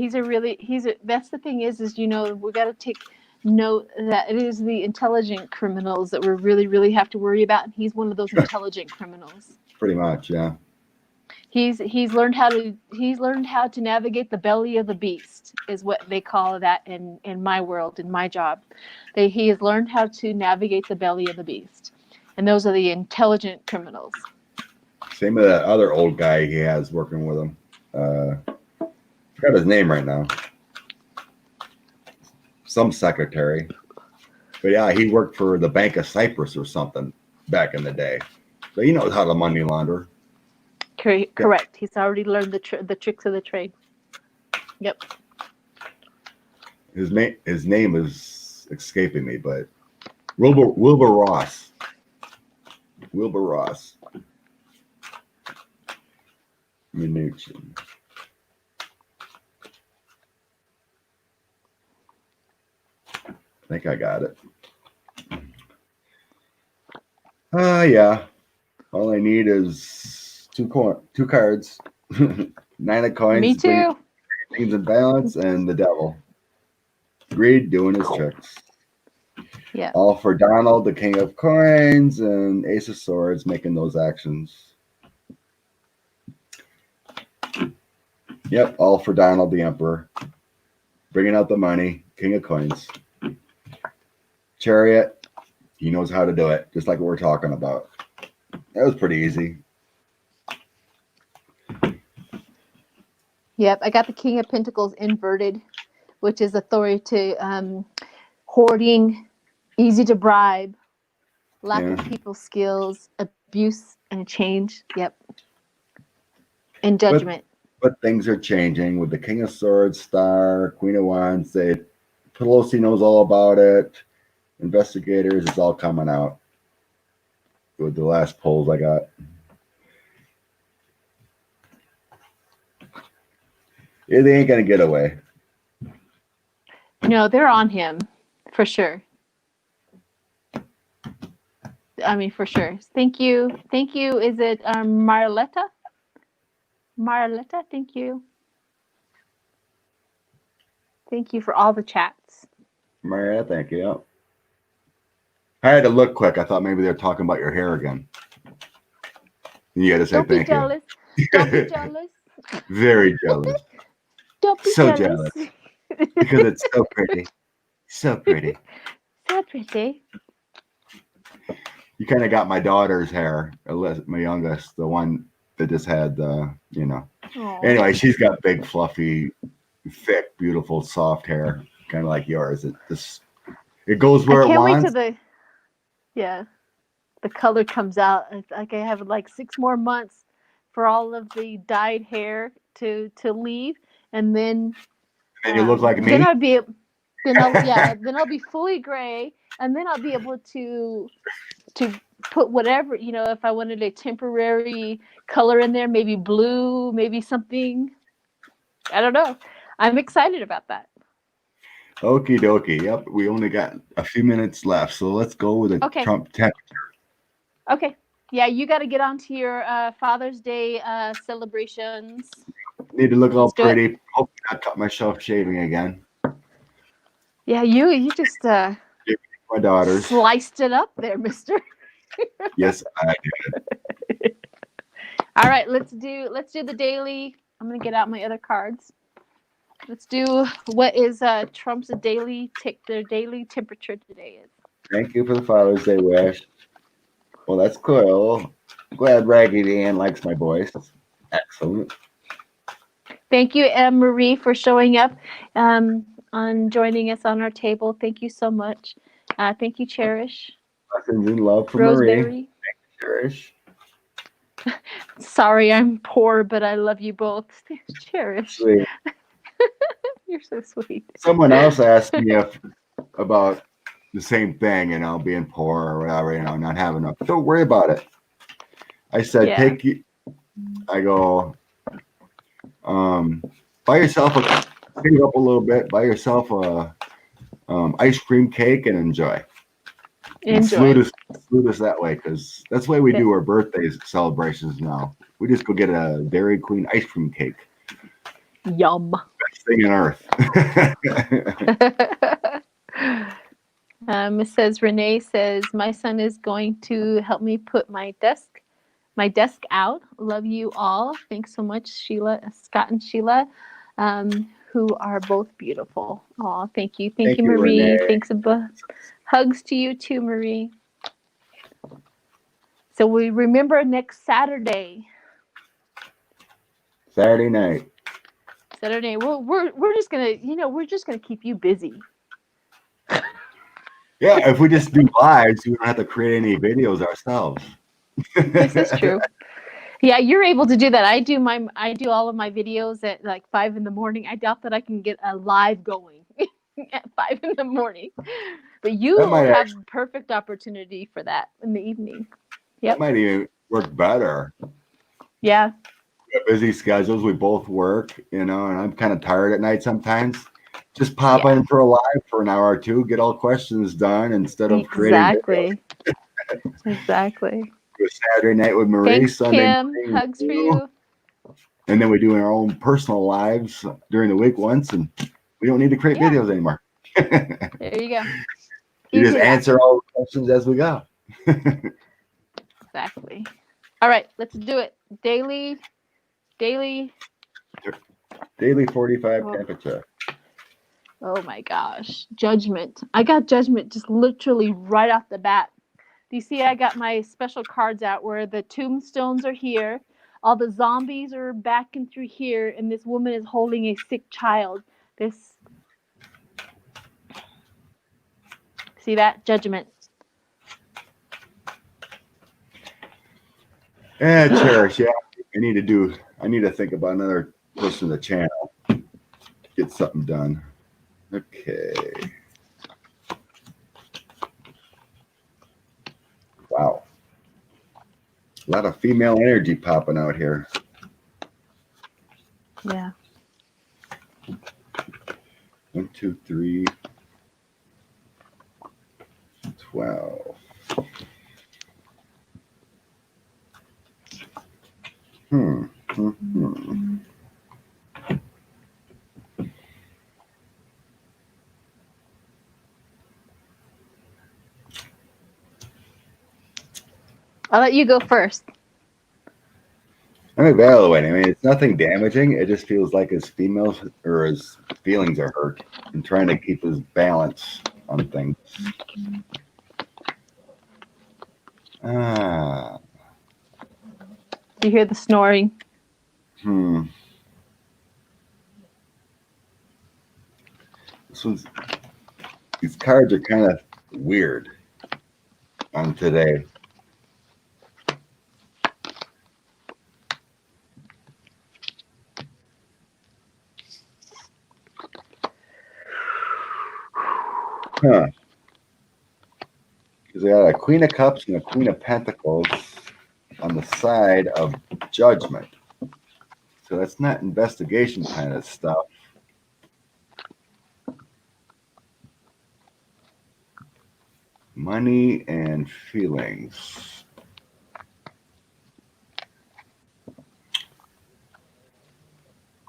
that's the thing is we got to take note that it is the intelligent criminals that we really, really have to worry about. And he's one of those intelligent criminals. Pretty much, yeah. He's learned how to navigate the belly of the beast, is what they call that in my world, in my job. He has learned how to navigate the belly of the beast, and those are the intelligent criminals. Same with that other old guy he has working with him. Forgot his name right now. Some secretary. But yeah, he worked for the Bank of Cyprus or something back in the day. So he knows how to money launder. Correct. He's already learned the tricks of the trade. Yep. His name is escaping me, but Wilbur Ross. Wilbur Ross. Mnuchin. I think I got it. Yeah. All I need is two cards. 9 of coins. Me too. Things in balance, and the devil. Greed doing his tricks. Yeah. All for Donald, the king of coins, and ace of swords making those actions. Yep, all for Donald, the emperor. Bringing out the money, king of coins. Chariot, he knows how to do it, just like what we're talking about. That was pretty easy. Yep, I got the King of Pentacles inverted, which is authority, hoarding, easy to bribe, lack of people skills, abuse, and change. Yep. And judgment. But things are changing with the King of Swords, Star, Queen of Wands. Pelosi knows all about it. Investigators, it's all coming out with the last polls I got. Yeah, they ain't gonna get away. No, they're on him for sure. I mean, for sure. Thank you. Is it Marletta? Marletta, thank you. Thank you for all the chats. Maria, thank you. I had to look quick. I thought maybe they were talking about your hair again. You had to say Don't be thank jealous. you. Don't be jealous. Very jealous. Don't be So jealous. Because it's so pretty. So pretty. So pretty. You kind of got my daughter's hair, my youngest, the one that just had Aww. Anyway, she's got big, fluffy, thick, beautiful, soft hair, kind of like yours. It goes where it I can't wait wants. till the color comes out. It's like I have like 6 more months for all of the dyed hair to leave, and then you look like me. Then I'll be fully gray, and then I'll be able to put whatever, if I wanted a temporary color in there, maybe blue, maybe something. I don't know. I'm excited about that. Okie dokie. Yep, we only got a few minutes left, so let's go with a Trump temperature. Okay. Yeah, you got to get on to your Father's Day celebrations. Need to look all pretty. Hope I cut myself shaving again. Yeah, you just my daughters sliced it up there, mister. Yes, I did. All right, let's do the daily. I'm gonna get out my other cards. Let's do what is Trump's their daily temperature today is. Thank you for the Father's Day wish. Well, that's cool. Glad Raggedy Ann likes my voice. Excellent. Thank you, Marie, for showing up on joining us on our table. Thank you so much. Thank you, Cherish. Blessings and love from Rosemary. Marie. Thank you, Cherish. Sorry, I'm poor, but I love you both. Cherish. Sweet. You're so sweet. Someone else asked me about the same thing, being poor or whatever, not having enough. Don't worry about it. I said, I go, buy yourself save up a little bit, buy yourself a ice cream cake and enjoy. Salute us that way, because that's the way we do our birthday celebrations now. We just go get a Dairy Queen ice cream cake. Yum. Best thing on earth. Renee says, my son is going to help me put my desk my desk out. Love you all. Thanks so much, Sheila, Scott, and Sheila, who are both beautiful. Oh, thank you. Thank you, Marie. Renee. Thanks. Hugs to you too, Marie. So we remember next Saturday. Saturday night. Saturday. Well, we're just gonna, we're just gonna keep you busy. Yeah, if we just do lives, we don't have to create any videos ourselves. This is true. Yeah, you're able to do that. I do all of my videos at like 5 a.m. I doubt that I can get a live going at 5 a.m. But you That might have perfect opportunity for that in the evening. Yep. That might even work better. Yeah. We have busy schedules. We both work, and I'm kind of tired at night sometimes. Just pop in for a live for an hour or two, get all questions done instead of creating videos. Exactly. Do a Saturday night with Marie, Thanks, Sunday Kim. morning Hugs for you. And then we do our own personal lives during the week once, and we don't need to create videos anymore. There you go. You just answer all the questions as we go. Exactly. All right, let's do it. Daily 45 temperature. Oh my gosh. Judgment. I got judgment just literally right off the bat. Do you see I got my special cards out where the tombstones are here, all the zombies are backing through here, and this woman is holding a sick child. See that? Judgment. Yeah, Cherish. Yeah, I need to think about another person to channel. Get something done. Okay. Wow. A lot of female energy popping out here. Yeah. 1, 2, 3, 12. I'll let you go first. I'm evaluating. I mean, it's nothing damaging. It just feels like his feelings are hurt and trying to keep his balance on things. Do you hear the snoring? These cards are kind of weird on today. Because I got a Queen of Cups and a Queen of Pentacles on the side of Judgment. So that's not investigation kind of stuff. Money and feelings.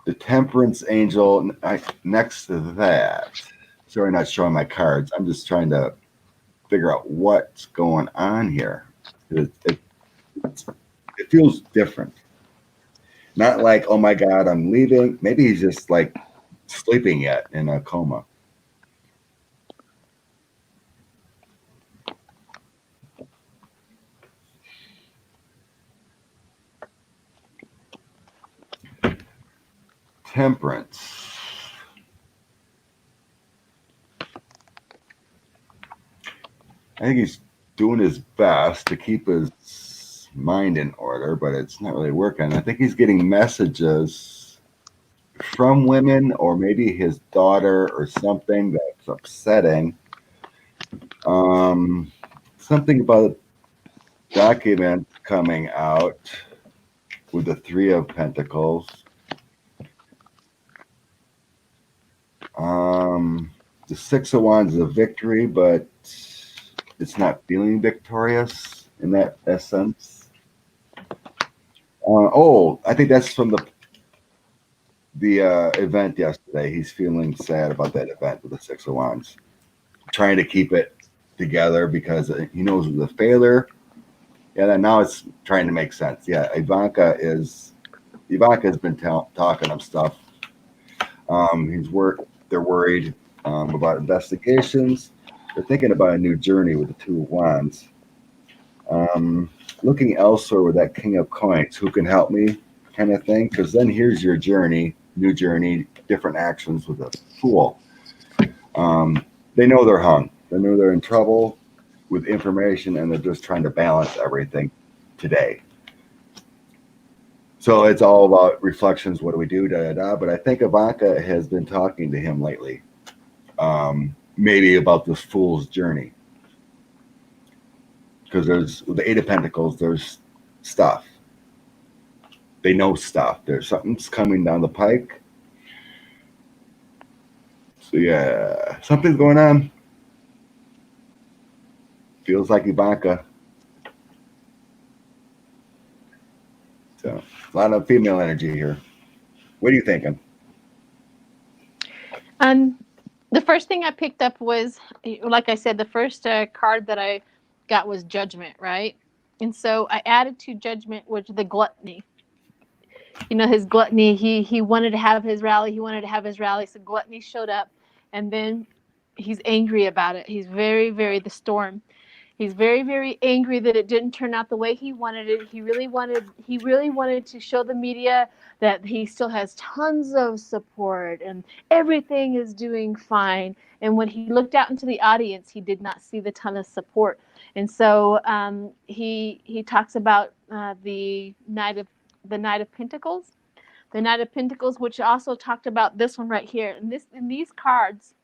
The Temperance Angel next to that. Sorry, not showing my cards. I'm just trying to figure out what's going on here. It feels different. Not like, oh my God, I'm leaving. Maybe he's just like sleeping yet in a coma. Temperance. I think he's doing his best to keep his mind in order, but it's not really working. I think he's getting messages from women or maybe his daughter or something that's upsetting. Something about a document coming out with the 3 of Pentacles. The 6 of Wands is a victory, but it's not feeling victorious in that essence. I think that's from the event yesterday. He's feeling sad about that event with the 6 of Wands. Trying to keep it together because he knows it was a failure, Yeah, then now it's trying to make sense. Yeah, Ivanka has been talking him stuff. They're worried about investigations. They're thinking about a new journey with the Two of Wands. Looking elsewhere with that King of Coins, who can help me, kind of thing. Because then here's your journey, new journey, different actions with the Fool. They know they're hung. They know they're in trouble with information, and they're just trying to balance everything today. So it's all about reflections. What do we do? Da da da. But I think Ivanka has been talking to him lately, maybe about this Fool's journey. Because there's with the Eight of Pentacles, there's stuff. They know stuff. There's something's coming down the pike. So yeah, something's going on. Feels like Ivanka. So a lot of female energy here. What are you thinking? The first thing I picked up was, like I said, the first card that I got was Judgment, right? And so I added to Judgment, which the gluttony. You know, his gluttony. He wanted to have his rally. So gluttony showed up, and then he's angry about it. He's very, very the storm. He's very, very angry that it didn't turn out the way he wanted it. He really wanted to show the media that he still has tons of support and everything is doing fine. And when he looked out into the audience, he did not see the ton of support. And so he talks about the Knight of Pentacles, which also talked about this one right here. And these cards,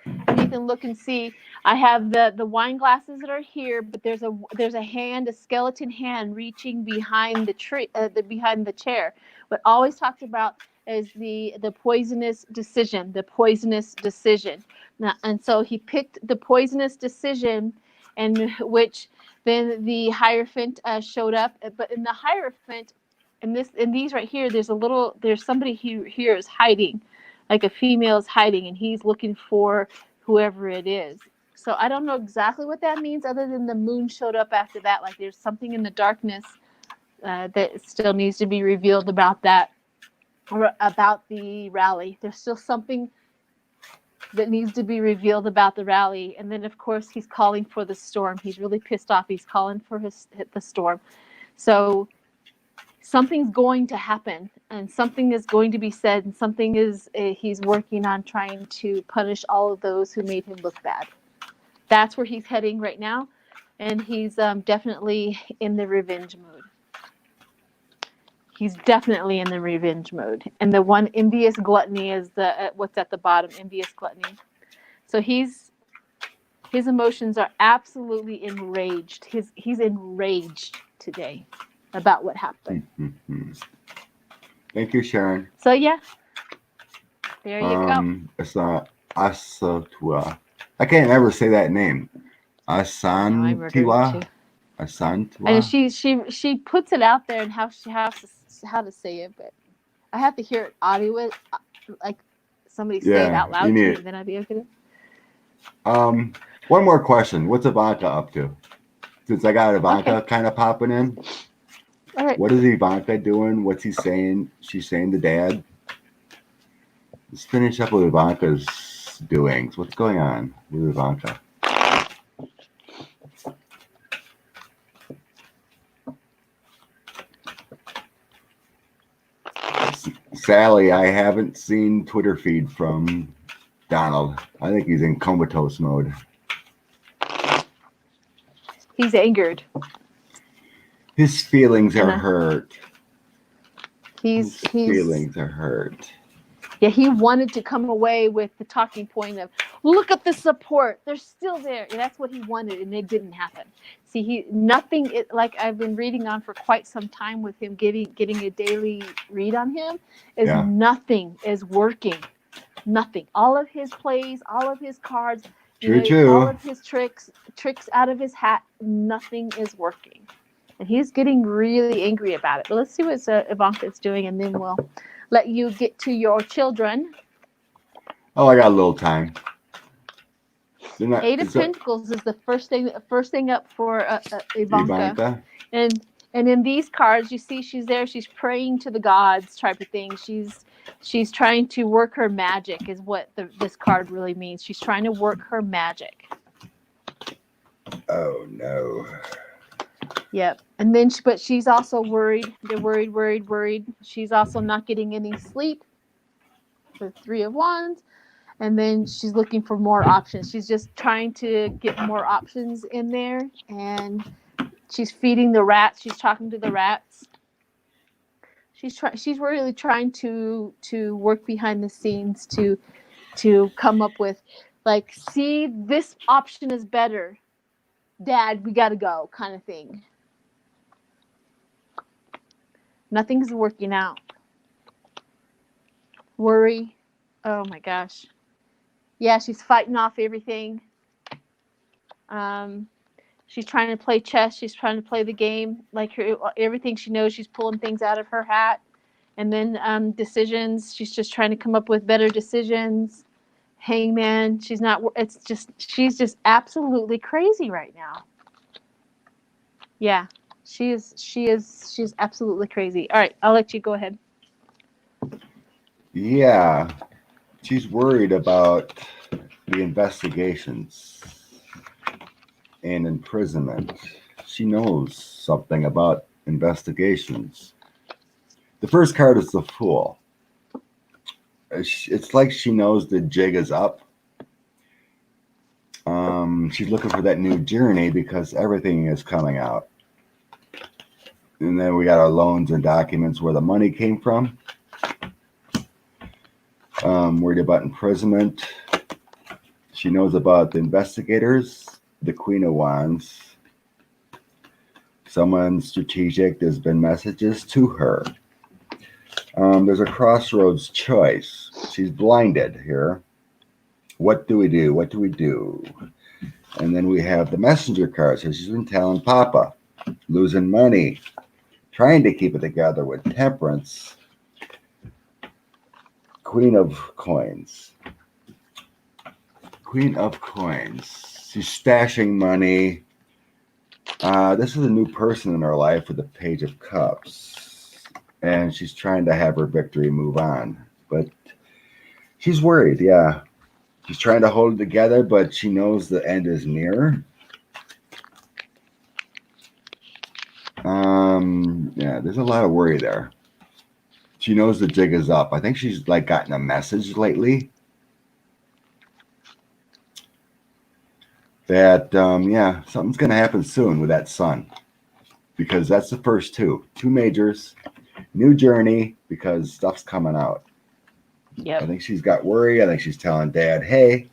you can look and see. I have the wine glasses that are here, but there's a hand, a skeleton hand reaching behind the tree, behind the chair. But always talked about is the poisonous decision, Now, and so he picked the poisonous decision, and which then the Hierophant showed up. But in the Hierophant, in these right here, there's somebody here is hiding. Like a female is hiding, and he's looking for whoever it is. So I don't know exactly what that means, other than the moon showed up after that. Like there's something in the darkness that still needs to be revealed about that, or about the rally. There's still something that needs to be revealed about the rally. And then, of course, he's calling for the storm. He's really pissed off. He's calling for the storm. So something's going to happen, and something is going to be said, and something is he's working on trying to punish all of those who made him look bad. That's where he's heading right now, and he's definitely in the revenge mode. And the one envious gluttony is the what's at the bottom, envious gluttony. So his emotions are absolutely enraged. He's enraged today about what happened. Mm-hmm. Thank you, Sharon. So yeah, there you go. It's Asatua. I can't ever say that name. Asantiwa. Asantiwa. And she puts it out there and how to say it, but I have to hear it audio, like somebody say it out loud to me, then I'd be okay. One more question. What's Ivanka up to? Since I got Ivanka kind of popping in. All right. What is Ivanka doing? What's he saying? She's saying to Dad. Let's finish up with Ivanka's doings. What's going on with Ivanka? Sally, I haven't seen Twitter feed from Donald. I think he's in comatose mode. He's angered. His feelings are hurt. His feelings are hurt. Yeah, he wanted to come away with the talking point of, look at the support. They're still there. And that's what he wanted, and it didn't happen. See, like I've been reading on for quite some time with him, getting a daily read on him, nothing is working. Nothing. All of his plays, all of his cards, all of his tricks out of his hat, nothing is working. And he's getting really angry about it. But let's see what Ivanka's doing, and then we'll let you get to your children. Oh, I got a little time. They're not, Eight of Pentacles is the first thing up for Ivanka. And in these cards, you see she's there. She's praying to the gods, type of thing. She's trying to work her magic, is what this card really means. She's trying to work her magic. Oh no. Yep. And then, but she's also worried. They're worried. She's also not getting any sleep. The Three of Wands. And then she's looking for more options. She's just trying to get more options in there. And she's feeding the rats. She's talking to the rats. She's really trying to work behind the scenes to come up with, like, see, this option is better. Dad, we got to go, kind of thing. Nothing's working out. Worry. Oh my gosh. Yeah, she's fighting off everything. She's trying to play chess. She's trying to play the game. Like everything she knows, she's pulling things out of her hat. And then decisions. She's just trying to come up with better decisions. Hangman. She's just absolutely crazy right now. Yeah, she's absolutely crazy. All right, I'll let you go ahead. Yeah, she's worried about the investigations and imprisonment. She knows something about investigations. The first card is the Fool. It's like she knows the jig is up. She's looking for that new journey because everything is coming out. And then we got our loans and documents where the money came from. Worried about imprisonment. She knows about the investigators, the Queen of Wands. Someone strategic. There's been messages to her. There's a crossroads choice. She's blinded here. What do we do? What do we do? And then we have the messenger card. So she's been telling Papa, losing money, trying to keep it together with temperance. Queen of Coins. Queen of Coins. She's stashing money. This is a new person in her life with the Page of Cups. And she's trying to have her victory move on. But she's worried, yeah. She's trying to hold it together, but she knows the end is near. Yeah, there's a lot of worry there. She knows the jig is up. I think she's like gotten a message lately that, yeah, something's going to happen soon with that sun, because that's the first two majors, new journey, because stuff's coming out. Yep. I think she's got worry. I think she's telling Dad, hey,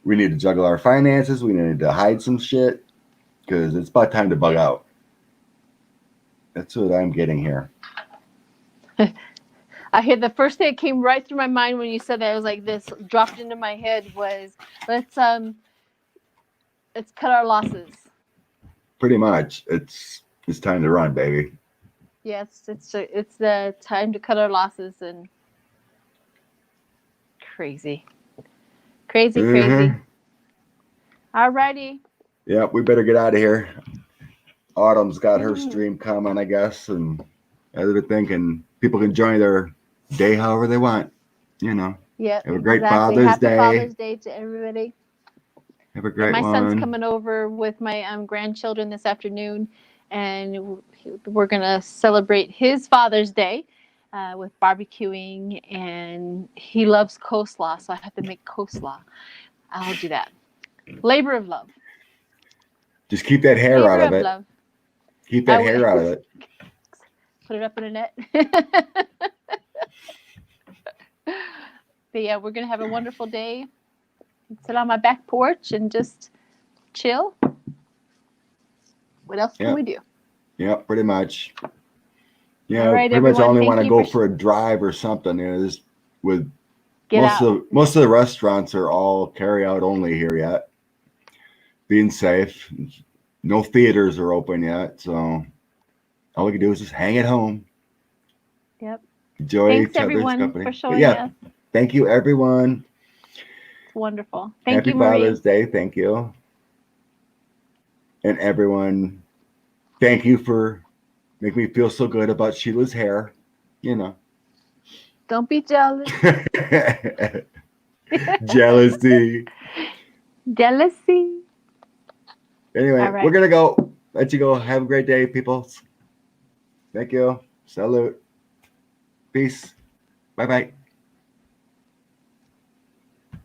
we need to juggle our finances. We need to hide some shit because it's about time to bug out. That's what I'm getting here. I hear the first thing that came right through my mind when you said that, it was like this, dropped into my head, was let's cut our losses. Pretty much, it's time to run, baby. Yes, it's the time to cut our losses. And crazy. All righty. Yeah, we better get out of here. Autumn's got her stream coming, I guess, and other thinking people can join their day however they want, you know. Yeah. Have a great exactly. Father's Happy Day. Father's Day to everybody. Have a great my one. son's coming over with my grandchildren this afternoon, and we're gonna celebrate his Father's Day with barbecuing, and he loves coleslaw, so I have to make coleslaw. I'll do that. Labor of love. Just keep that hair Labor out of it. love. Keep that hair out of it. Put it up in a net. But yeah, we're gonna have a wonderful day. Sit on my back porch and just chill. What else can we do? Yeah, pretty much. Yeah, all right, pretty much. I everyone, only want to go for a drive or something. Is with Get most of the restaurants are all carry out only here yet. Being safe. No theaters are open yet, so all we can do is just hang at home. Yep. Enjoy Thanks each other's everyone company. for showing us. Thank you everyone. wonderful. Thank Happy you, Marie. Father's Day. Thank you. And everyone, thank you for making me feel so good about Sheila's hair. You know. Don't be jealous. Jealousy. Jealousy. Anyway, All right. we're going to go. Let you go. Have a great day, people. Thank you. Salute. Peace. Bye-bye.